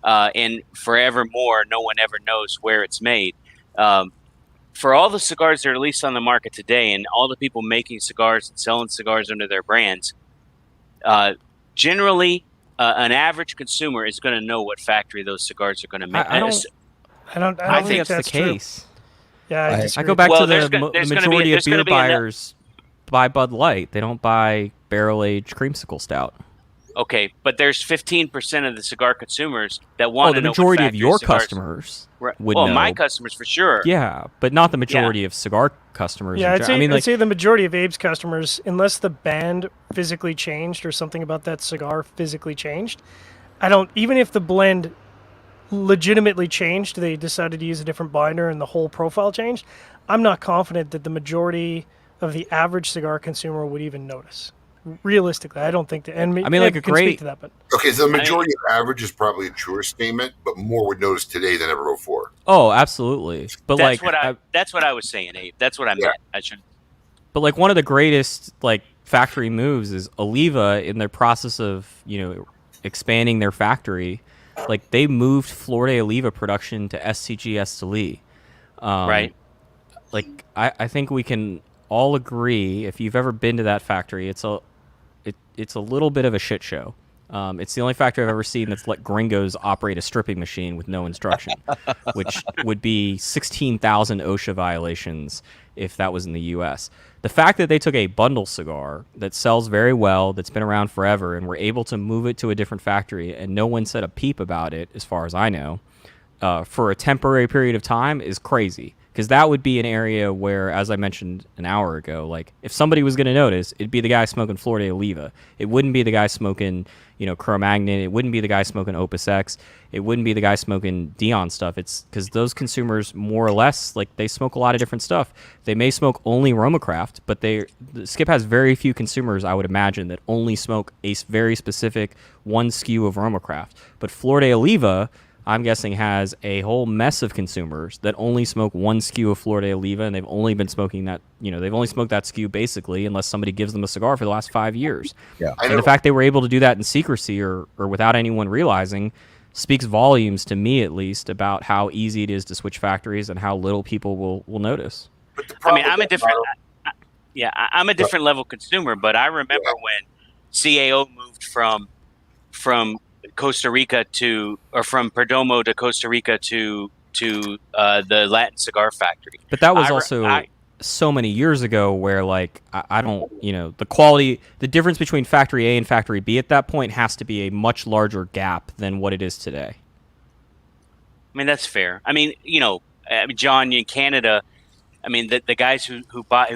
And forevermore, no one ever knows where it's made. For all the cigars that are released on the market today, and all the people making cigars and selling cigars under their brands, generally, an average consumer is going to know what factory those cigars are going to make. I don't think that's the case. True. Yeah, I go back to the majority of beer be buyers buy Bud Light. They don't buy barrel-aged creamsicle stout. Okay, but there's 15% of the cigar consumers that want to know. The majority what of your cigars, customers right, would know. my customers for sure. Yeah, but not the majority of cigar customers. Yeah, I'd say the majority of Abe's customers, unless the band physically changed or something about that cigar physically changed, even if the blend legitimately changed, they decided to use a different binder and the whole profile changed, I'm not confident that the majority of the average cigar consumer would even notice. realistically, I don't think that. And I mean, like, Ed a can great- speak to that, but Okay, so the majority of average is probably a truer statement, but more would notice today than ever before. Oh, absolutely. But That's like, that's what I was saying, Abe. That's what I meant. I should. but like one of the greatest like factory moves is Oliva in their process of expanding their factory. Like they moved Florida Oliva production to SCG Esteli. Right. Like I think we can all agree if you've ever been to that factory, it's a little bit of a shit show. It's the only factory I've ever seen that's let gringos operate a stripping machine with no instruction, which would be 16,000 OSHA violations if that was in the U.S. The fact that they took a bundle cigar that sells very well, that's been around forever, and were able to move it to a different factory, and no one said a peep about it, as far as I know, for a temporary period of time is crazy. Because that would be an area where, as I mentioned an hour ago, like if somebody was going to notice, it'd be the guy smoking Florida Oliva. It wouldn't be the guy smoking, Cro-Magnon. It wouldn't be the guy smoking Opus X. It wouldn't be the guy smoking Dion stuff. It's because those consumers, more or less, like they smoke a lot of different stuff. They may smoke only Romacraft, but Skip has very few consumers, I would imagine, that only smoke a very specific one SKU of Romacraft. But Florida Oliva, I'm guessing, has a whole mess of consumers that only smoke one SKU of Florida Oliva, and they've only been smoking that, they've only smoked that SKU basically, unless somebody gives them a cigar for the last 5 years. Yeah. And the fact they were able to do that in secrecy or without anyone realizing speaks volumes to me, at least, about how easy it is to switch factories and how little people will notice. I mean, I'm a different level consumer, but I remember when CAO moved from Costa Rica from Perdomo to Costa Rica to the Latin Cigar Factory. But that was so many years ago where, like, I don't, the quality, the difference between Factory A and Factory B at that point has to be a much larger gap than what it is today. I mean, that's fair. I mean, John, in Canada, I mean, the guys who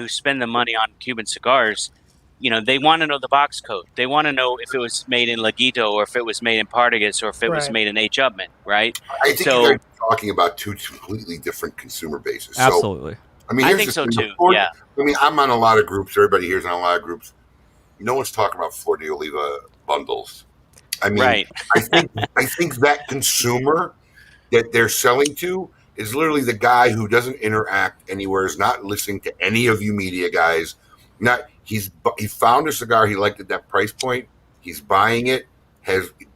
spend the money on Cuban cigars, they want to know the box code. They want to know if it was made in Laguito or if it was made in Partagas or if it was made in H. Upman, right? I think you're talking about two completely different consumer bases. Absolutely. So, I mean, I think so too. Yeah. I mean, I'm on a lot of groups. Everybody here's on a lot of groups. No one's talking about Florida Oliva bundles. I mean, right. I think that consumer that they're selling to is literally the guy who doesn't interact anywhere, is not listening to any of you media guys. He found a cigar he liked at that price point. He's buying it.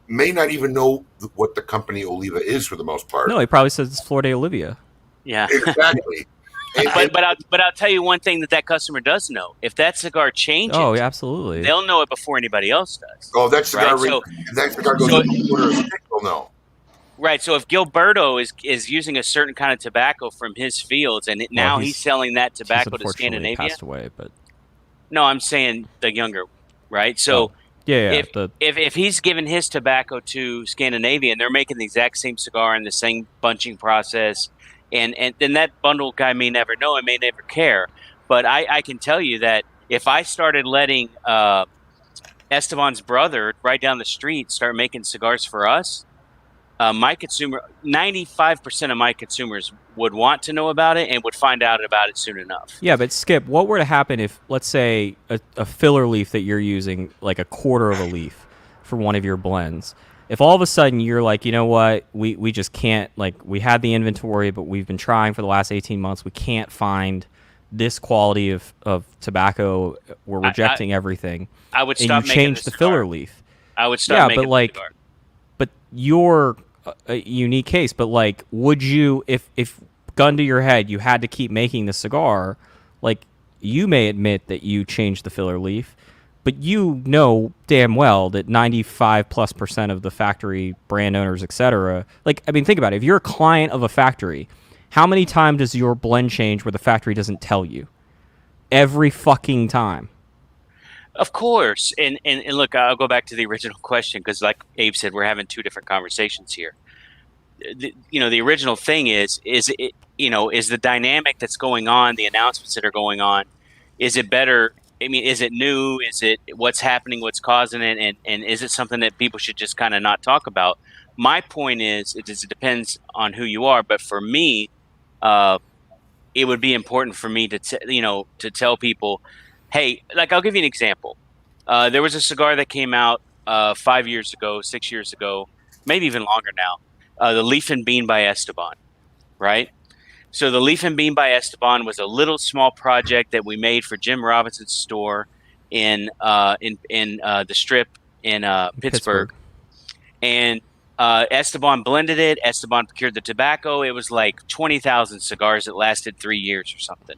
May not even know what the company Oliva is for the most part. No, he probably says it's Florida Olivia. Yeah, exactly. But I'll tell you one thing that customer does know. If that cigar changes, oh, yeah, absolutely, they'll know it before anybody else does. Oh, that cigar, right? that cigar goes a quarter of a stick, they'll know. Right. So if Gilberto is using a certain kind of tobacco from his fields, and now he's selling that tobacco to Scandinavia, passed away, but. No, I'm saying the younger, right? So if he's given his tobacco to Scandinavia and they're making the exact same cigar and the same bunching process, and then that bundle guy may never know and may never care. But I can tell you that if I started letting Esteban's brother right down the street start making cigars for us, my consumer, 95% of my consumers would want to know about it and would find out about it soon enough. Yeah, but Skip, what were to happen if, let's say, a filler leaf that you're using, like a quarter of a leaf for one of your blends, if all of a sudden you're like, you know what, we just can't, like, we had the inventory, but we've been trying for the last 18 months, we can't find this quality of tobacco, we're rejecting everything. I would stop making change the filler leaf. I would stop making the cigar. But you're a unique case, but like, would you, if gun to your head, you had to keep making the cigar, like, you may admit that you changed the filler leaf, but you know damn well that 95+% of the factory brand owners, etc. Like, I mean, think about it. If you're a client of a factory, how many times does your blend change where the factory doesn't tell you? Every fucking time. Of course. And look, I'll go back to the original question because, like Abe said, we're having two different conversations here. The original thing is the dynamic that's going on, the announcements that are going on, is it better? I mean, is it new? Is it what's happening? What's causing it? And is it something that people should just kind of not talk about? My point is, it depends on who you are. But for me, it would be important for me to tell people, hey, like, I'll give you an example. There was a cigar that came out 5 years ago, 6 years ago, maybe even longer now. The Leaf and Bean by Esteban, right? So the Leaf and Bean by Esteban was a little small project that we made for Jim Robinson's store in the Strip in Pittsburgh. And Esteban blended it. Esteban procured the tobacco. It was like 20,000 cigars that lasted 3 years or something.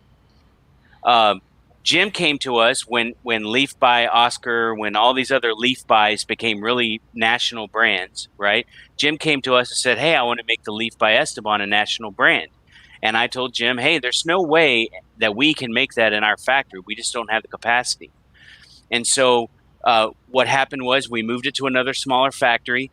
Jim came to us when Leaf by Oscar, when all these other Leaf buys became really national brands, right? Jim came to us and said, hey, I want to make the Leaf by Esteban a national brand. And I told Jim, hey, there's no way that we can make that in our factory. We just don't have the capacity. And so what happened was we moved it to another smaller factory.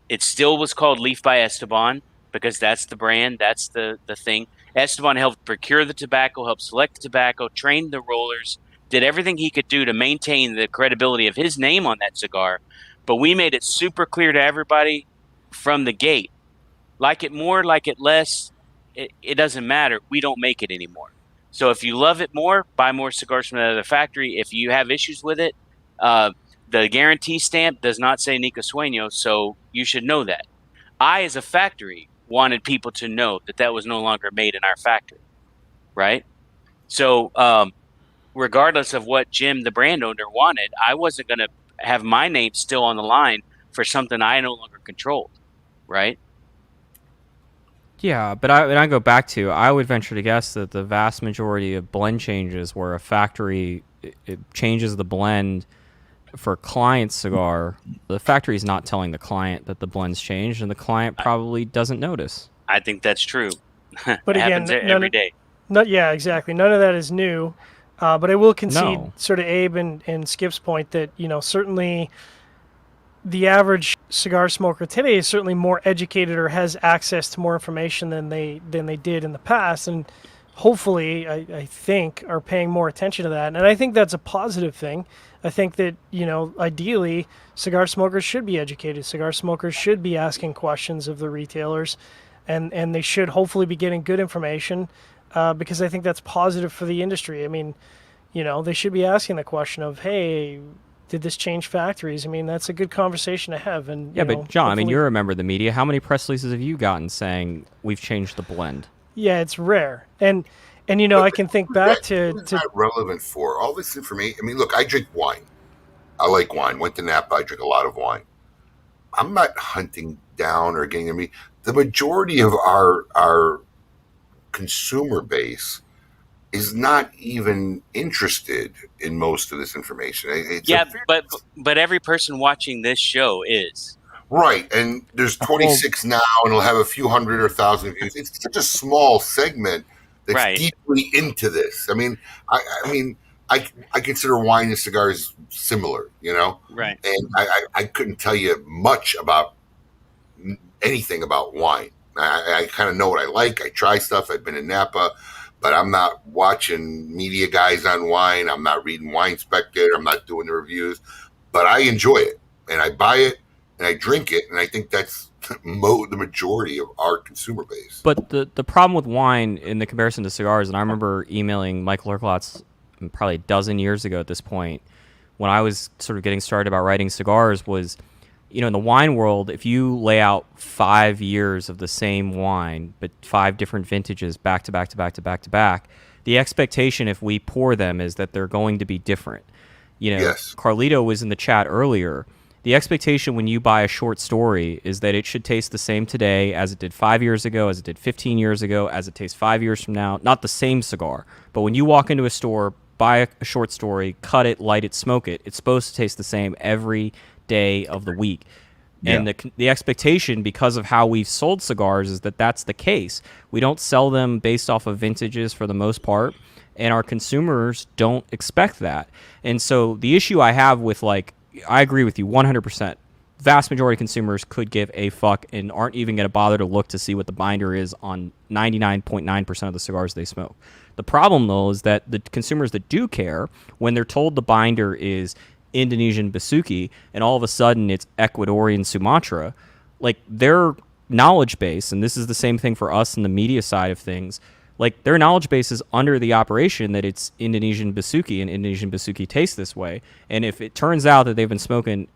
It still was called Leaf by Esteban because that's the brand, that's the thing. Esteban helped procure the tobacco, helped select the tobacco, trained the rollers, did everything he could do to maintain the credibility of his name on that cigar. But we made it super clear to everybody from the gate. Like it more, like it less, it doesn't matter. We don't make it anymore. So if you love it more, buy more cigars from another factory. If you have issues with it, the guarantee stamp does not say Nico Sueño, so you should know that. I, as a factory, wanted people to know that that was no longer made in our factory, right? So regardless of what Jim, the brand owner, wanted, I wasn't going to have my name still on the line for something I no longer controlled, right? Yeah, but I go back to, I would venture to guess that the vast majority of blend changes where a factory it changes the blend for a client's cigar, the factory is not telling the client that the blend's changed, and the client probably doesn't notice. I think that's true. But again, happens every day. Yeah, exactly. None of that is new. But I will concede, No. sort of Abe and Skip's point, that certainly the average cigar smoker today is certainly more educated or has access to more information than they did in the past, and hopefully, I think, are paying more attention to that. And I think that's a positive thing. I think that, ideally, cigar smokers should be educated. Cigar smokers should be asking questions of the retailers, and they should hopefully be getting good information, because I think that's positive for the industry. I mean, they should be asking the question of, hey, did this change factories? I mean, that's a good conversation to have. And yeah, but John, I mean, you're a member of the media. How many press releases have you gotten saying we've changed the blend? Yeah, it's rare. And I can think back to not relevant for all this information. I mean, look, I drink wine. I like wine. Went to Napa. I drink a lot of wine. I'm not hunting down or getting. I mean, the majority of our consumer base is not even interested in most of this information. But every person watching this show is. Right, and there's 26 now, and it'll have a few hundred or thousand views. It's such a small segment that's deeply into this. I mean, I consider wine and cigars similar, Right. And I couldn't tell you much about anything about wine. I kind of know what I like. I try stuff. I've been in Napa, but I'm not watching media guys on wine. I'm not reading Wine Spectator. I'm not doing the reviews, but I enjoy it, and I buy it, and I drink it, and I think that's the majority of our consumer base. But the problem with wine in the comparison to cigars, and I remember emailing Michael Herklotz probably a dozen years ago at this point, when I was sort of getting started about writing cigars, was, in the wine world, if you lay out 5 years of the same wine, but 5 different vintages back to back to back to back to back, the expectation if we pour them is that they're going to be different. Yes. Carlito was in the chat earlier. The expectation when you buy a short story is that it should taste the same today as it did 5 years ago, as it did 15 years ago, as it tastes 5 years from now. Not the same cigar, but when you walk into a store, buy a short story, cut it, light it, smoke it, it's supposed to taste the same every day of the week. Yeah. And the expectation, because of how we've sold cigars, is that that's the case. We don't sell them based off of vintages for the most part, and our consumers don't expect that. And so the issue I have with, I agree with you 100%. Vast majority of consumers could give a fuck and aren't even going to bother to look to see what the binder is on 99.9% of the cigars they smoke. The problem, though, is that the consumers that do care, when they're told the binder is Indonesian Basuki and all of a sudden it's Ecuadorian Sumatra, their knowledge base, and this is the same thing for us in the media side of things, Like, their knowledge base is under the operation that it's Indonesian Basuki, and Indonesian Basuki tastes this way. And if it turns out that they've been smoking,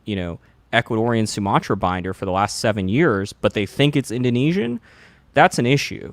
Ecuadorian Sumatra binder for the last 7 years, but they think it's Indonesian, that's an issue,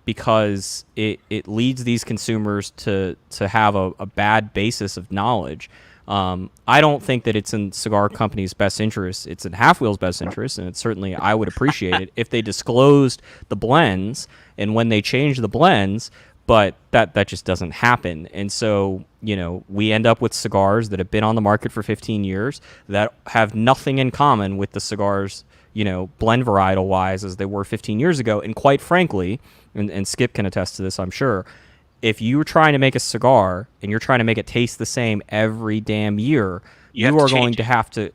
because it leads these consumers to have a bad basis of knowledge. I don't think that it's in cigar companies' best interest. It's in Half Wheel's best interest, and it's certainly, I would appreciate it if they disclosed the blends and when they change the blends, but that just doesn't happen. And so, we end up with cigars that have been on the market for 15 years that have nothing in common with the cigars, blend varietal wise as they were 15 years ago. And quite frankly, and Skip can attest to this, I'm sure, if you're trying to make a cigar and you're trying to make it taste the same every damn year, you're going to have to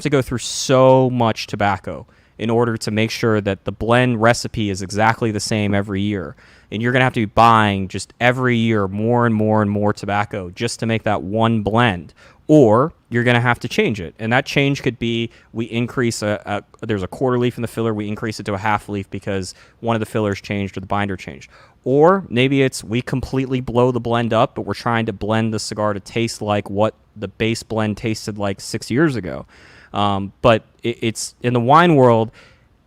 go through so much tobacco in order to make sure that the blend recipe is exactly the same every year. And you're going to have to be buying just every year more and more and more tobacco just to make that one blend. Or you're going to have to change it. And that change could be we increase there's a quarter leaf in the filler, we increase it to a half leaf because one of the fillers changed or the binder changed. Or maybe it's we completely blow the blend up, but we're trying to blend the cigar to taste like what the base blend tasted like 6 years ago. But it's in the wine world,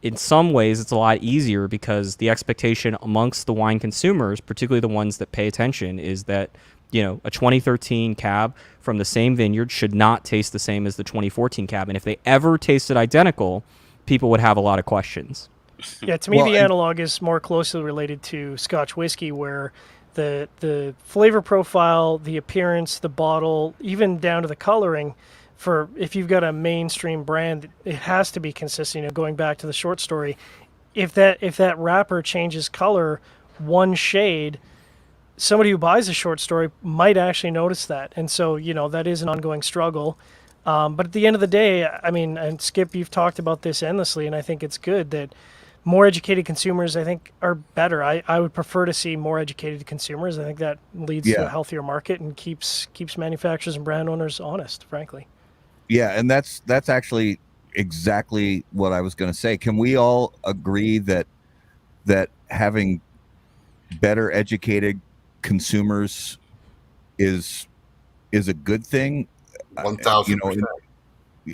in some ways, it's a lot easier because the expectation amongst the wine consumers, particularly the ones that pay attention, is that a 2013 cab from the same vineyard should not taste the same as the 2014 cab. And if they ever tasted identical, people would have a lot of questions. Yeah, to me, the analog is more closely related to Scotch whiskey, where the flavor profile, the appearance, the bottle, even down to the coloring, for if you've got a mainstream brand, it has to be consistent. Going back to the short story, if that wrapper changes color one shade, somebody who buys a short story might actually notice that. And so, that is an ongoing struggle. But at the end of the day, and Skip, you've talked about this endlessly, and I think it's good that more educated consumers, I think, are better. I would prefer to see more educated consumers. I think that leads to a healthier market and keeps manufacturers and brand owners honest, frankly. Yeah, and that's actually exactly what I was going to say. Can we all agree that having better educated consumers is a good thing? 1,000%.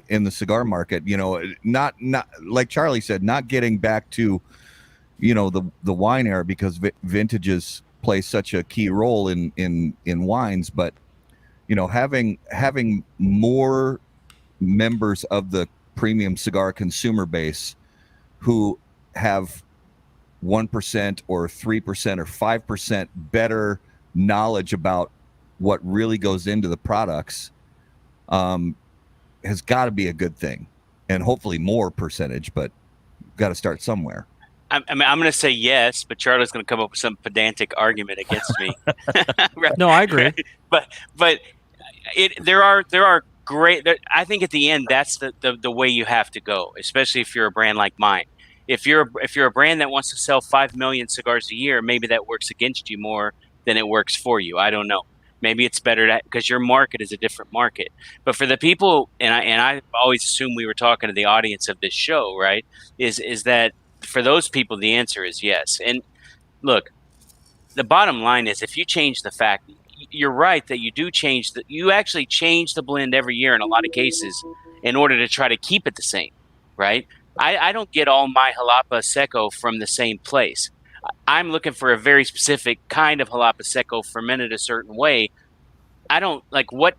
In the cigar market, not like Charlie said, not getting back to the wine era, because vintages play such a key role in wines, but having more members of the premium cigar consumer base who have 1% or 3% or 5% better knowledge about what really goes into the products has got to be a good thing, and hopefully more percentage, but got to start somewhere. I'm going to say yes, but Charlie's going to come up with some pedantic argument against me. No, I agree. But there are great. I think at the end, that's the way you have to go, especially if you're a brand like mine. If you're a brand that wants to sell 5 million cigars a year, maybe that works against you more than it works for you. I don't know. Maybe it's better because your market is a different market. But for the people, and I always assume we were talking to the audience of this show, right? Is that for those people, the answer is yes. And look, the bottom line is, if you change the fact, you're right that you do change you actually change the blend every year in a lot of cases in order to try to keep it the same, right? I don't get all my Jalapa Seco from the same place. I'm looking for a very specific kind of Jalapa Seco fermented a certain way. I don't like what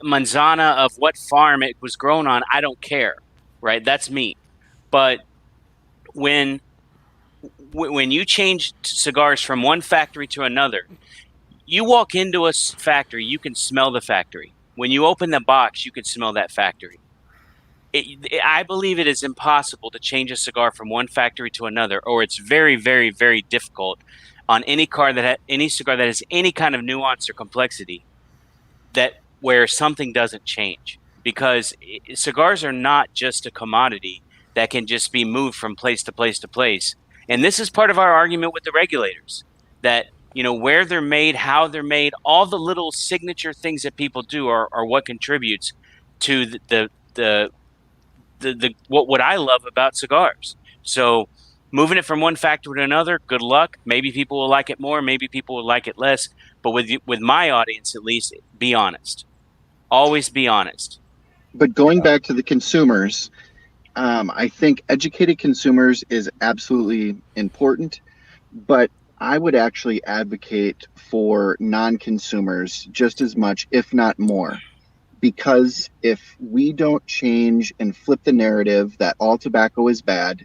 manzana of what farm it was grown on. I don't care, right? That's me. But when you change cigars from one factory to another, you walk into a factory, you can smell the factory. When you open the box, you can smell that factory. I believe it is impossible to change a cigar from one factory to another, or it's very, very, very difficult on any cigar that has any kind of nuance or complexity where something doesn't change. Because cigars are not just a commodity that can just be moved from place to place to place. And this is part of our argument with the regulators, that where they're made, how they're made, all the little signature things that people do are what contributes to what I love about cigars. So Moving it from one factory to another, good luck. Maybe people will like it more, maybe people will like it less. But with my audience, at least, be honest. Always be honest. But going back to the consumers, I think educated consumers is absolutely important, but I would actually advocate for non-consumers just as much, if not more, because if we don't change and flip the narrative that all tobacco is bad,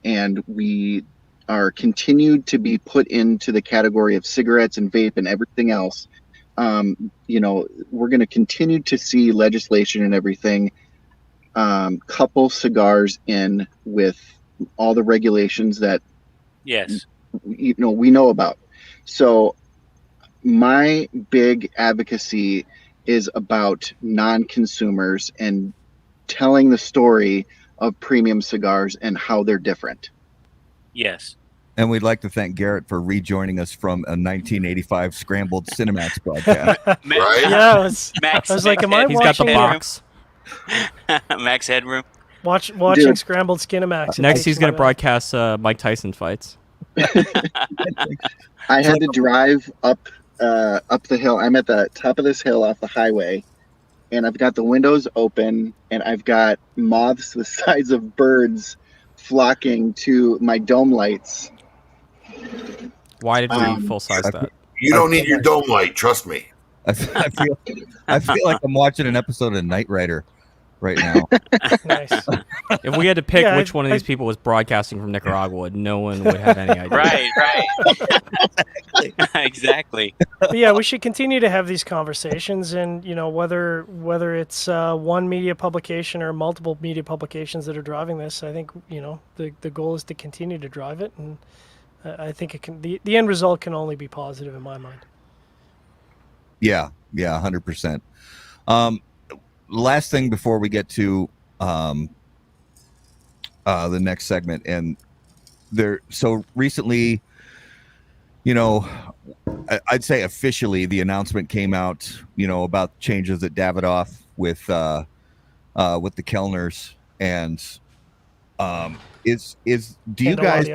and we are continued to be put into the category of cigarettes and vape and everything else, we're going to continue to see legislation and everything couple cigars in with all the regulations that Yes. we know about. So my big advocacy is about non-consumers and telling the story of premium cigars and how they're different. Yes. And we'd like to thank Garrett for rejoining us from a 1985 Scrambled Cinemax broadcast. Right? Yeah, I was Max, like, am I He's got the watching box. Max Headroom. watching Dude. Scrambled Skinemax? Next, he's going to broadcast Mike Tyson fights. I had to drive up the hill. I'm at the top of this hill off the highway, and I've got the windows open, and I've got moths the size of birds flocking to my dome lights. Why did we full size that? You don't need your dome light, trust me. I feel like I'm watching an episode of Knight Rider right now. Nice. If we had to pick Yeah, which one of these people was broadcasting from Nicaragua, no one would have any idea. Right. Exactly. But yeah, we should continue to have these conversations, and whether it's one media publication or multiple media publications that are driving this, I think the goal is to continue to drive it, and I think it can. The end result can only be positive in my mind. Yeah, 100%. Last thing before we get to the next segment, and so recently, I'd say officially the announcement came out, about changes at Davidoff with the Kellners, and do you guys?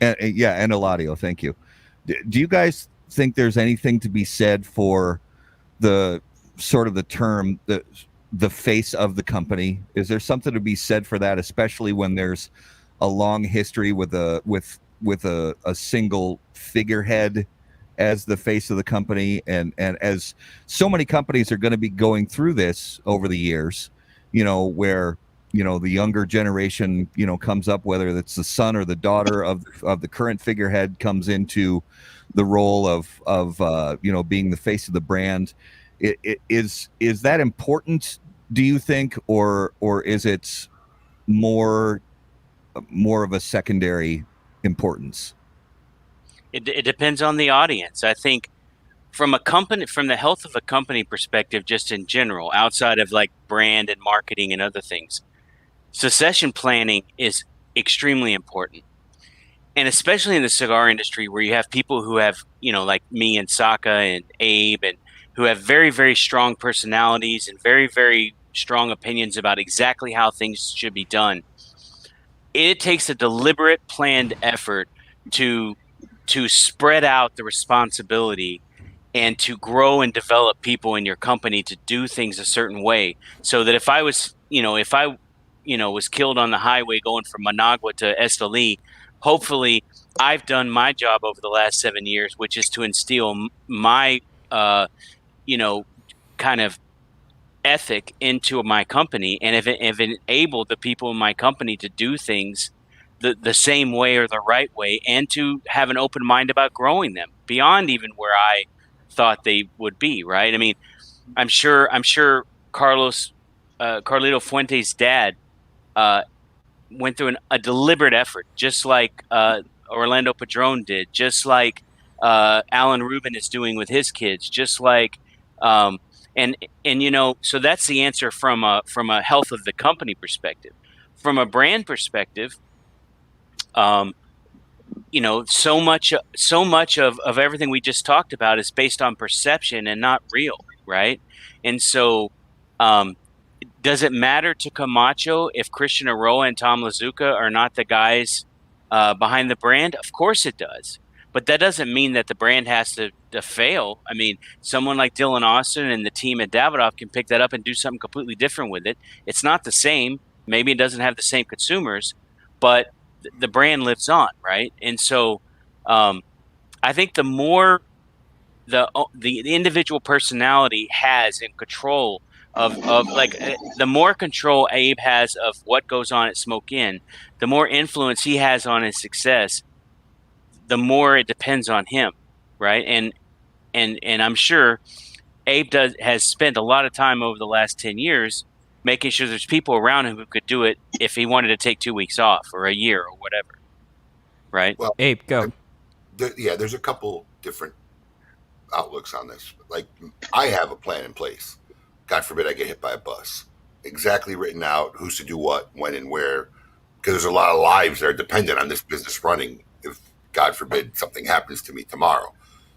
And Eladio, thank you. Do you guys think there's anything to be said for the sort of the term the face of the company? Is there something to be said for that, especially when there's a long history with a single figurehead as the face of the company, and as so many companies are going to be going through this over the years, where the younger generation comes up, whether it's the son or the daughter of the current figurehead comes into the role of being the face of the brand. Is that important, do you think, or is it more of a secondary importance? It depends on the audience. I think from the health of a company perspective, just in general, outside of like brand and marketing and other things, succession planning is extremely important. And especially in the cigar industry, where you have people who have, like me and Saka and Abe, and who have very, very strong personalities and very, very strong opinions about exactly how things should be done. It takes a deliberate, planned effort to spread out the responsibility and to grow and develop people in your company to do things a certain way, so that if I was killed on the highway going from Managua to Esteli, hopefully I've done my job over the last 7 years, which is to instill my, kind of ethic into my company, and if enabled the people in my company to do things the same way or the right way, and to have an open mind about growing them beyond even where I thought they would be. Right? I mean, I'm sure Carlito Fuentes' dad went through a deliberate effort, just like Orlando Padron did, just like Alan Rubin is doing with his kids, just like so that's the answer from a health of the company perspective. From a brand perspective, so much of everything we just talked about is based on perception and not real, right? And so does it matter to Camacho if Christian Aroa and Tom Lazuka are not the guys behind the brand? Of course it does. But that doesn't mean that the brand has to fail. I mean, someone like Dylan Austin and the team at Davidoff can pick that up and do something completely different with it. It's not the same. Maybe it doesn't have the same consumers, but the brand lives on, right? And so I think the more the individual personality has in control of like the more control Abe has of what goes on at Smoke Inn, the more influence he has on his success, the more it depends on him, right? And I'm sure Abe has spent a lot of time over the last 10 years making sure there's people around him who could do it if he wanted to take 2 weeks off or a year or whatever, right? Well, Abe, go. there's a couple different outlooks on this. Like, I have a plan in place. God forbid I get hit by a bus. Exactly written out who's to do what, when, and where, because there's a lot of lives that are dependent on this business running if, God forbid, something happens to me tomorrow.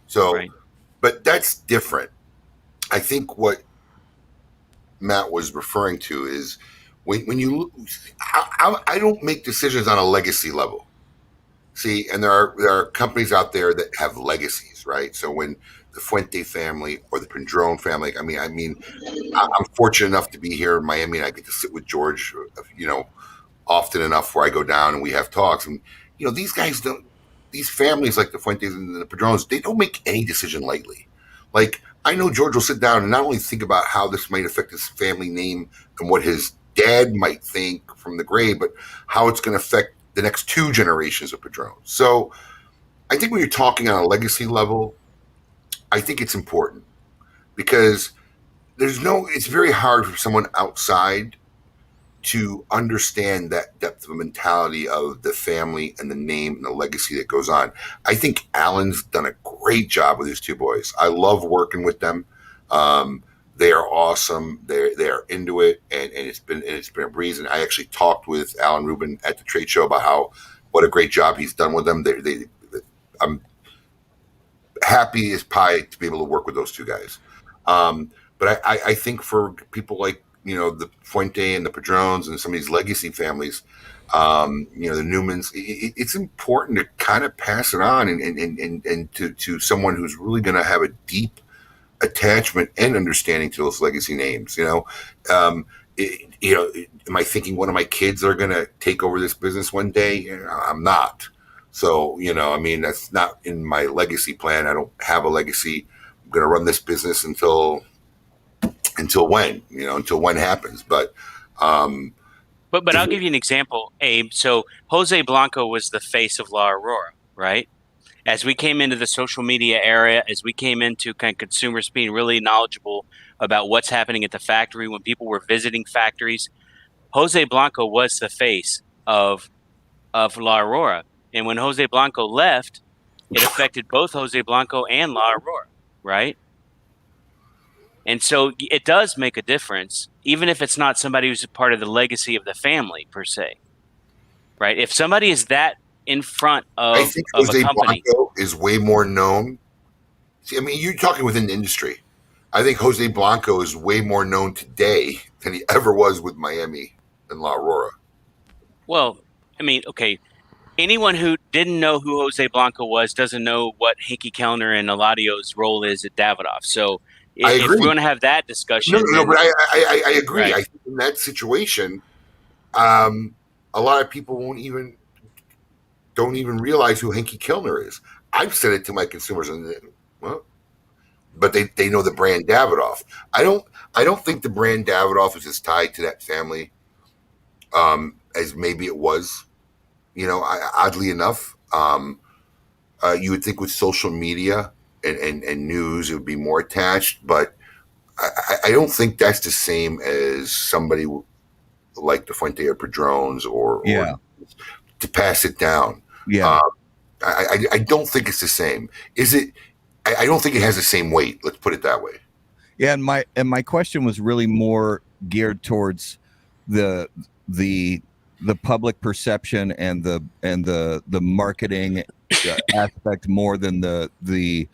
So, Right. But that's different. I think what Matt was referring to is when you, I don't make decisions on a legacy level. See, and there are companies out there that have legacies, right? So when the Fuente family or the Padron family, I mean, I'm fortunate enough to be here in Miami, and I get to sit with George, often enough where I go down and we have talks. And these guys don't, these families like the Fuentes and the Padrones, they don't make any decision lightly. Like, I know George will sit down and not only think about how this might affect his family name and what his dad might think from the grave, but how it's going to affect the next 2 generations of Padrones. So I think when you're talking on a legacy level, I think it's important because it's very hard for someone outside to understand that depth of mentality of the family and the name and the legacy that goes on. I think Alan's done a great job with his 2 boys. I love working with them. They are awesome. They are into it, and it's been a breeze. And I actually talked with Alan Rubin at the trade show about what a great job he's done with them. I'm happy as pie to be able to work with those 2 guys. But I think for people like the Fuente and the Padrones and some of these legacy families, the Newmans, it's important to kind of pass it on and to someone who's really going to have a deep attachment and understanding to those legacy names. Am I thinking one of my kids are going to take over this business one day? I'm not. So, that's not in my legacy plan. I don't have a legacy. I'm going to run this business until when happens. But I'll give you an example, Abe. So Jose Blanco was the face of La Aurora, right? As we came into the social media era, as we came into kind of consumers being really knowledgeable about what's happening at the factory, when people were visiting factories, Jose Blanco was the face of La Aurora. And when Jose Blanco left, it affected both Jose Blanco and La Aurora, right? And so it does make a difference, even if it's not somebody who's a part of the legacy of the family per se, right? If somebody is that in front of I think a Jose company, Blanco is way more known. See, I mean, you're talking within the industry. I think Jose Blanco is way more known today than he ever was with Miami and La Aurora. well, I mean, okay, anyone who didn't know who Jose Blanco was doesn't know what Hinky Kellner and Eladio's role is at Davidoff. So I if agree. we're going to have that discussion, No, but I agree. Right. I think in that situation, a lot of people don't even realize who Hinky Kellner is. I've said it to my consumers, and but they know the brand Davidoff. I don't think the brand Davidoff is as tied to that family as maybe it was. Oddly enough, you would think with social media and news it would be more attached, but I don't think that's the same as somebody like the Fuente or Padrones or to pass it down. Yeah. I don't think it's the same. Is it? I don't think it has the same weight. Let's put it that way. Yeah, and my question was really more geared towards the public perception and the marketing aspect more than the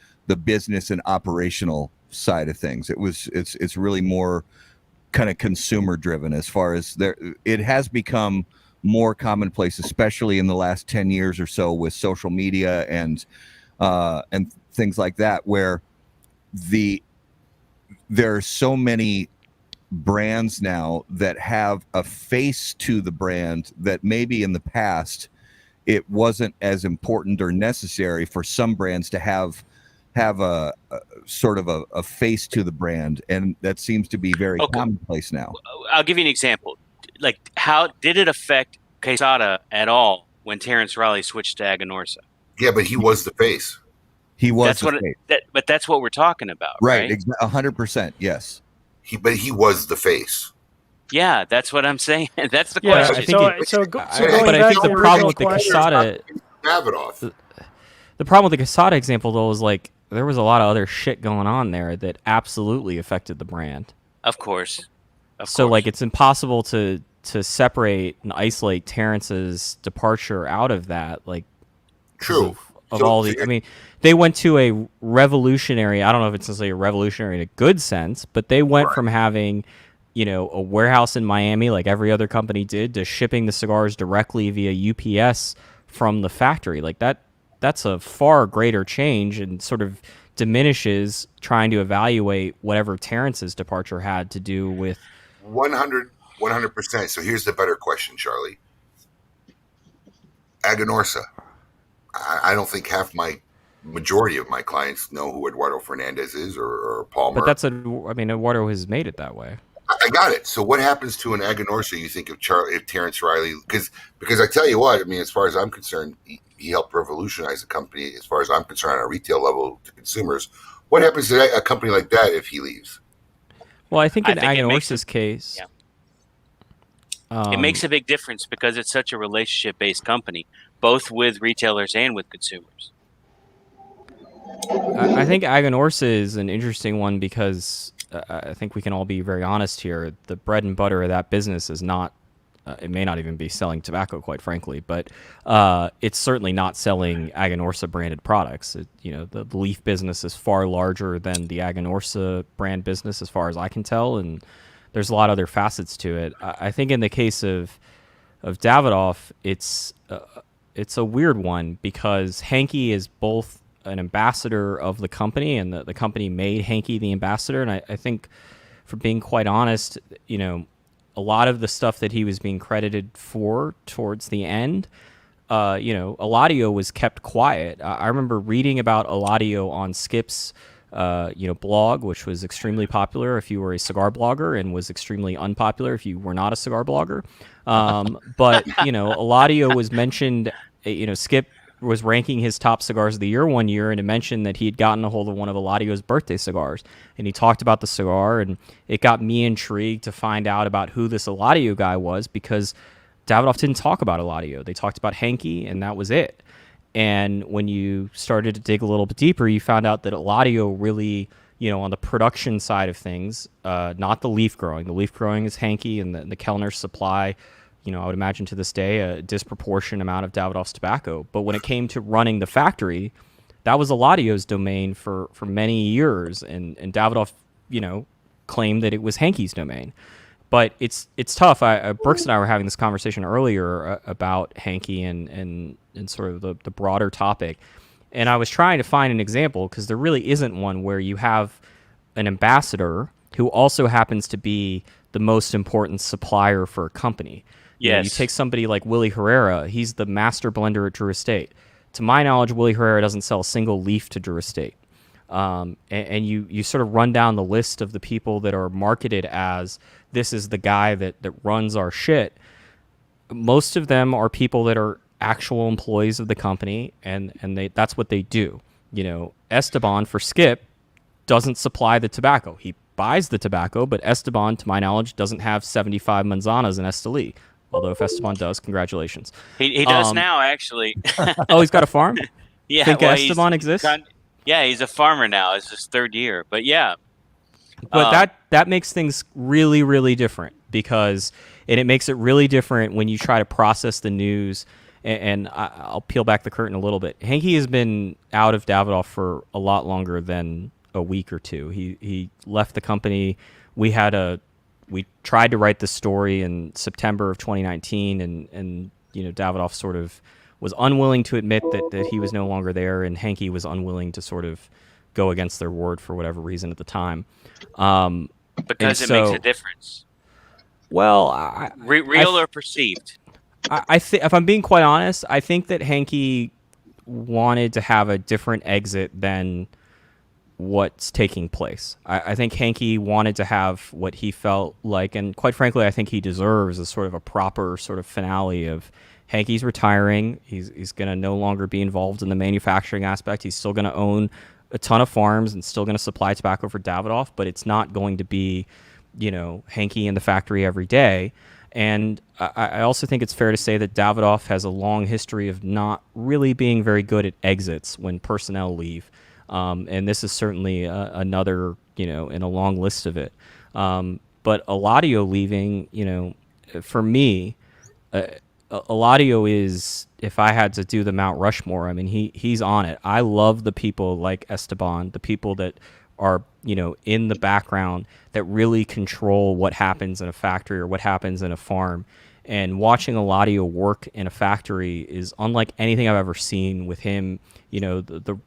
business and operational side of things. It's really more kind of consumer driven as far as it has become more commonplace, especially in the last 10 years or so with social media and things like that, where there are so many brands now that have a face to the brand that maybe in the past it wasn't as important or necessary for some brands to have a sort of a face to the brand, and that seems to be very commonplace now. I'll give you an example. Like, how did it affect Quesada at all when Terrence Riley switched to Aganorsa? Yeah, but he was the face. He was That's but that's what we're talking about, right? 100%. Yes. But he was the face. Yeah, that's what I'm saying. That's the Yeah, question. I think the problem with the Quesada, Davidoff. the problem with the Quesada example though is like there was a lot of other shit going on there that absolutely affected the brand. Of course. Like it's impossible to separate and isolate Terrence's departure out of that. Like, true. Of all the, I mean, they went to a revolutionary. I don't know if it's necessarily a revolutionary in a good sense, but they went from having, you know, a warehouse in Miami like every other company did to shipping the cigars directly via UPS from the factory. Like that's a far greater change and sort of diminishes trying to evaluate whatever Terrence's departure had to do with 100%. So here's the better question, Charlie. Aganorsa. I don't think majority of my clients know who Eduardo Fernandez is or Palmer. But Eduardo has made it that way. I got it. So what happens to an Aganorsa, you think, if Terrence Riley, because I tell you what, I mean, as far as I'm concerned, he helped revolutionize the company as far as I'm concerned on a retail level to consumers. What happens to a company like that if he leaves? Well, I think in Aganorsa's case, it makes a big difference because it's such a relationship-based company, both with retailers and with consumers. I think Aganorsa is an interesting one because I think we can all be very honest here. The bread and butter of that business is not, it may not even be selling tobacco, quite frankly, but it's certainly not selling Aganorsa branded products. The leaf business is far larger than the Aganorsa brand business as far as I can tell, and there's a lot of other facets to it. I think in the case of Davidoff, it's a weird one because Hanky is both an ambassador of the company, and the company made Hanky the ambassador. And I think, for being quite honest, a lot of the stuff that he was being credited for towards the end, Eladio was kept quiet. I remember reading about Eladio on Skip's blog, which was extremely popular if you were a cigar blogger and was extremely unpopular if you were not a cigar blogger. But Eladio was mentioned. Skip was ranking his top cigars of the year one year, and it mentioned that he had gotten a hold of one of Eladio's birthday cigars, and he talked about the cigar, and it got me intrigued to find out about who this Eladio guy was, because Davidoff didn't talk about Eladio. They talked about Hanky, and that was it. And when you started to dig a little bit deeper, you found out that Eladio really, on the production side of things, not the leaf growing. The leaf growing is Hanky, and the Kellner supply, I would imagine to this day, a disproportionate amount of Davidoff's tobacco. But when it came to running the factory, that was Eladio's domain for many years, and Davidoff, claimed that it was Hanky's domain. But it's tough. Brooks and I were having this conversation earlier about Hanky and sort of the broader topic. And I was trying to find an example because there really isn't one where you have an ambassador who also happens to be the most important supplier for a company. Yes. You take somebody like Willie Herrera. He's the master blender at Drew Estate. To my knowledge, Willie Herrera doesn't sell a single leaf to Drew Estate. And you sort of run down the list of the people that are marketed as this is the guy that runs our shit. Most of them are people that are actual employees of the company, and that's what they do. Esteban for Skip doesn't supply the tobacco. He buys the tobacco, but Esteban, to my knowledge, doesn't have 75 manzanas in Esteli. Although if Esteban does, congratulations. He does now, actually. Oh, he's got a farm? Yeah. Think Esteban exists? Yeah, he's a farmer now. It's his third year. But yeah. But that makes things really, really different and it makes it really different when you try to process the news. And I'll peel back the curtain a little bit. Hanky has been out of Davidoff for a lot longer than a week or two. He left the company. We had a we tried to write the story in September of 2019, and Davidoff sort of was unwilling to admit that he was no longer there, and Henke was unwilling to sort of go against their word for whatever reason at the time. Because it makes a difference. Well, real or perceived. I think, if I'm being quite honest, I think that Henke wanted to have a different exit than what's taking place. I think Henke wanted to have what he felt like, and quite frankly, I think he deserves a sort of a proper sort of finale of Henke's retiring. He's going to no longer be involved in the manufacturing aspect. He's still going to own a ton of farms and still going to supply tobacco for Davidoff, but it's not going to be, Henke in the factory every day. And I also think it's fair to say that Davidoff has a long history of not really being very good at exits when personnel leave. And this is certainly another, in a long list of it. But Eladio leaving, for me, Eladio is, if I had to do the Mount Rushmore, I mean, he's on it. I love the people like Esteban, the people that are, in the background that really control what happens in a factory or what happens in a farm. And watching Eladio work in a factory is unlike anything I've ever seen with him. The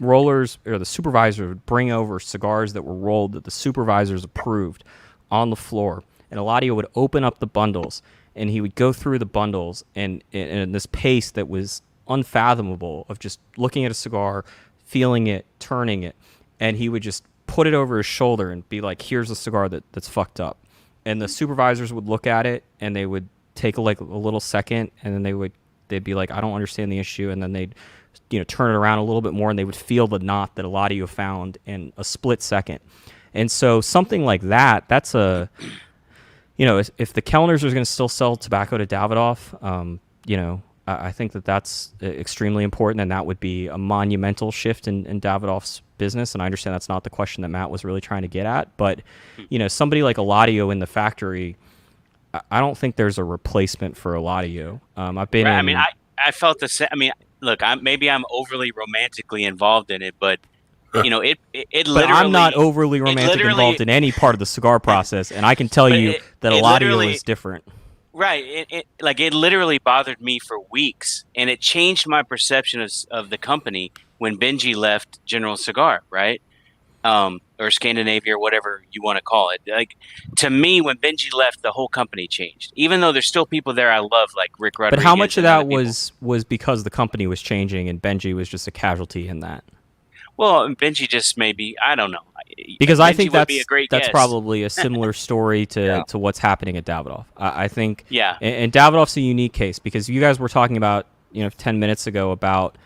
rollers or the supervisor would bring over cigars that were rolled that the supervisors approved on the floor. And Eladio would open up the bundles and he would go through the bundles and this pace that was unfathomable of just looking at a cigar, feeling it, turning it. And he would just put it over his shoulder and be like, here's a cigar that's fucked up. And the supervisors would look at it and they would take a little second and then they'd be like, I don't understand the issue. And then they'd, turn it around a little bit more and they would feel the knot that Eladio found in a split second. And so something like that's a, if the Kellners are going to still sell tobacco to Davidoff, I think that's extremely important, and that would be a monumental shift in Davidoff's business. And I understand that's not the question that Matt was really trying to get at, but somebody like Eladio in the factory, I don't think there's a replacement for Eladio. I've been. Right, I felt the same. I mean, look, maybe I'm overly romantically involved in it, but it literally. But I'm not overly romantic involved in any part of the cigar process, and I can tell you that Eladio is different. Right. It literally bothered me for weeks, and it changed my perception of the company when Benji left General Cigar, right? Or Scandinavia, or whatever you want to call it. Like, to me, when Benji left, the whole company changed. Even though there's still people there I love, like Rick Rodriguez. But how much of that was because the company was changing and Benji was just a casualty in that? Well, Benji just maybe, I don't know. Because Benji I think that's guess. probably a similar story to what's happening at Davidoff. I think, yeah. And Davidoff's a unique case because you guys were talking about, 10 minutes ago about,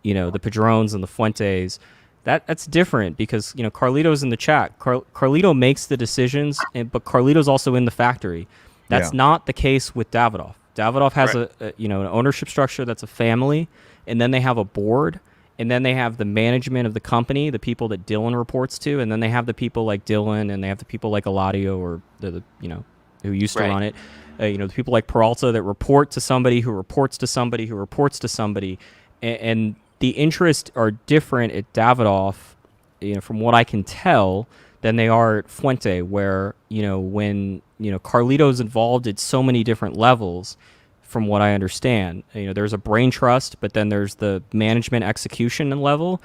the Padrones and the Fuentes. That's different because, Carlito's in the chat. Carlito makes the decisions, but Carlito's also in the factory. That's not the case with Davidoff. Davidoff has an ownership structure that's a family, and then they have a board. And then they have the management of the company, the people that Dylan reports to, and then they have the people like Dylan, and they have the people like Eladio, or the who used to run it. The people like Peralta that report to somebody who reports to somebody who reports to somebody, and the interests are different at Davidoff, from what I can tell, than they are at Fuente, where when Carlito's involved at so many different levels. From what I understand, there's a brain trust, but then there's the management execution level.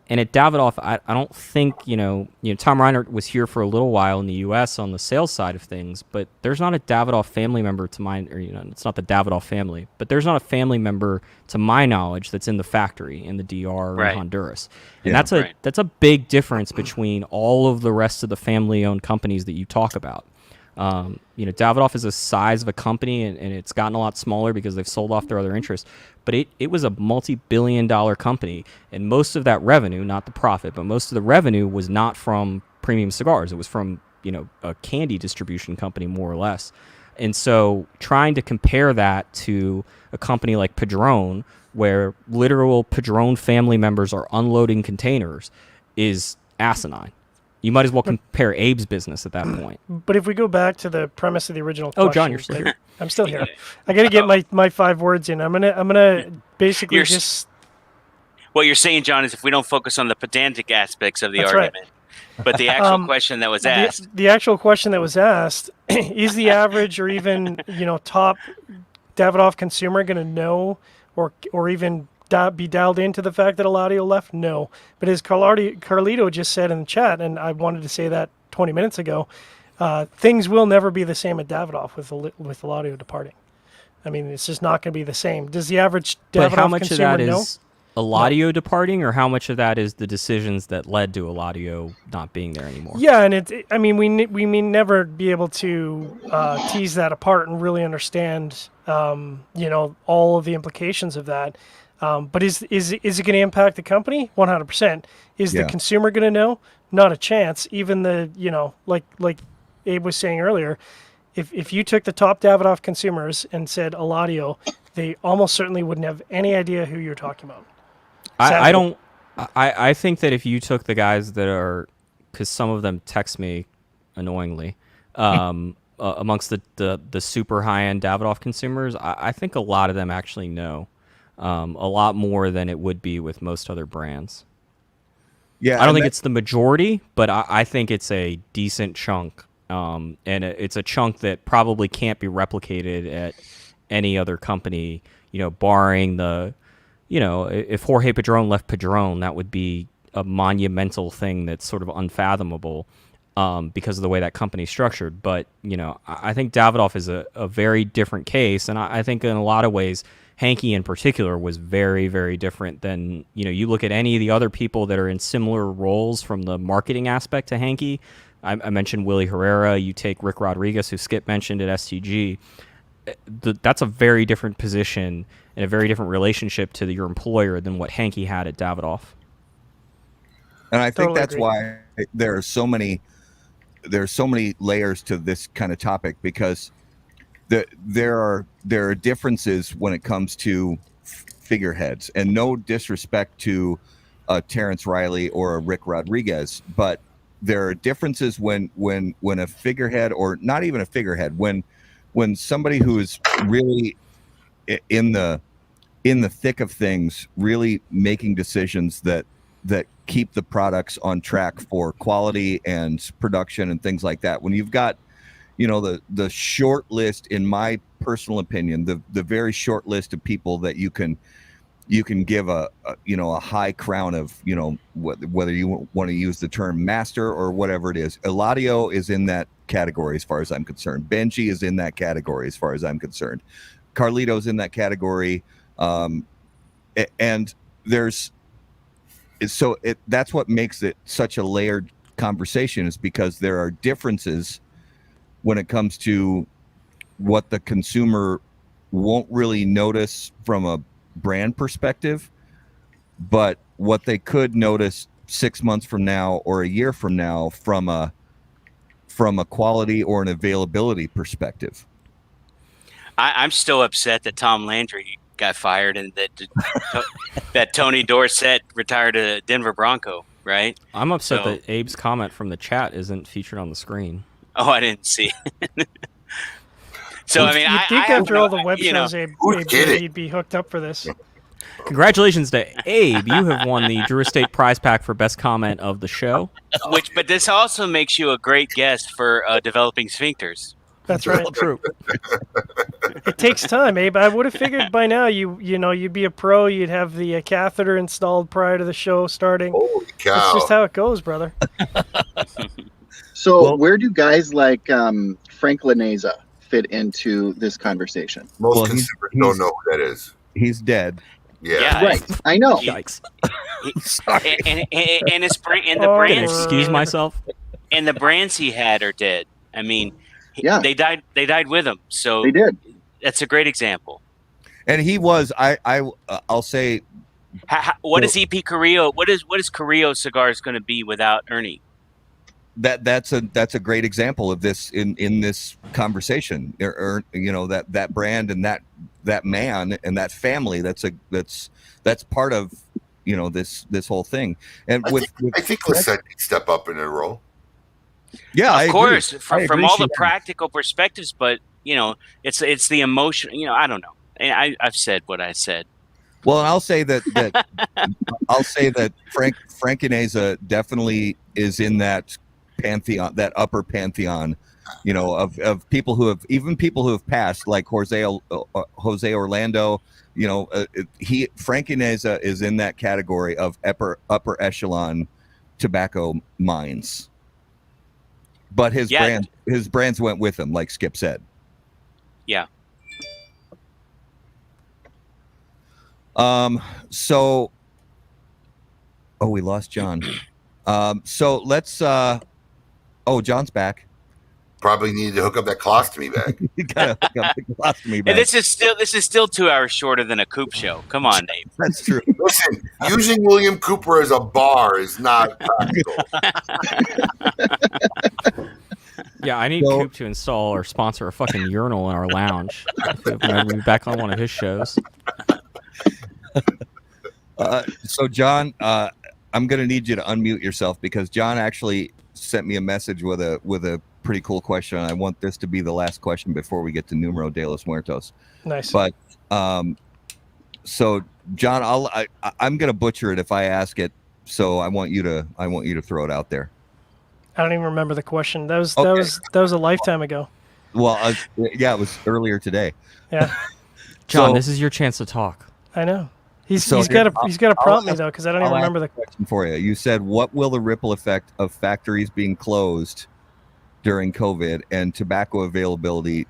And at Davidoff, I don't think, Tom Reinert was here for a little while in the U.S. on the sales side of things, but there's not a Davidoff family member to my, or, it's not the Davidoff family, but there's not a family member to my knowledge that's in the factory in the DR or in Honduras. And that's a big difference between all of the rest of the family-owned companies that you talk about. Davidoff is the size of a company and it's gotten a lot smaller because they've sold off their other interests, but it was a multi-billion-dollar company, and most of that revenue, not the profit, but most of the revenue was not from premium cigars. It was from, a candy distribution company, more or less. And so trying to compare that to a company like Padron, where literal Padron family members are unloading containers, is asinine. You might as well compare Abe's business at that point. But if we go back to the premise of the original question, John, you're still here. I'm still here. I got to get my 5 words in. I'm gonna basically just. What you're saying, John, is if we don't focus on the pedantic aspects of the That's argument, But the actual question that was asked, the actual question that was asked is the average or even top Davidoff consumer going to know or even be dialed into the fact that Eladio left? No. But as Carlito just said in the chat, and I wanted to say that 20 minutes ago, things will never be the same at Davidoff with Eladio departing. I mean, it's just not going to be the same. Does the average Davidoff But how much of consumer that know? is Eladio departing, or how much of that is the decisions that led to Eladio not being there anymore? Yeah, and we may never be able to tease that apart and really understand, all of the implications of that. But is it going to impact the company? 100%. Is the consumer going to know? Not a chance. Even like Abe was saying earlier, if you took the top Davidoff consumers and said Eladio, they almost certainly wouldn't have any idea who you're talking about. I think that if you took the guys that are, because some of them text me annoyingly, amongst the super high-end Davidoff consumers, I think a lot of them actually know a lot more than it would be with most other brands. Yeah, I don't think it's the majority, but I think it's a decent chunk, and it's a chunk that probably can't be replicated at any other company, barring the... if Jorge Padron left Padron, that would be a monumental thing that's sort of unfathomable because of the way that company's structured. But, I think Davidoff is a very different case. And I think in a lot of ways, Hankey in particular was very, very different than, you look at any of the other people that are in similar roles from the marketing aspect to Hankey. I mentioned Willie Herrera. You take Rick Rodriguez, who Skip mentioned at STG. That's a very different position and a very different relationship to your employer than what Hankey had at Davidoff. And I think Totally that's agree. why there are so many layers to this kind of topic, because there are differences when it comes to figureheads, and no disrespect to Terrence Riley or a Rick Rodriguez, but there are differences when a figurehead, or not even a figurehead, when somebody who is really in the thick of things, really making decisions that keep the products on track for quality and production and things like that. When you've got, the short list, in my personal opinion, the very short list of people that you can give a high crown of, whether you want to use the term master or whatever it is. Eladio is in that category as far as I'm concerned. Benji is in that category as far as I'm concerned. Carlito's in that category. And that's what makes it such a layered conversation, is because there are differences when it comes to what the consumer won't really notice from a brand perspective, but what they could notice 6 months from now or a year from now from a quality or an availability perspective. I'm still upset that Tom Landry got fired and that Tony Dorsett retired a Denver Bronco, right? I'm upset that Abe's comment from the chat isn't featured on the screen. Oh, I didn't see. So, I mean, You'd think after all the web shows, Abe, kidding? he'd be hooked up for this. Congratulations to Abe. You have won the Drew Estate prize pack for best comment of the show. But this also makes you a great guest for developing sphincters. That's right. True. It takes time, Abe. I would have figured by now you'd be a pro. You'd have the catheter installed prior to the show starting. Holy cow. That's just how it goes, brother. So where do guys like Frank Laneza fit into this conversation? Most consumers don't know who that is. He's dead. Yeah. Right, I know. Yikes. Sorry. And his brand, and the Oh, Can I brands, excuse myself? and the brands he had are dead. I mean, Yeah. they died with him. So They did. that's a great example. And he was, I'll say, What is EP Carrillo? What is Carrillo Cigars going to be without Ernie? that's a great example of this in this conversation. That brand and that man and that family, that's part of this whole thing. And I think Lissette can step up in a role. Yeah, I Of agree. course, I from agree all she the can. practical perspectives, but it's the emotion. I don't know. I've said what I said. Well, and I'll say that Frankeneza definitely is in that pantheon, that upper pantheon, you know, of people who have passed, like Jose Orlando. You know, Frankeneza is in that category of upper echelon tobacco minds. But his brands went with him, like Skip said. Yeah. So, we lost John. So let's. John's back. Probably needed to hook up that colostomy bag. You gotta hook up the colostomy bag. And this is still 2 hours shorter than a Coop show. Come on, Dave. That's true. Listen, using William Cooper as a bar is not practical. Yeah, I need Coop to install or sponsor a fucking urinal in our lounge. We'll be back on one of his shows. So John, I'm gonna need you to unmute yourself because John actually sent me a message with a pretty cool question. I want this to be the last question before we get to Numero de los Muertos. Nice. But so John, I'm gonna butcher it if I ask it. So I want you to throw it out there. I don't even remember the question. That was a lifetime ago. Well, yeah, it was earlier today. Yeah. John, this is your chance to talk. I know. He's got to prompt me though, because I don't even remember the question for you. You said, "What will the ripple effect of factories being closed during COVID and tobacco availability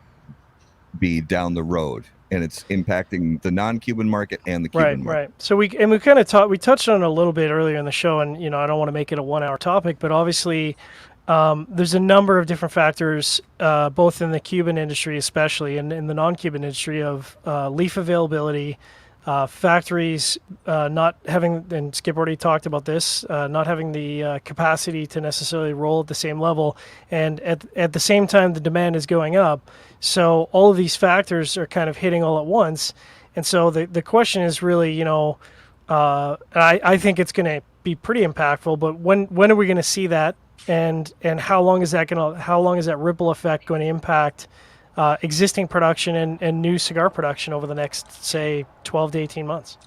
be down the road?" And it's impacting the non-Cuban market and the Cuban market. Right. So we kind of we touched on it a little bit earlier in the show, and I don't want to make it a 1-hour topic, but obviously there's a number of different factors, both in the Cuban industry, especially, and in the non-Cuban industry, of leaf availability. Factories not having, and Skip already talked about this, not having the capacity to necessarily roll at the same level, and at the same time the demand is going up. So all of these factors are kind of hitting all at once, and so the question is really, I think it's going to be pretty impactful. But when are we going to see that, and how long is that ripple effect going to impact existing production and new cigar production over the next, say, 12 to 18 months?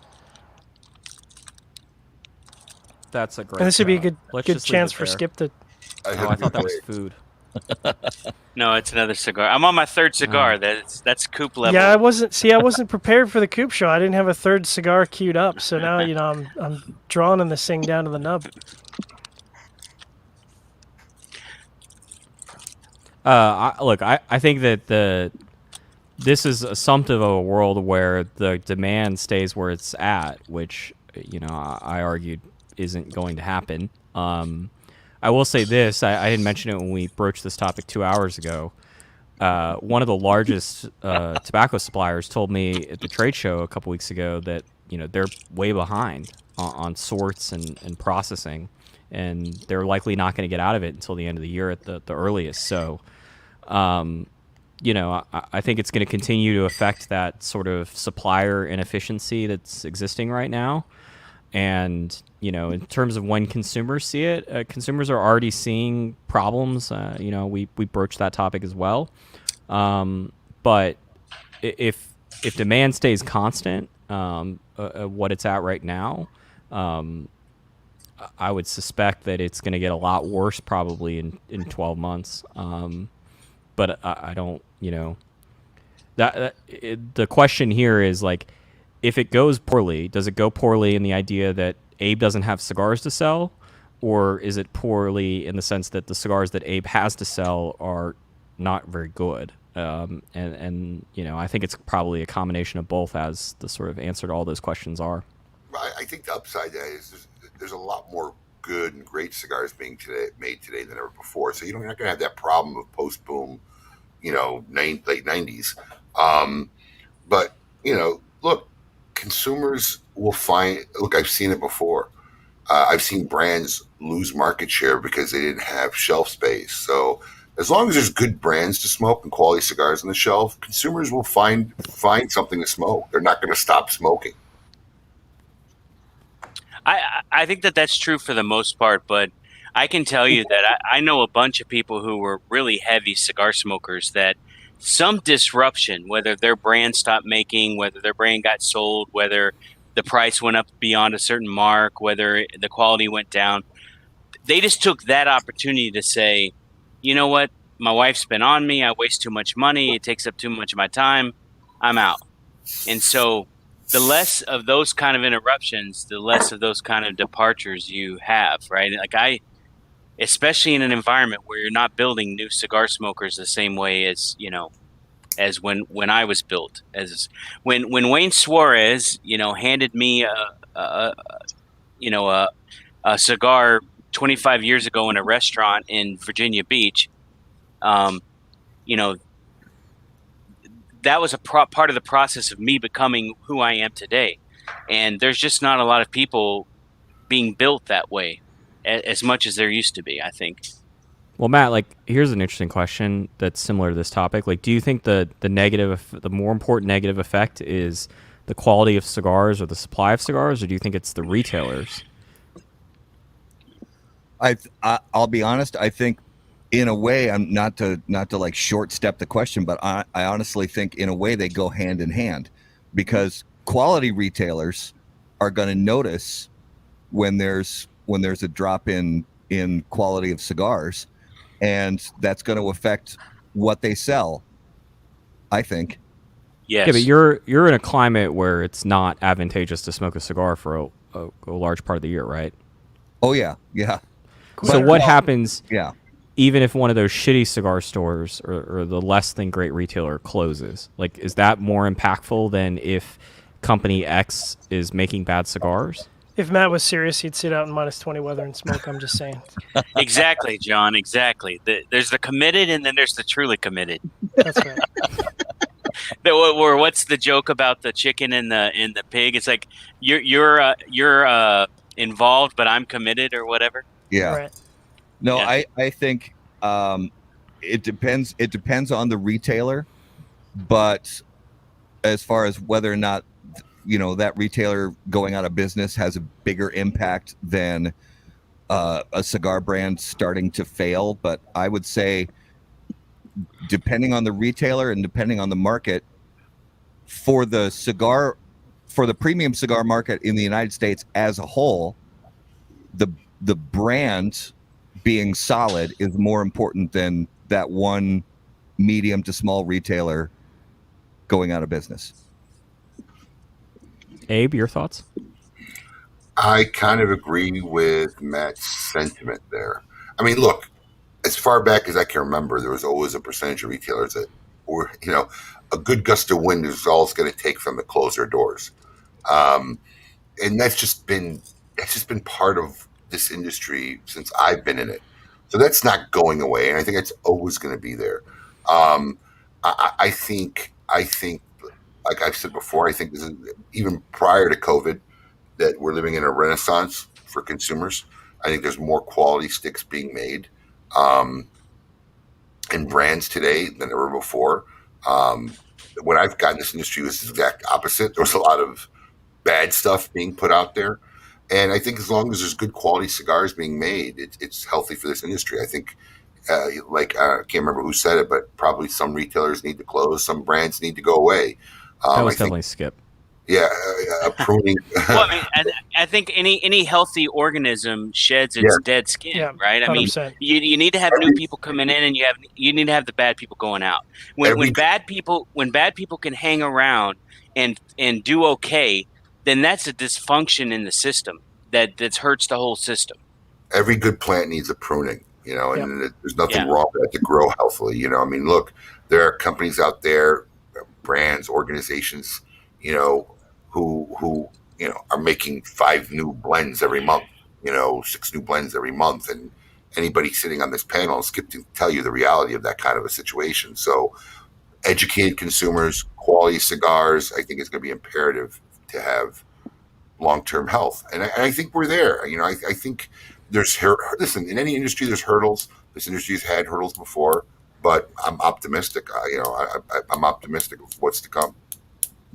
That's a great. And this would be a good chance for Skip to. I thought that was food. No, it's another cigar. I'm on my 3rd cigar. That's Coop level. Yeah, I wasn't prepared for the Coop show. I didn't have a 3rd cigar queued up, so now I'm drawing this thing down to the nub. I think that this is assumptive of a world where the demand stays where it's at, which I argued isn't going to happen. I will say this: I didn't mention it when we broached this topic 2 hours ago. One of the largest tobacco suppliers told me at the trade show a couple weeks ago that they're way behind on sorts and processing, and they're likely not going to get out of it until the end of the year at the earliest. So, I think it's going to continue to affect that sort of supplier inefficiency that's existing right now. And, in terms of when consumers see it, consumers are already seeing problems. We broached that topic as well. But if demand stays constant, what it's at right now, I would suspect that it's going to get a lot worse probably in 12 months. But I don't, the question here is like, if it goes poorly, does it go poorly in the idea that Abe doesn't have cigars to sell, or is it poorly in the sense that the cigars that Abe has to sell are not very good? And I think it's probably a combination of both, as the sort of answer to all those questions are. I think the upside to that is there's a lot more good and great cigars being made today than ever before. So you're not going to have that problem of post-boom, late 90s. But, look, consumers will find, look, I've seen it before. I've seen brands lose market share because they didn't have shelf space. So as long as there's good brands to smoke and quality cigars on the shelf, consumers will find something to smoke. They're not going to stop smoking. I think that's true for the most part, but I can tell you that I know a bunch of people who were really heavy cigar smokers that some disruption, whether their brand stopped making, whether their brand got sold, whether the price went up beyond a certain mark, whether the quality went down. They just took that opportunity to say, you know what, my wife's been on me. I waste too much money. It takes up too much of my time. I'm out. And so the less of those kind of interruptions, the less of those kind of departures you have, right? Like especially in an environment where you're not building new cigar smokers the same way as, as when I was built, as when Wayne Suarez, handed me a cigar 25 years ago in a restaurant in Virginia Beach. That was a part of the process of me becoming who I am today. And there's just not a lot of people being built that way as much as there used to be, I think. Well, Matt, like, here's an interesting question that's similar to this topic. Like, do you think the more important negative effect is the quality of cigars or the supply of cigars, or do you think it's the retailers? I'll be honest. I think, in a way, I'm not to like short step the question, but I honestly think in a way they go hand in hand, because quality retailers are going to notice when there's a drop in quality of cigars, and that's going to affect what they sell, I think. Yes. Yeah, but you're in a climate where it's not advantageous to smoke a cigar for a large part of the year, right? Oh yeah. So what happens? Yeah. Even if one of those shitty cigar stores or the less than great retailer closes, like, is that more impactful than if company X is making bad cigars? If Matt was serious, he'd sit out in -20 weather and smoke. I'm just saying. Exactly, John. Exactly. There's the committed, and then there's the truly committed. That's right. Or what's the joke about the chicken and the pig? It's like you're involved, but I'm committed, or whatever. Yeah. Right. No, Yeah. I think it depends. It depends on the retailer, but as far as whether or not that retailer going out of business has a bigger impact than a cigar brand starting to fail. But I would say, depending on the retailer and depending on the market, for the premium cigar market in the United States as a whole, the brand being solid is more important than that one medium to small retailer going out of business. Abe, your thoughts? I kind of agree with Matt's sentiment there. I mean, look, as far back as I can remember, there was always a percentage of retailers that were, a good gust of wind is all it's going to take for them to close their doors. And that's just been part of this industry since I've been in it. So that's not going away. And I think it's always going to be there. I think, like I've said before, I think this is even prior to COVID, that we're living in a renaissance for consumers. I think there's more quality sticks being made in brands today than ever before. When I've gotten this industry, it was the exact opposite. There was a lot of bad stuff being put out there. And I think as long as there's good quality cigars being made, it's healthy for this industry. I think, I can't remember who said it, but probably some retailers need to close, some brands need to go away. That was definitely Skip. Yeah, pruning. Well, I think any healthy organism sheds its dead skin, right? I 100%. mean, you need to have new people coming in, and you need to have the bad people going out. When bad people can hang around and do okay, then that's a dysfunction in the system that hurts the whole system. Every good plant needs a pruning, and there's nothing wrong with that to grow healthily. I mean, look, there are companies out there, brands, organizations, who are making 5 new blends every month, 6 new blends every month. And anybody sitting on this panel is Skip to tell you the reality of that kind of a situation. So educated consumers, quality cigars, I think is going to be imperative to have long-term health. And I think we're there. I think listen, in any industry, there's hurdles. This industry's had hurdles before, but I'm optimistic. I'm optimistic of what's to come.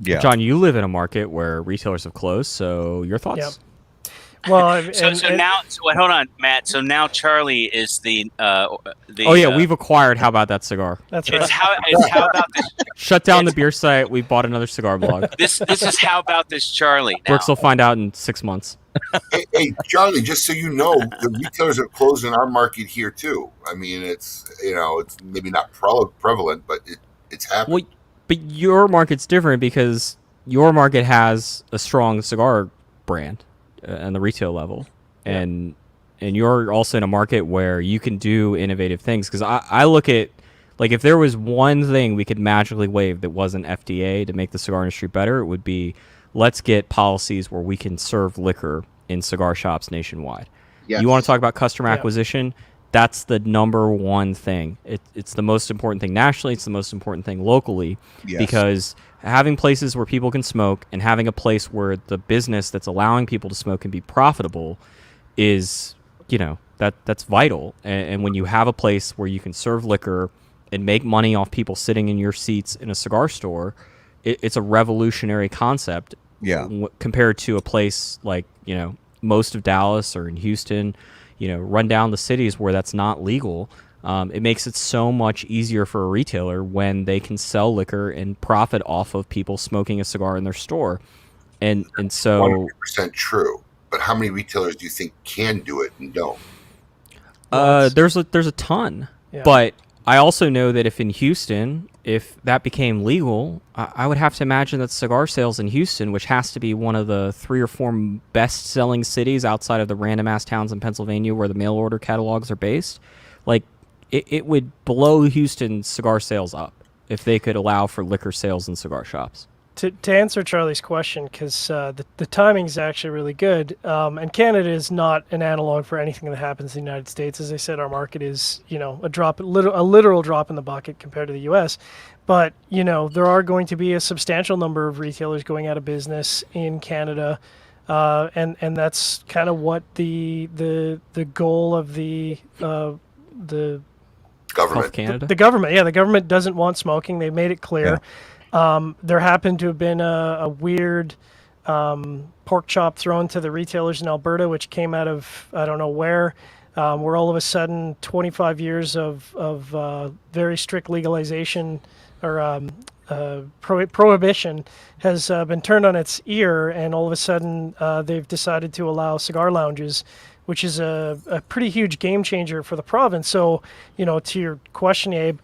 Yeah. John, you live in a market where retailers have closed, so your thoughts? Yeah. Well, hold on, Matt. So now Charlie is the. Oh yeah, we've acquired. How about that cigar? That's right. It's how about this? Shut down the beer site. We bought another cigar blog. This is how about this Charlie. Now. Brooks will find out in 6 months. Hey, Charlie, just so you know, the retailers are closed in our market here too. I mean, it's maybe not prevalent, but it's happening. Well, but your market's different because your market has a strong cigar brand on the retail level, and you're also in a market where you can do innovative things. Because I look at, like, if there was one thing we could magically wave that wasn't FDA to make the cigar industry better, it would be, let's get policies where we can serve liquor in cigar shops nationwide. Yes. You want to talk about customer acquisition? That's the number one thing. It's the most important thing nationally. It's the most important thing locally, because having places where people can smoke and having a place where the business that's allowing people to smoke can be profitable is, that's vital. And when you have a place where you can serve liquor and make money off people sitting in your seats in a cigar store, it's a revolutionary concept. Compared to a place like, most of Dallas or in Houston, run down the cities where that's not legal. It makes it so much easier for a retailer when they can sell liquor and profit off of people smoking a cigar in their store. And so 100% true. But how many retailers do you think can do it and don't? There's a ton. Yeah. But I also know that if in Houston, if that became legal, I would have to imagine that cigar sales in Houston, which has to be one of the 3 or 4 best-selling cities outside of the random-ass towns in Pennsylvania where the mail-order catalogs are based, like, it would blow Houston cigar sales up if they could allow for liquor sales in cigar shops. To answer Charlie's question, because the timing is actually really good, and Canada is not an analog for anything that happens in the United States. As I said, our market is a literal drop in the bucket compared to the U.S. But there are going to be a substantial number of retailers going out of business in Canada, and that's kind of what the goal of the government. Canada. The government, the government doesn't want smoking. They made it clear. Yeah. There happened to have been a weird pork chop thrown to the retailers in Alberta, which came out of I don't know where all of a sudden 25 years of very strict legalization or prohibition has been turned on its ear, and all of a sudden they've decided to allow cigar lounges, which is a pretty huge game changer for the province. So, to your question, Abe,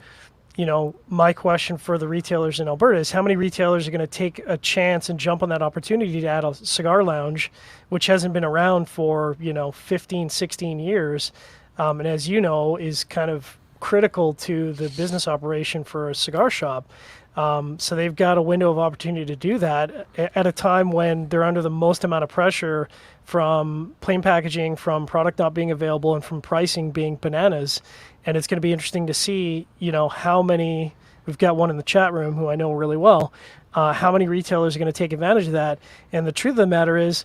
my question for the retailers in Alberta is how many retailers are going to take a chance and jump on that opportunity to add a cigar lounge, which hasn't been around for, 15, 16 years, and as you know, is kind of critical to the business operation for a cigar shop. So they've got a window of opportunity to do that at a time when they're under the most amount of pressure from plain packaging, from product not being available, and from pricing being bananas. And it's going to be interesting to see, how many, we've got one in the chat room who I know really well, how many retailers are going to take advantage of that. And the truth of the matter is,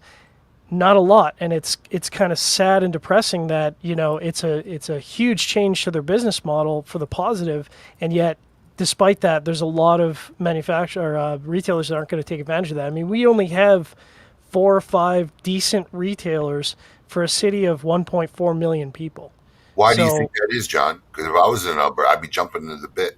not a lot. And it's kind of sad and depressing that, it's a huge change to their business model for the positive. And yet, despite that, there's a lot of retailers that aren't going to take advantage of that. I mean, we only have 4 or 5 decent retailers for a city of 1.4 million people. Why do you think that is, John? Because if I was in Alberta, I'd be jumping into the bit.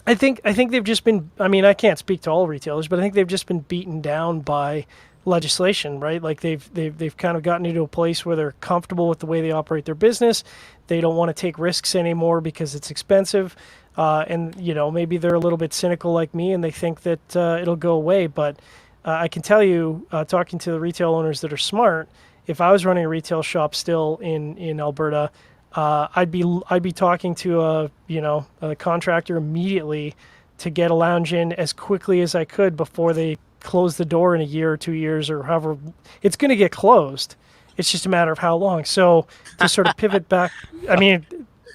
I think they've just been, I can't speak to all retailers, but I think they've just been beaten down by legislation, right? Like they've kind of gotten into a place where they're comfortable with the way they operate their business. They don't want to take risks anymore because it's expensive. And, maybe they're a little bit cynical like me and they think that it'll go away. But I can tell you, talking to the retail owners that are smart, if I was running a retail shop still in Alberta, I'd be talking to a contractor immediately to get a lounge in as quickly as I could before they close the door in a year or 2 years or however. It's going to get closed. It's just a matter of how long. So to sort of pivot back,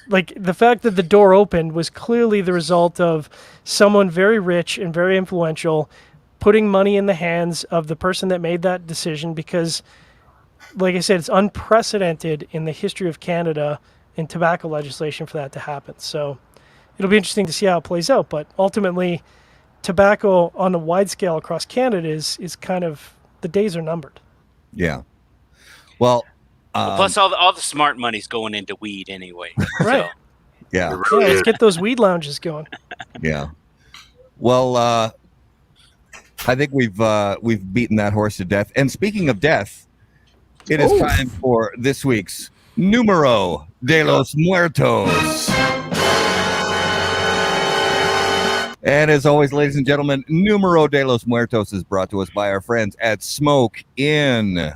like the fact that the door opened was clearly the result of someone very rich and very influential putting money in the hands of the person that made that decision, because like I said, it's unprecedented in the history of Canada in tobacco legislation for that to happen. So it'll be interesting to see how it plays out. But ultimately, tobacco on a wide scale across Canada is kind of, the days are numbered. Yeah. Well, Plus, all the smart money's going into weed anyway. Right. So. yeah, It Yeah, really let's is. get those weed lounges going. yeah. Well, I think we've beaten that horse to death. And speaking of death, it is time for this week's Numero de los Muertos. And as always, ladies and gentlemen, Numero de los Muertos is brought to us by our friends at Smoke Inn.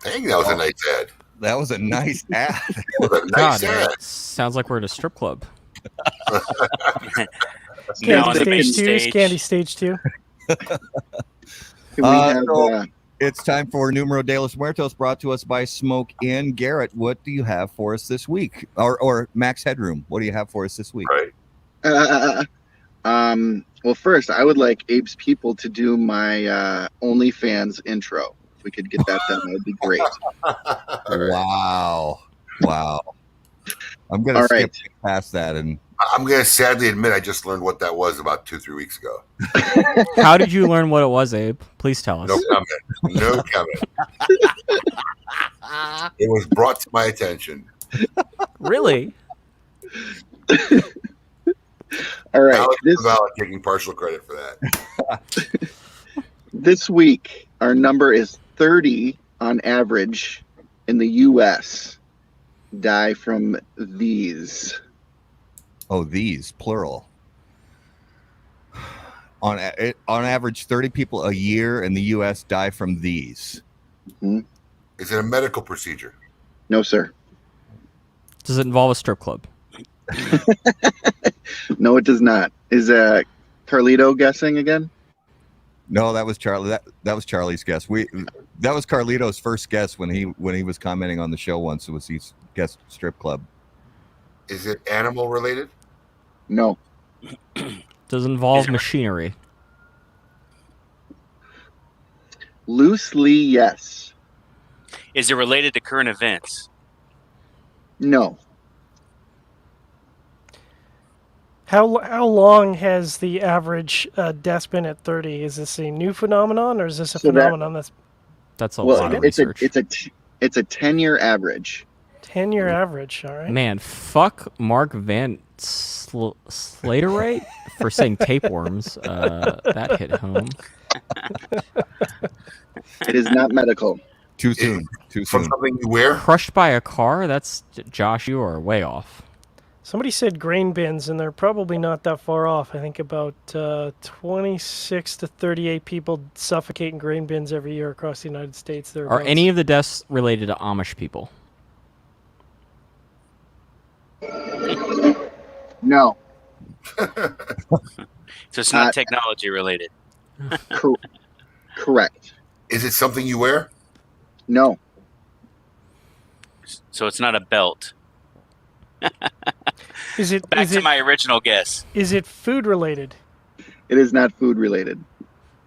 Dang, that was a nice ad. That was a nice ad. That was a nice God, ad. it sounds like we're at a strip club. Now on Candy the main stage 2, stage. Candy stage 2. Can we have, so it's time for Numero de los Muertos, brought to us by Smoke Inn. Garrett, what do you have for us this week? Or Max Headroom, what do you have for us this week? Right. well, first, I would like Abe's People to do my OnlyFans intro. If we could get that done, that would be great. Wow. I'm going to All skip right. past that. And I'm going to sadly admit I just learned what that was about 2-3 weeks ago. How did you learn what it was, Abe? Please tell us. No comment. No comment. It was brought to my attention. Really? All right. Alex Zavala taking partial credit for that. This week, our number is 30 on average in the U.S. die from these. oh, these, plural. On average, 30 people a year in the U.S. die from these. Is it a medical procedure? No, sir. Does it involve a strip club? No, it does not. Is Carlito guessing again? No, that was Charlie. That was Charlie's guess. That was Carlito's first guess when he was commenting on the show once. It was his guest strip club. Is it animal related? No. Does it involve machinery? Loosely, yes. Is it related to current events? No. How long has the average death been at 30? Is this a new phenomenon, or is this a So that- phenomenon that's That's a Well, lot of it's research. it's a 10-year average. 10-year average? All right. Man, fuck Mark Van Slaterite for saying tapeworms. That hit home. It is not medical. Too soon. Too From soon. something you wear? Crushed by a car? That's Josh. You are way off. Somebody said grain bins, and they're probably not that far off. I think about 26 to 38 people suffocate in grain bins every year across the United States. Are any of the deaths related to Amish people? No. So it's not technology related. Correct. Is it something you wear? No. So it's not a belt. Is it Back to my original guess. is it food related? It is not food related.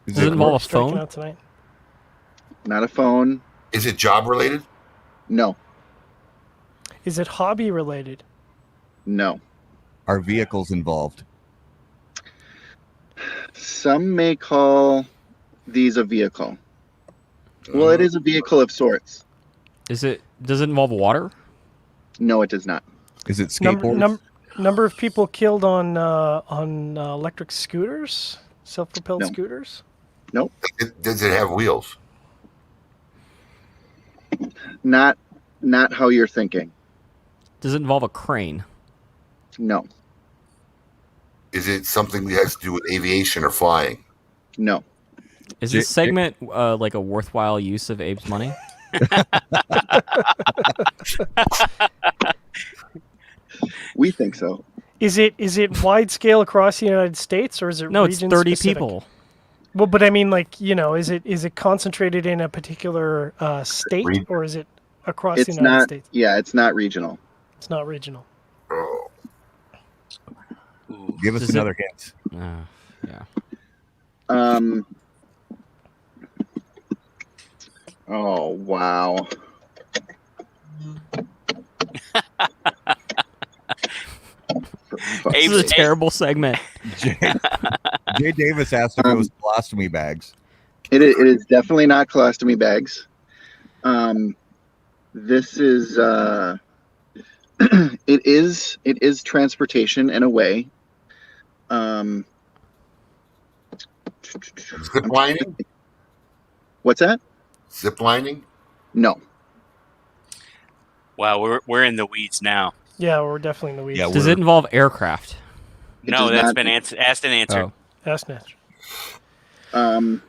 Is Does it involve a Striking phone? out tonight. Not a phone. Is it job related? No. Is it hobby related? No. Are vehicles involved? Some may call these a vehicle. Well, it is a vehicle of sorts. Does it involve water? No, it does not. Is it skateboards? Number of people killed on electric scooters, self-propelled No. scooters. Nope. Does it have wheels? Not Not how you're thinking. Does it involve a crane? No. Is it something that has to do with aviation or flying? No. Is this segment like a worthwhile use of Abe's money? We think so. Is it wide scale across the United States, or is it No, it's region 30 specific? people. Well, but I mean, like, is it concentrated in a particular state, or is it across the It's United not. States? Yeah, it's not regional. It's not regional. Oh, Give us Does it- another hint. Yeah. Oh wow. This is a terrible segment. Jay Davis asked if it was colostomy bags. It is definitely not colostomy bags. This is it is transportation in a way. zip lining? What's that? Zip lining? No. Wow, we're in the weeds now. Yeah, we're definitely in the weeds. Yeah, Does it involve aircraft? It No, does that's not- been asked and answered. Oh. That's not. Um,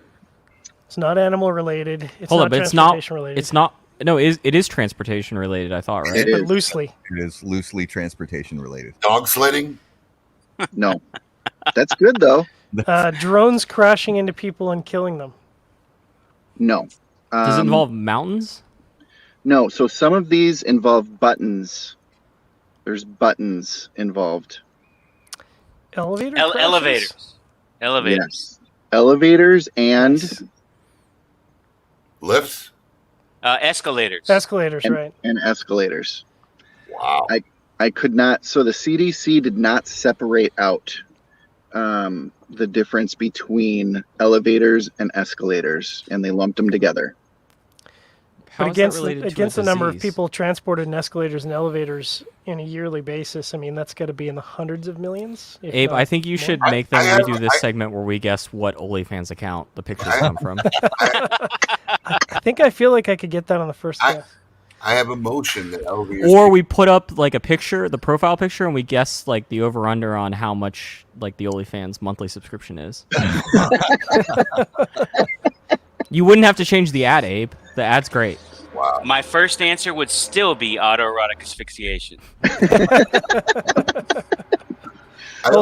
It's not animal related. It's Hold not on, but it's not. transportation related. It's not. No, it is transportation related. I thought, right? It but is. loosely. It is loosely transportation related. Dog sledding? no. That's good though. Drones crashing into people and killing them. No. Does it involve mountains? No. So some of these involve buttons. There's buttons involved. Elevator crashes? Elevators. Yes. Elevators and Nice. Lifts? Escalators. Escalators, right? and escalators. Wow. I could not. So the CDC did not separate out the difference between elevators and escalators, and they lumped them together. How But is that against related to a against the number of disease? people transported in escalators and elevators in a yearly basis, I mean, that's got to be in the hundreds of millions. if Abe, not I think you more. should make them I have- redo this I- segment where we guess what OnlyFans account the pictures come from. I think I feel like I could get that on the first guess. I have a motion that elevators. Or we put up like a picture, the profile picture, and we guess like the over under on how much like the OnlyFans monthly subscription is. You wouldn't have to change the ad, Abe. The ad's great. Wow. My first answer would still be autoerotic asphyxiation. Well,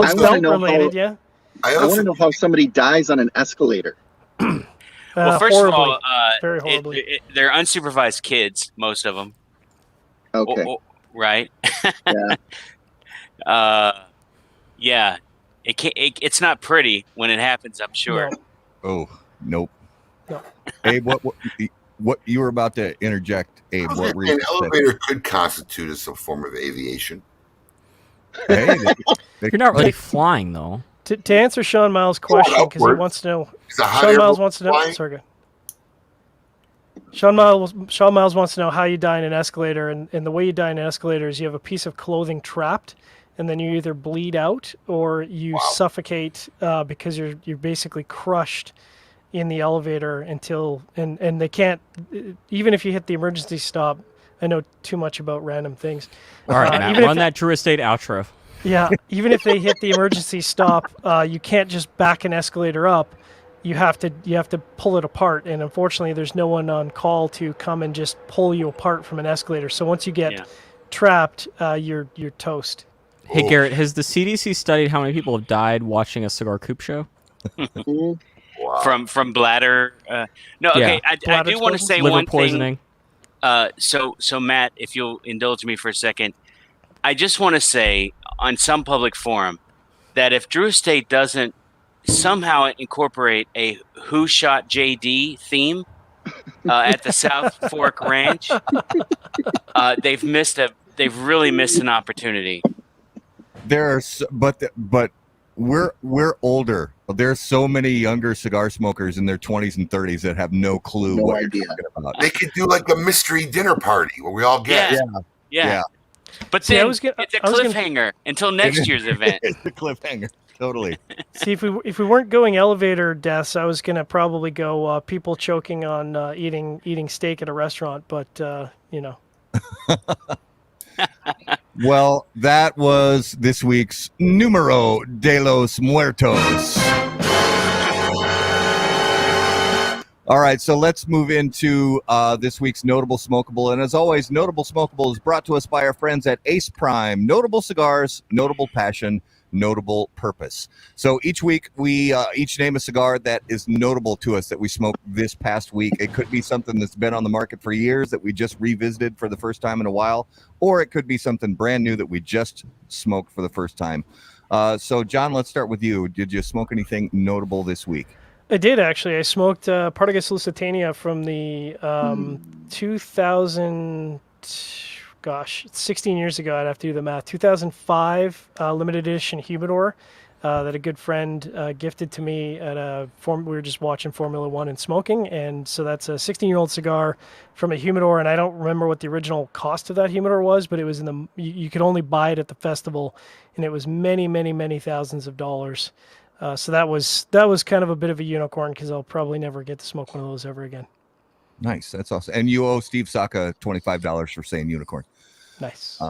I it's wanna belt know related, how- yeah. I I want also to know how somebody dies on an escalator. Well, first Horribly. of all, Very horribly. they're unsupervised kids, most of them. Okay. Right? Yeah. Yeah. It's not pretty when it happens, I'm sure. No. Oh, nope. No. Abe, what you were about to interject, Abe? What were you an gonna say? elevator could constitute as some form of aviation. Hey, You're not really flying though. To answer Sean Miles' question, because he upward. wants to know. Is that hot Sean air Miles balloon wants to know. flying? Sorry, go. Sean Miles wants to know how you die in an escalator, and the way you die in an escalator is you have a piece of clothing trapped, and then you either bleed out or you suffocate because you're basically crushed in the elevator until and they can't, even if you hit the emergency stop. I know too much about random things. All right, Matt, even if run that Drew Estate outro. Yeah, even if they hit the emergency stop, you can't just back an escalator up. You have to pull it apart, and unfortunately, there's no one on call to come and just pull you apart from an escalator. So once you get trapped, you're toast. Hey Garrett, has the CDC studied how many people have died watching a Cigar Coop show? Wow. From bladder. No, Yeah. okay. I Bladder do want to explosions? say Liver one poisoning. thing. So Matt, if you'll indulge me for a second, I just want to say on some public forum that if Drew Estate doesn't somehow incorporate a Who Shot JD theme at the South Fork Ranch, they've really missed an opportunity. but we're older. There's so many younger cigar smokers in their 20s and 30s that have no clue No what idea. you're talking about. They could do like a mystery dinner party where we all get. Yeah. But See, I then was gonna- it's a I was gonna- cliffhanger until next year's event. It's the cliffhanger. Totally. See, if we weren't going elevator deaths, I was gonna probably go people choking on eating steak at a restaurant. But Well, that was this week's Numero de los Muertos. All right, so let's move into this week's Notable Smokable. And as always, Notable Smokable is brought to us by our friends at Ace Prime. Notable cigars, notable passion, notable purpose. So each week we each name a cigar that is notable to us that we smoked this past week. It could be something that's been on the market for years that we just revisited for the first time in a while, or it could be something brand new that we just smoked for the first time. So John, let's start with you. Did you smoke anything notable this week? I did, actually. I smoked Partagas Lusitania from the 16 years ago. I'd have to do the math. 2005 limited edition humidor that a good friend gifted to me at we were just watching Formula One and smoking. And so that's a 16-year-old cigar from a humidor. And I don't remember what the original cost of that humidor was, but it was you could only buy it at the festival, and it was many, many, many thousands of dollars. So that was kind of a bit of a unicorn, because I'll probably never get to smoke one of those ever again. Nice. That's awesome. And you owe Steve Saka $25 for saying unicorn. Nice.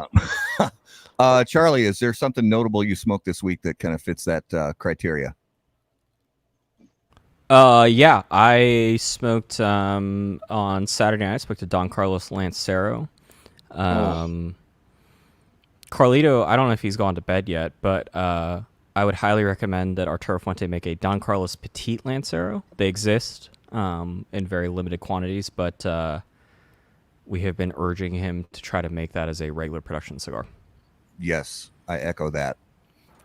Charlie, is there something notable you smoked this week that kind of fits that criteria? Yeah, I smoked on Saturday night. I smoked a Don Carlos Lancero. Carlito, I don't know if he's gone to bed yet, but I would highly recommend that Arturo Fuente make a Don Carlos Petite Lancero. They exist in very limited quantities, but we have been urging him to try to make that as a regular production cigar. Yes, I echo that.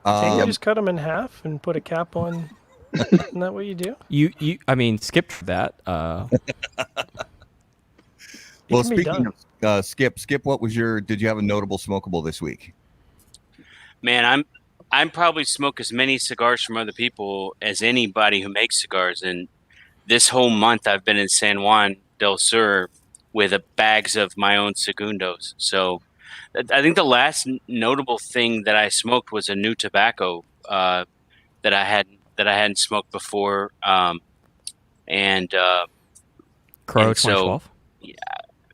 Can't you just cut them in half and put a cap on? Isn't that what you do? I mean, skip that. Well, speaking of Skip, did you have a notable smokable this week? Man, I'm probably smoke as many cigars from other people as anybody who makes cigars. And this whole month I've been in San Juan del Sur with bags of my own segundos. So I think the last notable thing that I smoked was a new tobacco that I hadn't smoked before. Crow 2012. So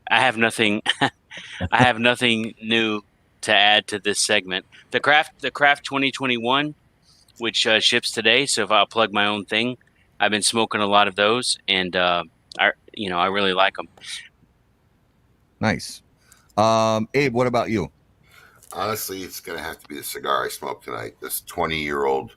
I have nothing. I have nothing new to add to this segment. The craft 2021, which ships today. So if I'll plug my own thing, I've been smoking a lot of those, and I really like them. Nice. Abe, what about you? Honestly, it's going to have to be the cigar I smoked tonight. This 20-year-old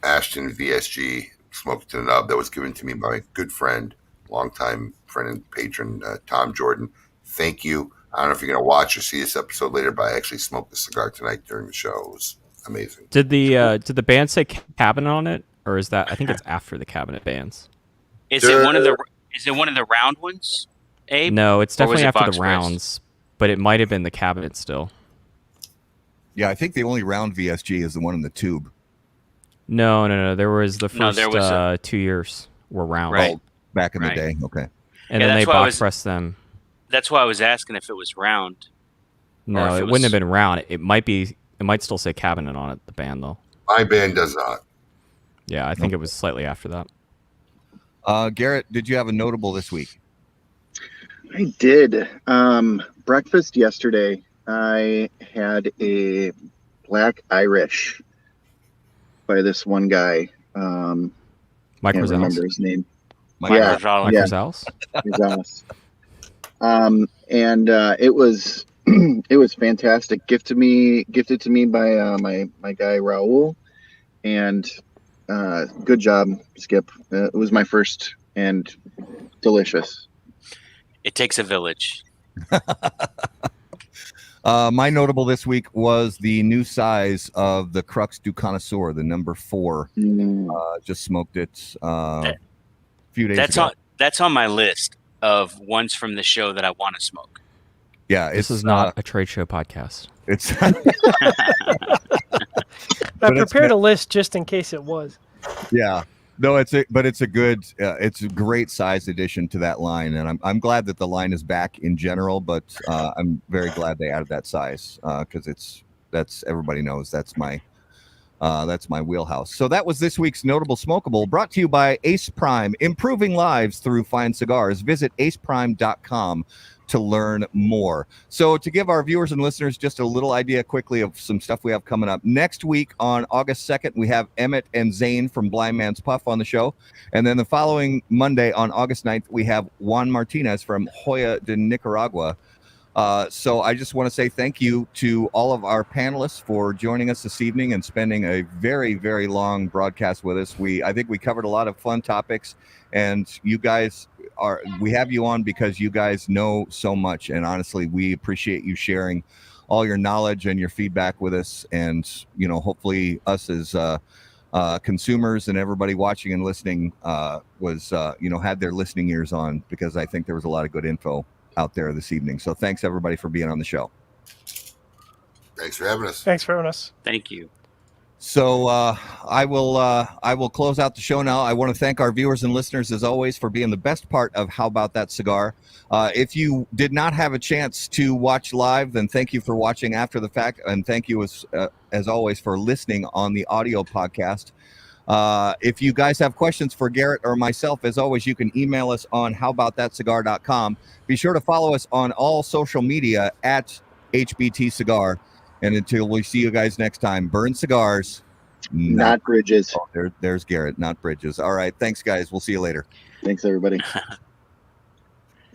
Ashton VSG smoked to the nub that was given to me by a good friend, longtime friend and patron, Tom Jordan. Thank you. I don't know if you're going to watch or see this episode later, but I actually smoked the cigar tonight during the show. It was amazing. Did the band say cabinet on it, or is that? I think it's after the cabinet bands. Is it one of the round ones, Abe? No, it's definitely after box the rounds, but it might have been the cabinet still. Yeah, I think the only round VSG is the one in the tube. No. There was the first 2 years were round. Right. Oh, back in the day. Okay. And then they box pressed them. That's why I was asking if it was round. No, it wouldn't have been round. It might still say cabinet on it, the band, though. My band does not. Yeah, I think it was slightly after that. Garrett, did you have a notable this week? I did. Breakfast yesterday, I had a Black Irish by this one guy. Mike Can't remember his name. Mike Rosales. Rosales? And it was it was fantastic. Gifted to me by my guy Raul, and good job, Skip. It was my first and delicious. It takes a village. My notable this week was the new size of the Crux du Connoisseur, the number 4. Just smoked it a few days ago. That's on my list of ones from the show that I want to smoke. Yeah, this is not a trade show podcast. It's. I prepared a list just in case it was. Yeah, no, it's a good, it's a great size addition to that line, and I'm glad that the line is back in general, but I'm very glad they added that size because that's everybody knows that's my wheelhouse. So that was this week's Notable Smokable, brought to you by Ace Prime, improving lives through fine cigars. Visit aceprime.com to learn more. So to give our viewers and listeners just a little idea quickly of some stuff we have coming up. Next week on August 2nd, we have Emmett and Zane from Blind Man's Puff on the show. And then the following Monday on August 9th, we have Juan Martinez from Hoya de Nicaragua. So I just want to say thank you to all of our panelists for joining us this evening and spending a very, very long broadcast with us. I think we covered a lot of fun topics, and you guys we have you on because you guys know so much, and honestly, we appreciate you sharing all your knowledge and your feedback with us. And hopefully us as consumers and everybody watching and listening had their listening ears on, because I think there was a lot of good info out there this evening. So thanks everybody for being on the show. Thanks for having us. Thanks for having us. Thank you. So I will close out the show now. I want to thank our viewers and listeners as always for being the best part of How About That Cigar. If you did not have a chance to watch live, then thank you for watching after the fact, and thank you as always for listening on the audio podcast. If you guys have questions for Garrett or myself, as always, you can email us on howaboutthatcigar.com. Be sure to follow us on all social media at HBT Cigar. And until we see you guys next time, burn cigars, Not bridges. There's Garrett, not bridges. All right. Thanks, guys. We'll see you later. Thanks, everybody.